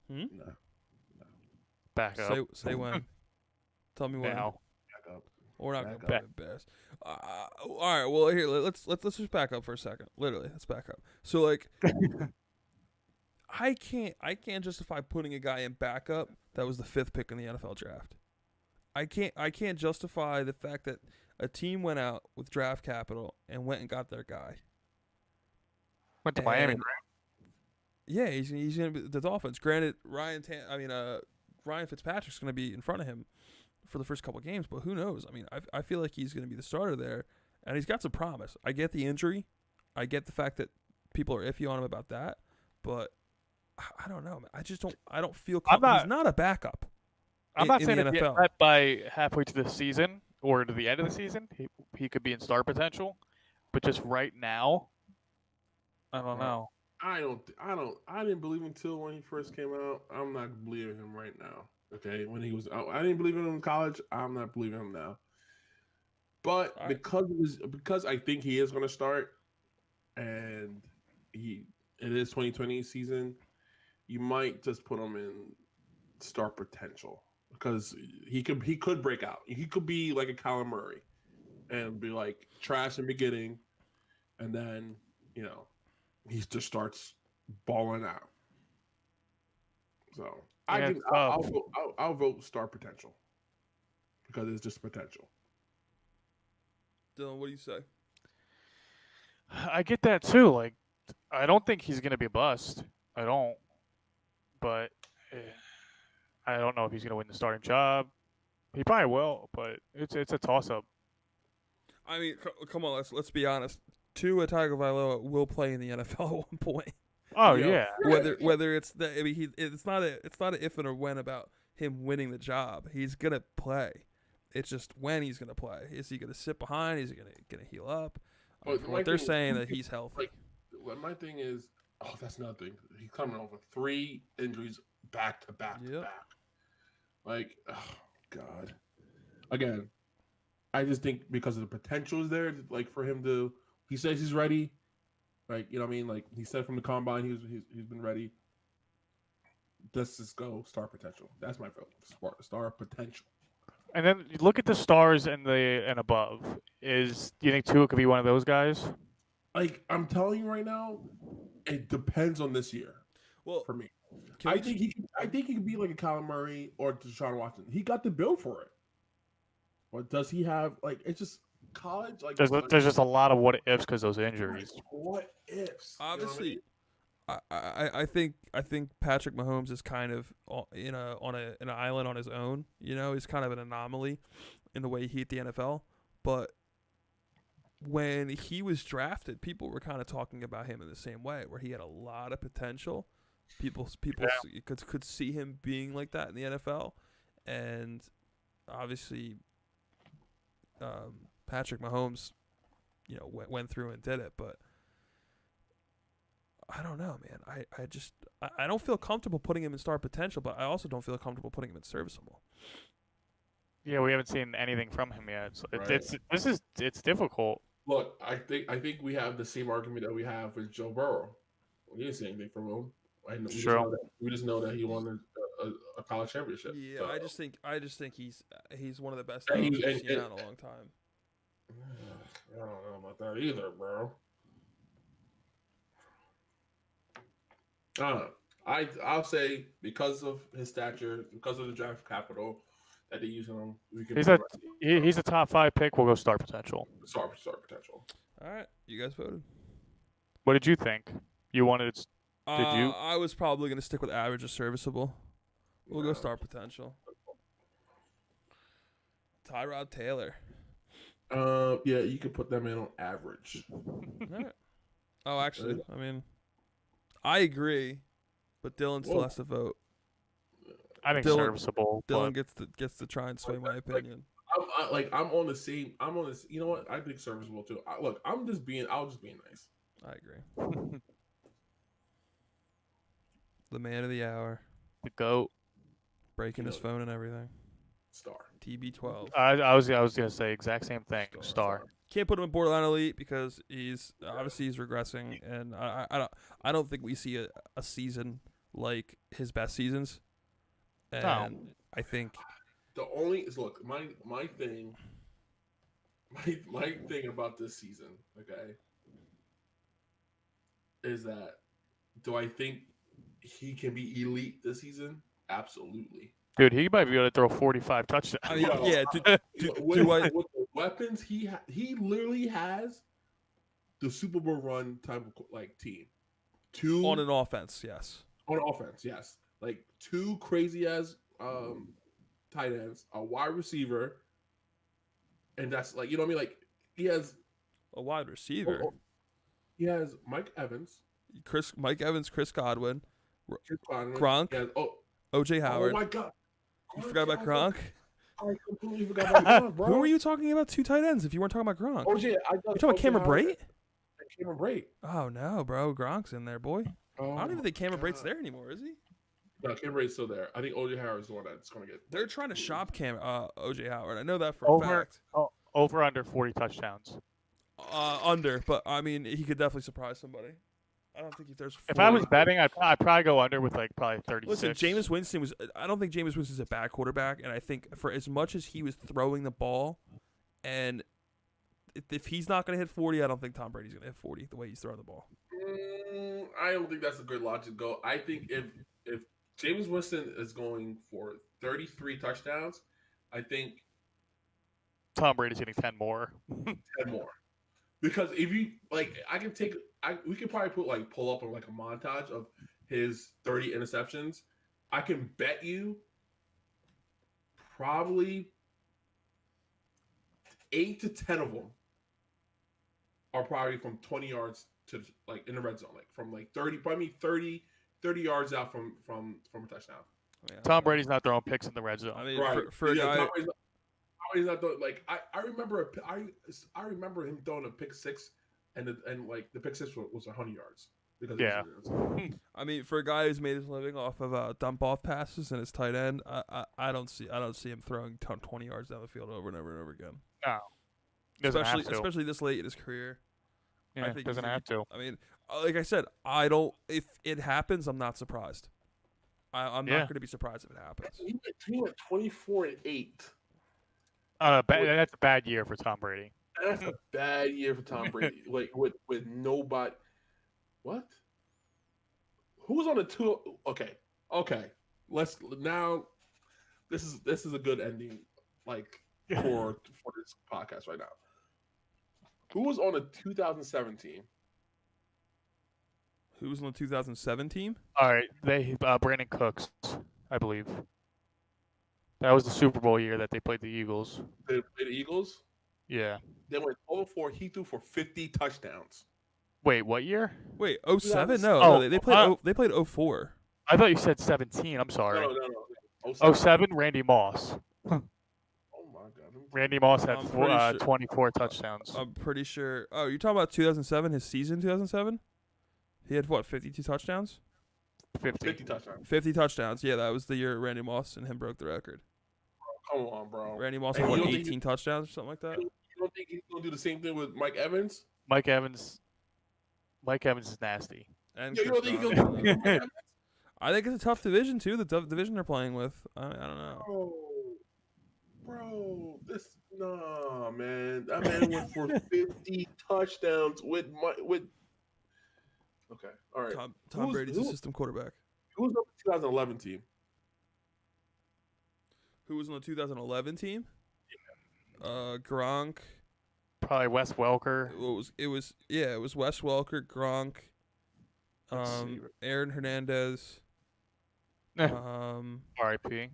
Nah, back up Say when. Tell me when. now. back up. We're not gonna Back put up. it best. All right. Well, here let's just back up for a second. Literally, let's back up. So like, I can't justify putting a guy in backup that was the 5th pick in the NFL draft. I can't justify the fact that a team went out with draft capital and went and got their guy. Went to Miami. And- Yeah, he's gonna be the Dolphins. Granted, Ryan Fitzpatrick's gonna be in front of him for the first couple of games, but who knows? I mean, I feel like he's gonna be the starter there, and he's got some promise. I get the injury, I get the fact that people are iffy on him about that, but I don't know, man. I don't feel he's not a backup. I'm not in saying the if NFL. that by halfway to the season or to the end of the season, he could be in star potential, but just right now, I don't know. I didn't believe him until when he first came out. I'm not believing him right now. Okay, when he was out, I didn't believe in him in college. I'm not believing him now. But All right. because I think he is going to start, and it is 2020 season, you might just put him in star potential because he could break out. He could be like a Kyler Murray and be like trash in the beginning, and then he just starts balling out. So I'll vote star potential because it's just potential. Dylan, what do you say? I get that too. Like, I don't think he's gonna be a bust. I don't. But I don't know if he's gonna win the starting job. He probably will, but it's a toss up. I mean, come on, let's be honest. Tua Tagovailoa will play in the NFL at one point. Oh You know, yeah. Whether it's the, I mean, it's not a if and a when about him winning the job. He's gonna play. It's just when he's gonna play. Is he gonna sit behind? Is he gonna heal up? What they're saying that he's healthy. Like, my thing is, that's nothing. He's coming over 3 injuries back to back to back. Like, oh God. Again, I just think because of the potential is there, like for him to. He says he's ready. Like, you know what I mean? Like he said from the combine, he's been ready. Let's just go star potential. That's my vote. Star potential. And then you look at the stars and above. Do you think Tua could be one of those guys? Like I'm telling you right now, it depends on this year. Well, for me, I think he could be like a Kyler Murray or Deshaun Watson. He got the build for it. But does he have like it's just college? Like there's just a lot of what ifs because those injuries. What ifs? Obviously, I think Patrick Mahomes is kind of on an island on his own. You know, he's kind of an anomaly in the way he hit the NFL. But when he was drafted, people were kind of talking about him in the same way, where he had a lot of potential. People could see him being like that in the NFL, and obviously, Patrick Mahomes, went through and did it, but. I don't know, man. I don't feel comfortable putting him in star potential, but I also don't feel comfortable putting him in serviceable. Yeah, we haven't seen anything from him yet. So Right. It's difficult. Look, I think we have the same argument that we have with Joe Burrow. We didn't see anything from him. We just know that he won a college championship. Yeah, so. I just think he's one of the best And we've seen in a long time. I don't know about that either, bro. I'll say because of his stature, because of the draft capital that they use him, we can. He's a top 5 pick. We'll go star potential. Star potential. All right, you guys voted. What did you think? You wanted? Did you? I was probably gonna stick with average or serviceable. We'll go star potential. Tyrod Taylor. Yeah, you could put them in on average. All right. Oh, actually, I mean, I agree, but Dylan still has to vote. I think serviceable. Dylan gets to try and sway my opinion. I'm on the same. You know what? I think serviceable too. Look, I'll just being nice. I agree. The man of the hour, The GOAT. Breaking his phone and everything. Star. TB12. I was gonna say exact same thing. Star. Star. Can't put him in borderline elite because he's regressing, and I don't think we see a season like his best seasons. And No. I think The only is look my thing about this season, okay, is that do I think he can be elite this season? Absolutely. Dude, he might be able to throw 45 touchdowns. I mean, Yo, yeah. With I? the weapons he literally has the Super Bowl run type of like team. Two On an offense, yes. on offense, yes. Like two crazy ass tight ends, a wide receiver, and that's like, you know what I mean? Like he has A wide receiver. Mike Evans, Mike Evans, Chris Godwin, Chris Conner, Gronk, he has, OJ Howard. Oh my god. You forgot about Gronk? I completely forgot about Gronk, bro. Who were you talking about? Two tight ends if you weren't talking about Gronk. OJ, You talking about Cameron Brate? Cameron Brate. Oh no, bro. Gronk's in there, boy. Oh, I don't even think Cameron God. Brate's there anymore, is he? No, Cameron Brate's still there. I think OJ Howard's the one that's going to get. They're trying to shop OJ Howard. I know that for a Over fact. over under 40 touchdowns. Under, but I mean, he could definitely surprise somebody. I don't think there's. 40. If I was betting, I'd probably go under with like probably 36. Listen, Jameis Winston was. I don't think Jameis Winston's a bad quarterback, and I think for as much as he was throwing the ball, and if he's not going to hit 40, I don't think Tom Brady's going to hit 40 the way he's throwing the ball. I don't think that's a good logic to go. I think if Jameis Winston is going for 33 touchdowns, I think Tom Brady's getting 10 more. 10 more. Because if you like, we could probably pull up like a montage of his 30 interceptions. I can bet you probably 8 to 10 of them are probably from 20 yards to like in the red zone, like from like 30 yards out from a touchdown. Yeah. Tom Brady's not throwing picks in the red zone. I mean, Right. for a guy. Tom Brady's not throwing, like I remember him throwing a pick six, and like the pick six was 100 yards. Because Yeah. I mean, for a guy who's made his living off of dump off passes and his tight end, I don't see him throwing 20 yards down the field over and over and over again. No. Doesn't have to. Especially this late in his career. Yeah, I think doesn't have to. I mean, like I said, I don't. If it happens, I'm not surprised. I'm not going to be surprised if it happens. He went 24-8. That's a bad year for Tom Brady. That's a bad year for Tom Brady. Like with nobody. What? Who was on the two? Okay. Let's now. This is a good ending, like for this podcast right now. Who was on the 2017? Who was on the 2017? All right, Brandon Cooks, I believe. That was the Super Bowl year that they played the Eagles. They played the Eagles. Yeah. They went 0-4. He threw for 50 touchdowns. Wait, what year? Wait, 07? No, Oh, no, they played 04. I thought you said 17. I'm sorry. No. 07, Randy Moss. Oh my God. Randy Moss had I'm pretty sure- 24 touchdowns. I'm pretty sure. Oh, you're talking about 2007, his season 2007? He had, what, 52 touchdowns? 50 touchdowns. 50 touchdowns. Yeah, that was the year Randy Moss and him broke the record. Come on, bro. Randy Moss Hey, had, you what, don't think 18 touchdowns or something like that? You don't think he's gonna do the same thing with Mike Evans? Mike Evans is nasty. And Yeah, you don't Chris think he's Godwin. gonna do Mike Evans? I think it's a tough division, too, the tough division they're playing with. I don't know. Bro, nah, man. That man went for 50 touchdowns with. Okay, all right. Tom Brady's a system quarterback. Who was on the 2011 team? Who was on the 2011 team? Gronk. Probably Wes Welker. It was Wes Welker, Gronk, Let's see. Aaron Hernandez. R.I.P.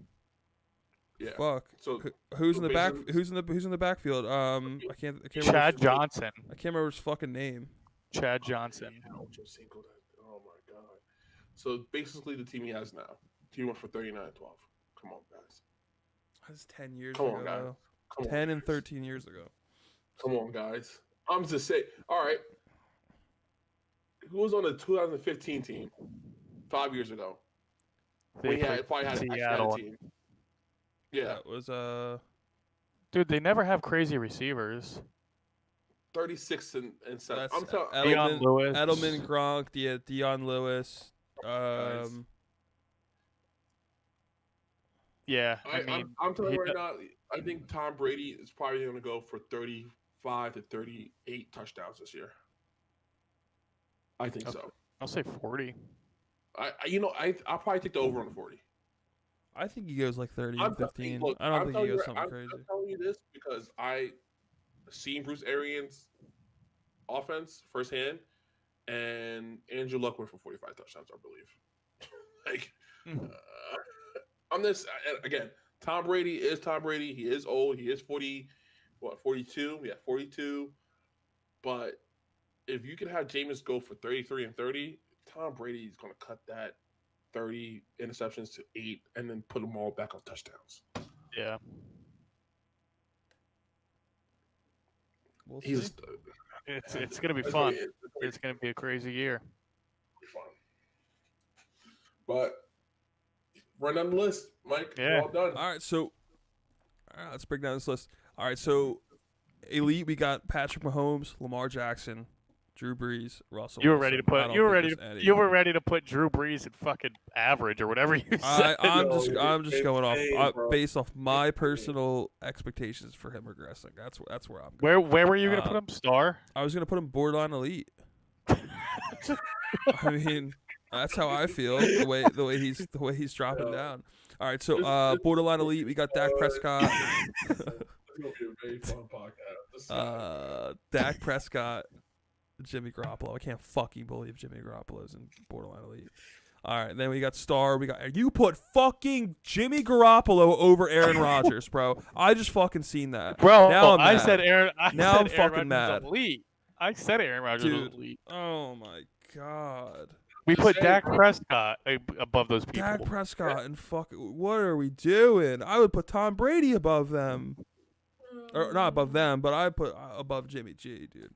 Yeah. Fuck. So Who's so in the back? basically- Who's in the backfield? I can't remember. Chad Johnson. I can't remember his fucking name. Chad Johnson. Oh my God. So basically, the team he has now. Team went for 39-12. Come on, guys. That's 10 years Come ago. on, guys. though. Come on, 10 and guys. 13 years ago. Come on, guys. I'm just saying. All right. Who was on the 2015 team 5 years ago? When he played probably had an Seattle. team. Yeah, That was Dude, they never have crazy receivers. 36 and 7. that's I'm telling Deion Lewis. Edelman, Gronk, Deion Lewis. Guys. Yeah, I mean, I'm telling you right now, I think Tom Brady is probably going to go for 35 to 38 touchdowns this year. I think so. I'll say 40. I'll probably take the over on the 40. I think he goes like 30 and 15. Look, I don't think he goes I'm something crazy. telling you this because I seen Bruce Arians' offense firsthand, and Andrew Luck went for 45 touchdowns, I believe. On this again, Tom Brady is Tom Brady. He is old. He is 42? Yeah, 42. But if you can have Jameis go for 33 and 30, Tom Brady is going to cut that 30 interceptions to 8 and then put them all back on touchdowns. Yeah. We'll see. It's going to be fun. It's going to be a crazy year. Fun. But run down the list, Mike. Yeah. We're all done. All right, so let's break down this list. All right, so elite, we got Patrick Mahomes, Lamar Jackson, Drew Brees, Russell. You were Wilson. ready to put I don't think there's any. you were ready to put Drew Brees at fucking average or whatever you said. I'm just going off bro. based off my personal expectations for him regressing. That's where I'm going. Where were you going to put him? Star? I was gonna put him borderline elite. I mean, that's how I feel. The way he's dropping down. All right, so borderline elite. We got Dak Prescott. It's going to be a very fun podcast. Dak Prescott, Jimmy Garoppolo. I can't fucking believe Jimmy Garoppolo's in borderline elite. All right, then we got star. You put fucking Jimmy Garoppolo over Aaron Rodgers, bro. I just fucking seen that, Bro, now I'm I mad. said Aaron. Now I'm said Aaron fucking Rodgers mad. Elite. I said Aaron Rodgers was Dude. elite. Oh my god. We Just put say, Dak bro. Prescott above those people. Dak Prescott and fucking what are we doing? I would put Tom Brady above them. Or not above them, but I put above Jimmy G, dude.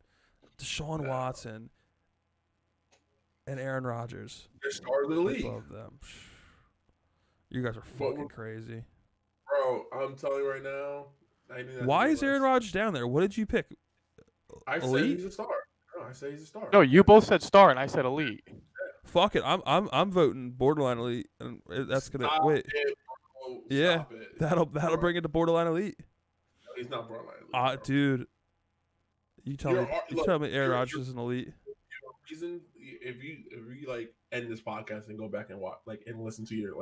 Deshaun Watson and Aaron Rodgers They're stars of the league. above them. You guys are fucking crazy. Bro, I'm telling you right now. Why is Aaron Rodgers down there? What did you pick? I said elite? he's a star. No, I said he's a star. No, you both said star, and I said elite. Fuck it. I'm voting borderline elite, and that's gonna Stop wait. it, bro. Yeah, Stop it. that'll bring it to borderline elite. No, he's not borderline elite. Bro. Dude, you tell me Aaron Rodgers is an elite. Reason if you like end this podcast and go back and watch and listen to your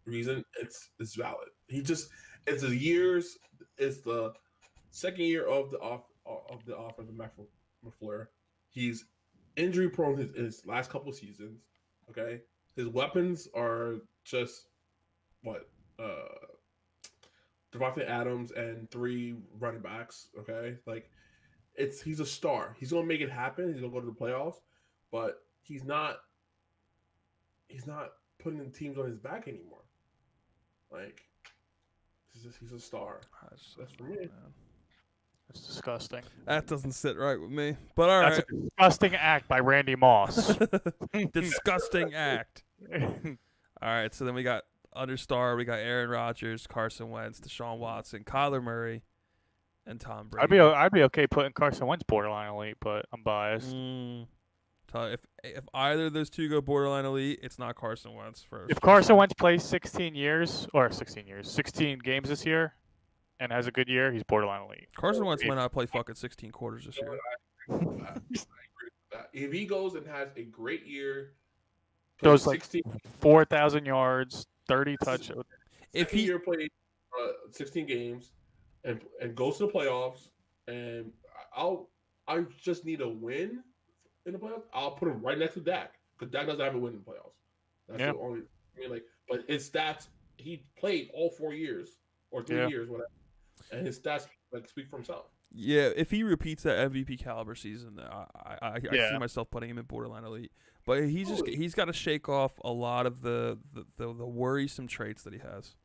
reason, it's valid. It's the years. It's the second year of the offense of Matt LaFleur. He's injury prone his last couple of seasons. Okay, his weapons are just Devontae Adams and 3 running backs. Okay, he's a star. He's gonna make it happen. He's gonna go to the playoffs, but he's not putting the teams on his back anymore. He's a star. That's for me. It's disgusting. That doesn't sit right with me. But all right, That's a disgusting act by Randy Moss. disgusting act. All right, so then we got understar. We got Aaron Rodgers, Carson Wentz, Deshaun Watson, Kyler Murray, and Tom Brady. I'd be okay putting Carson Wentz borderline elite, but I'm biased. If either of those two go borderline elite, it's not Carson Wentz first. If Carson Wentz plays 16 games this year, and has a good year, he's borderline elite. Carson Wentz might not play fucking 16 quarters this year. I agree with that. If he goes and has a great year, Those 16, 4,000 yards, 30 touchdowns. if he year played 16 games and goes to the playoffs, and I just need a win in the playoffs, I'll put him right next to Dak because Dak doesn't have a win in the playoffs. That's the only. But his stats, he played all 4 years or 3 years, whatever, and his stats speak for himself. Yeah, if he repeats that MVP caliber season, I see myself putting him in borderline elite. But he's got to shake off a lot of the worrisome traits that he has.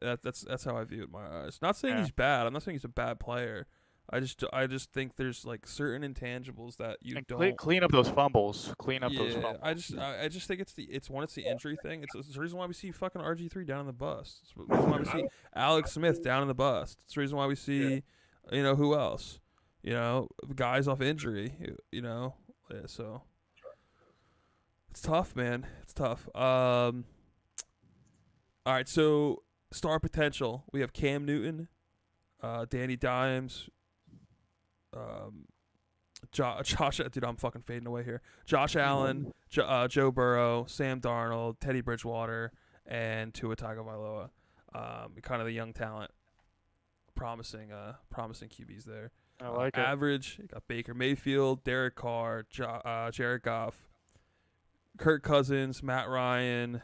That's how I view it in my eyes. Not saying he's bad. I'm not saying he's a bad player, I just think there's like certain intangibles that you And don't. clean up those fumbles. Clean up those Yeah, fumbles. I just think it's the injury thing. It's the reason why we see fucking RG3 down in the bust. It's the reason why we see Alex Smith down in the bust. It's the reason why we see, who else, guys off injury. So it's tough, man. It's tough. All right, so star potential. We have Cam Newton, Danny Dimes, Josh, dude, I'm fucking fading away here. Josh Allen, Joe Burrow, Sam Darnold, Teddy Bridgewater, and Tua Tagovailoa. Kind of the young talent, promising QBs there. I like it. Average, you got Baker Mayfield, Derek Carr, Jared Goff, Kirk Cousins, Matt Ryan,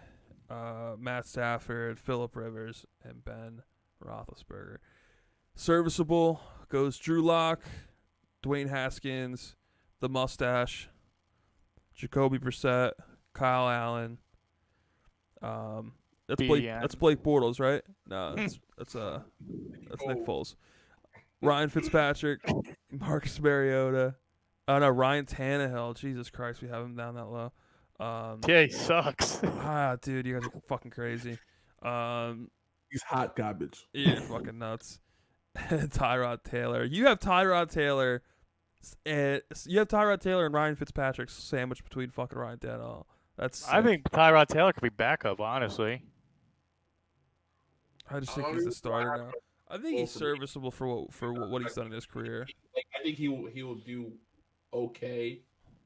Matt Stafford, Phillip Rivers, and Ben Roethlisberger. Serviceable goes Drew Lock, Dwayne Haskins, the mustache, Jacoby Brissett, Kyle Allen. That's Blake Bortles, right? No, that's Nick Foles. Ryan Fitzpatrick, Marcus Mariota. Oh no, Ryan Tannehill. Jesus Christ, we have him down that low. Yeah, he sucks. Dude, you guys are fucking crazy. He's hot garbage. You're fucking nuts. Tyrod Taylor. You have Tyrod Taylor and Ryan Fitzpatrick sandwiched between fucking Ryan Tannehill. I think Tyrod Taylor could be backup, honestly. I just think he's the starter now. I think he's serviceable for what he's done in his career. I think he will do okay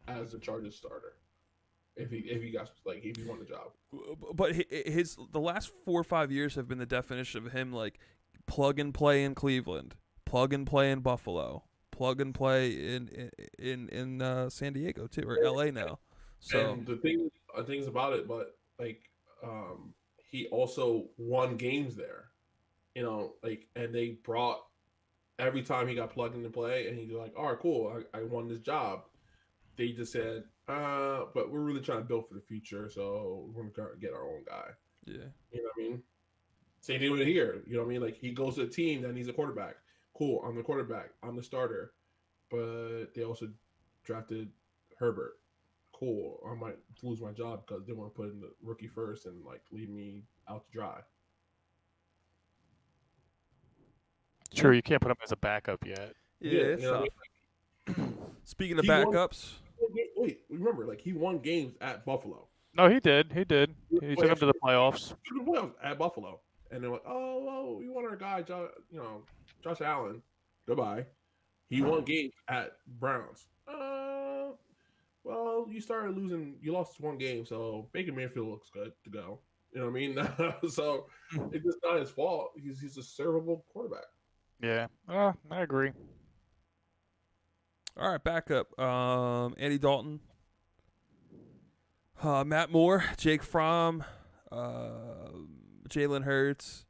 as the Chargers starter if he won the job. But the last 4 or 5 years have been the definition of him like plug and play in Cleveland, plug and play in Buffalo, plug and play in San Diego too, or LA now. So and the things about it, but he also won games there, and they brought every time he got plugged into play, and he's like, all right, cool, I won this job. They just said, but we're really trying to build for the future, so we're gonna get our own guy. yeah, You know what I mean? Same thing with it here. You know what I mean? Like he goes to a team that needs a quarterback. Cool, I'm the quarterback. I'm the starter. But they also drafted Herbert. Cool, I might lose my job because they want to put in the rookie first and leave me out to dry. True, you can't put him as a backup yet. yeah. It's tough. Speaking of backups, wait, remember, he won games at Buffalo. No, he did. He took him to the playoffs. At Buffalo, and they're like, "Oh, you want our guy, Josh Allen? Goodbye." He won games at Browns. Well, you started losing. You lost one game, so Baker Mayfield looks good to go. You know what I mean? So it's just not his fault. He's a servable quarterback. Yeah, I agree. all right, backup. Andy Dalton, Matt Moore, Jake Fromm, Jalen Hurts,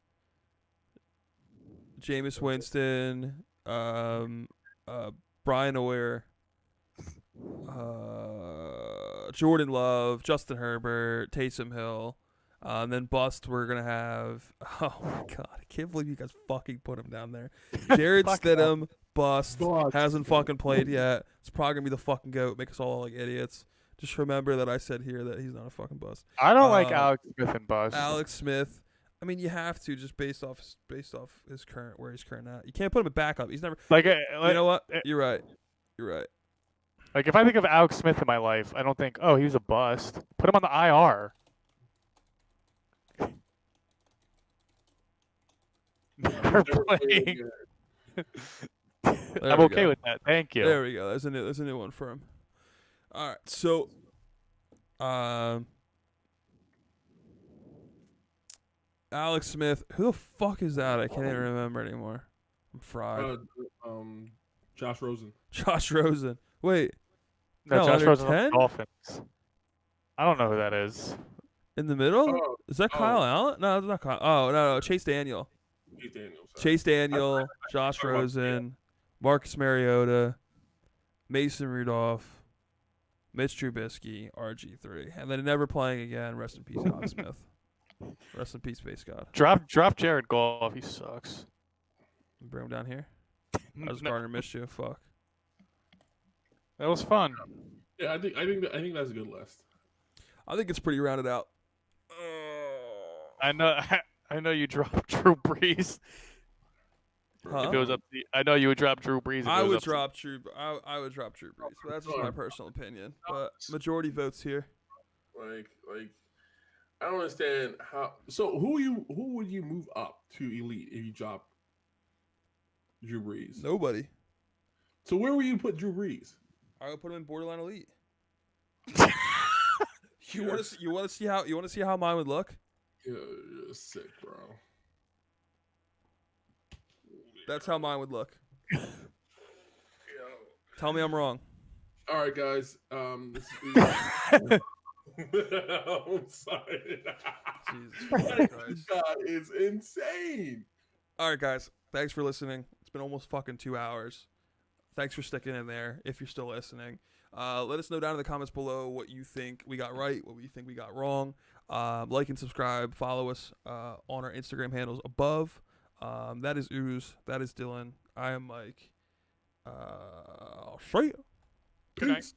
Jameis Winston, Brian Hoyer, Jordan Love, Justin Herbert, Taysom Hill, and then bust we're gonna have. Oh my god, I can't believe you guys fucking put him down there. Jared Stidham, bust, hasn't fucking played yet. It's probably gonna be the fucking GOAT. Make us all like idiots. Just remember that I said here that he's not a fucking bust. I don't like Alex Smith and bust. Alex Smith. I mean, you have to just based off his current where he's current at. You can't put him at backup. He's never. You know what? You're right. You're right. Like if I think of Alex Smith in my life, I don't think, oh, he was a bust. Put him on the IR. Never playing. I'm okay with that. Thank you. There we go. There's a new one for him. All right. So, Alex Smith. Who the fuck is that? I can't even remember anymore. I'm fried. Josh Rosen. Josh Rosen. Wait. No, Josh under Rosen on 10? the Dolphins. I don't know who that is. In the middle? Oh, Is that Kyle Allen? No, it's not Kyle. Oh, no. Chase Daniel. Chase Daniel, Josh Rosen, Marcus Mariota, Mason Rudolph, Mitch Trubisky, RG3. And then never playing again. Rest in peace, Alex Smith. Rest in peace, Space God. Drop Jared Goff. He sucks. Bring him down here. I was Garner missed you. Fuck. That was fun. Yeah, I think that's a good list. I think it's pretty rounded out. I know you dropped Drew Brees. Huh? If it was up to you, I know you would drop Drew Brees. If I it was would up to drop Drew. I would drop Drew Brees, but that's just my personal opinion. But majority votes here. Like I don't understand how. So who would you move up to elite if you drop Drew Brees? Nobody. So where would you put Drew Brees? I would put him in borderline elite. You want to see how mine would look? You're sick, bro. That's how mine would look. Tell me I'm wrong. All right, guys. This is I'm sorry. Jesus Christ. This guy is insane. All right, guys. Thanks for listening. It's been almost fucking 2 hours. Thanks for sticking in there if you're still listening. Let us know down in the comments below what you think we got right, what you think we got wrong. Like and subscribe. Follow us on our Instagram handles above. That is Ooze. That is Dylan. I am Mike. I'll show you. Good night. Peace.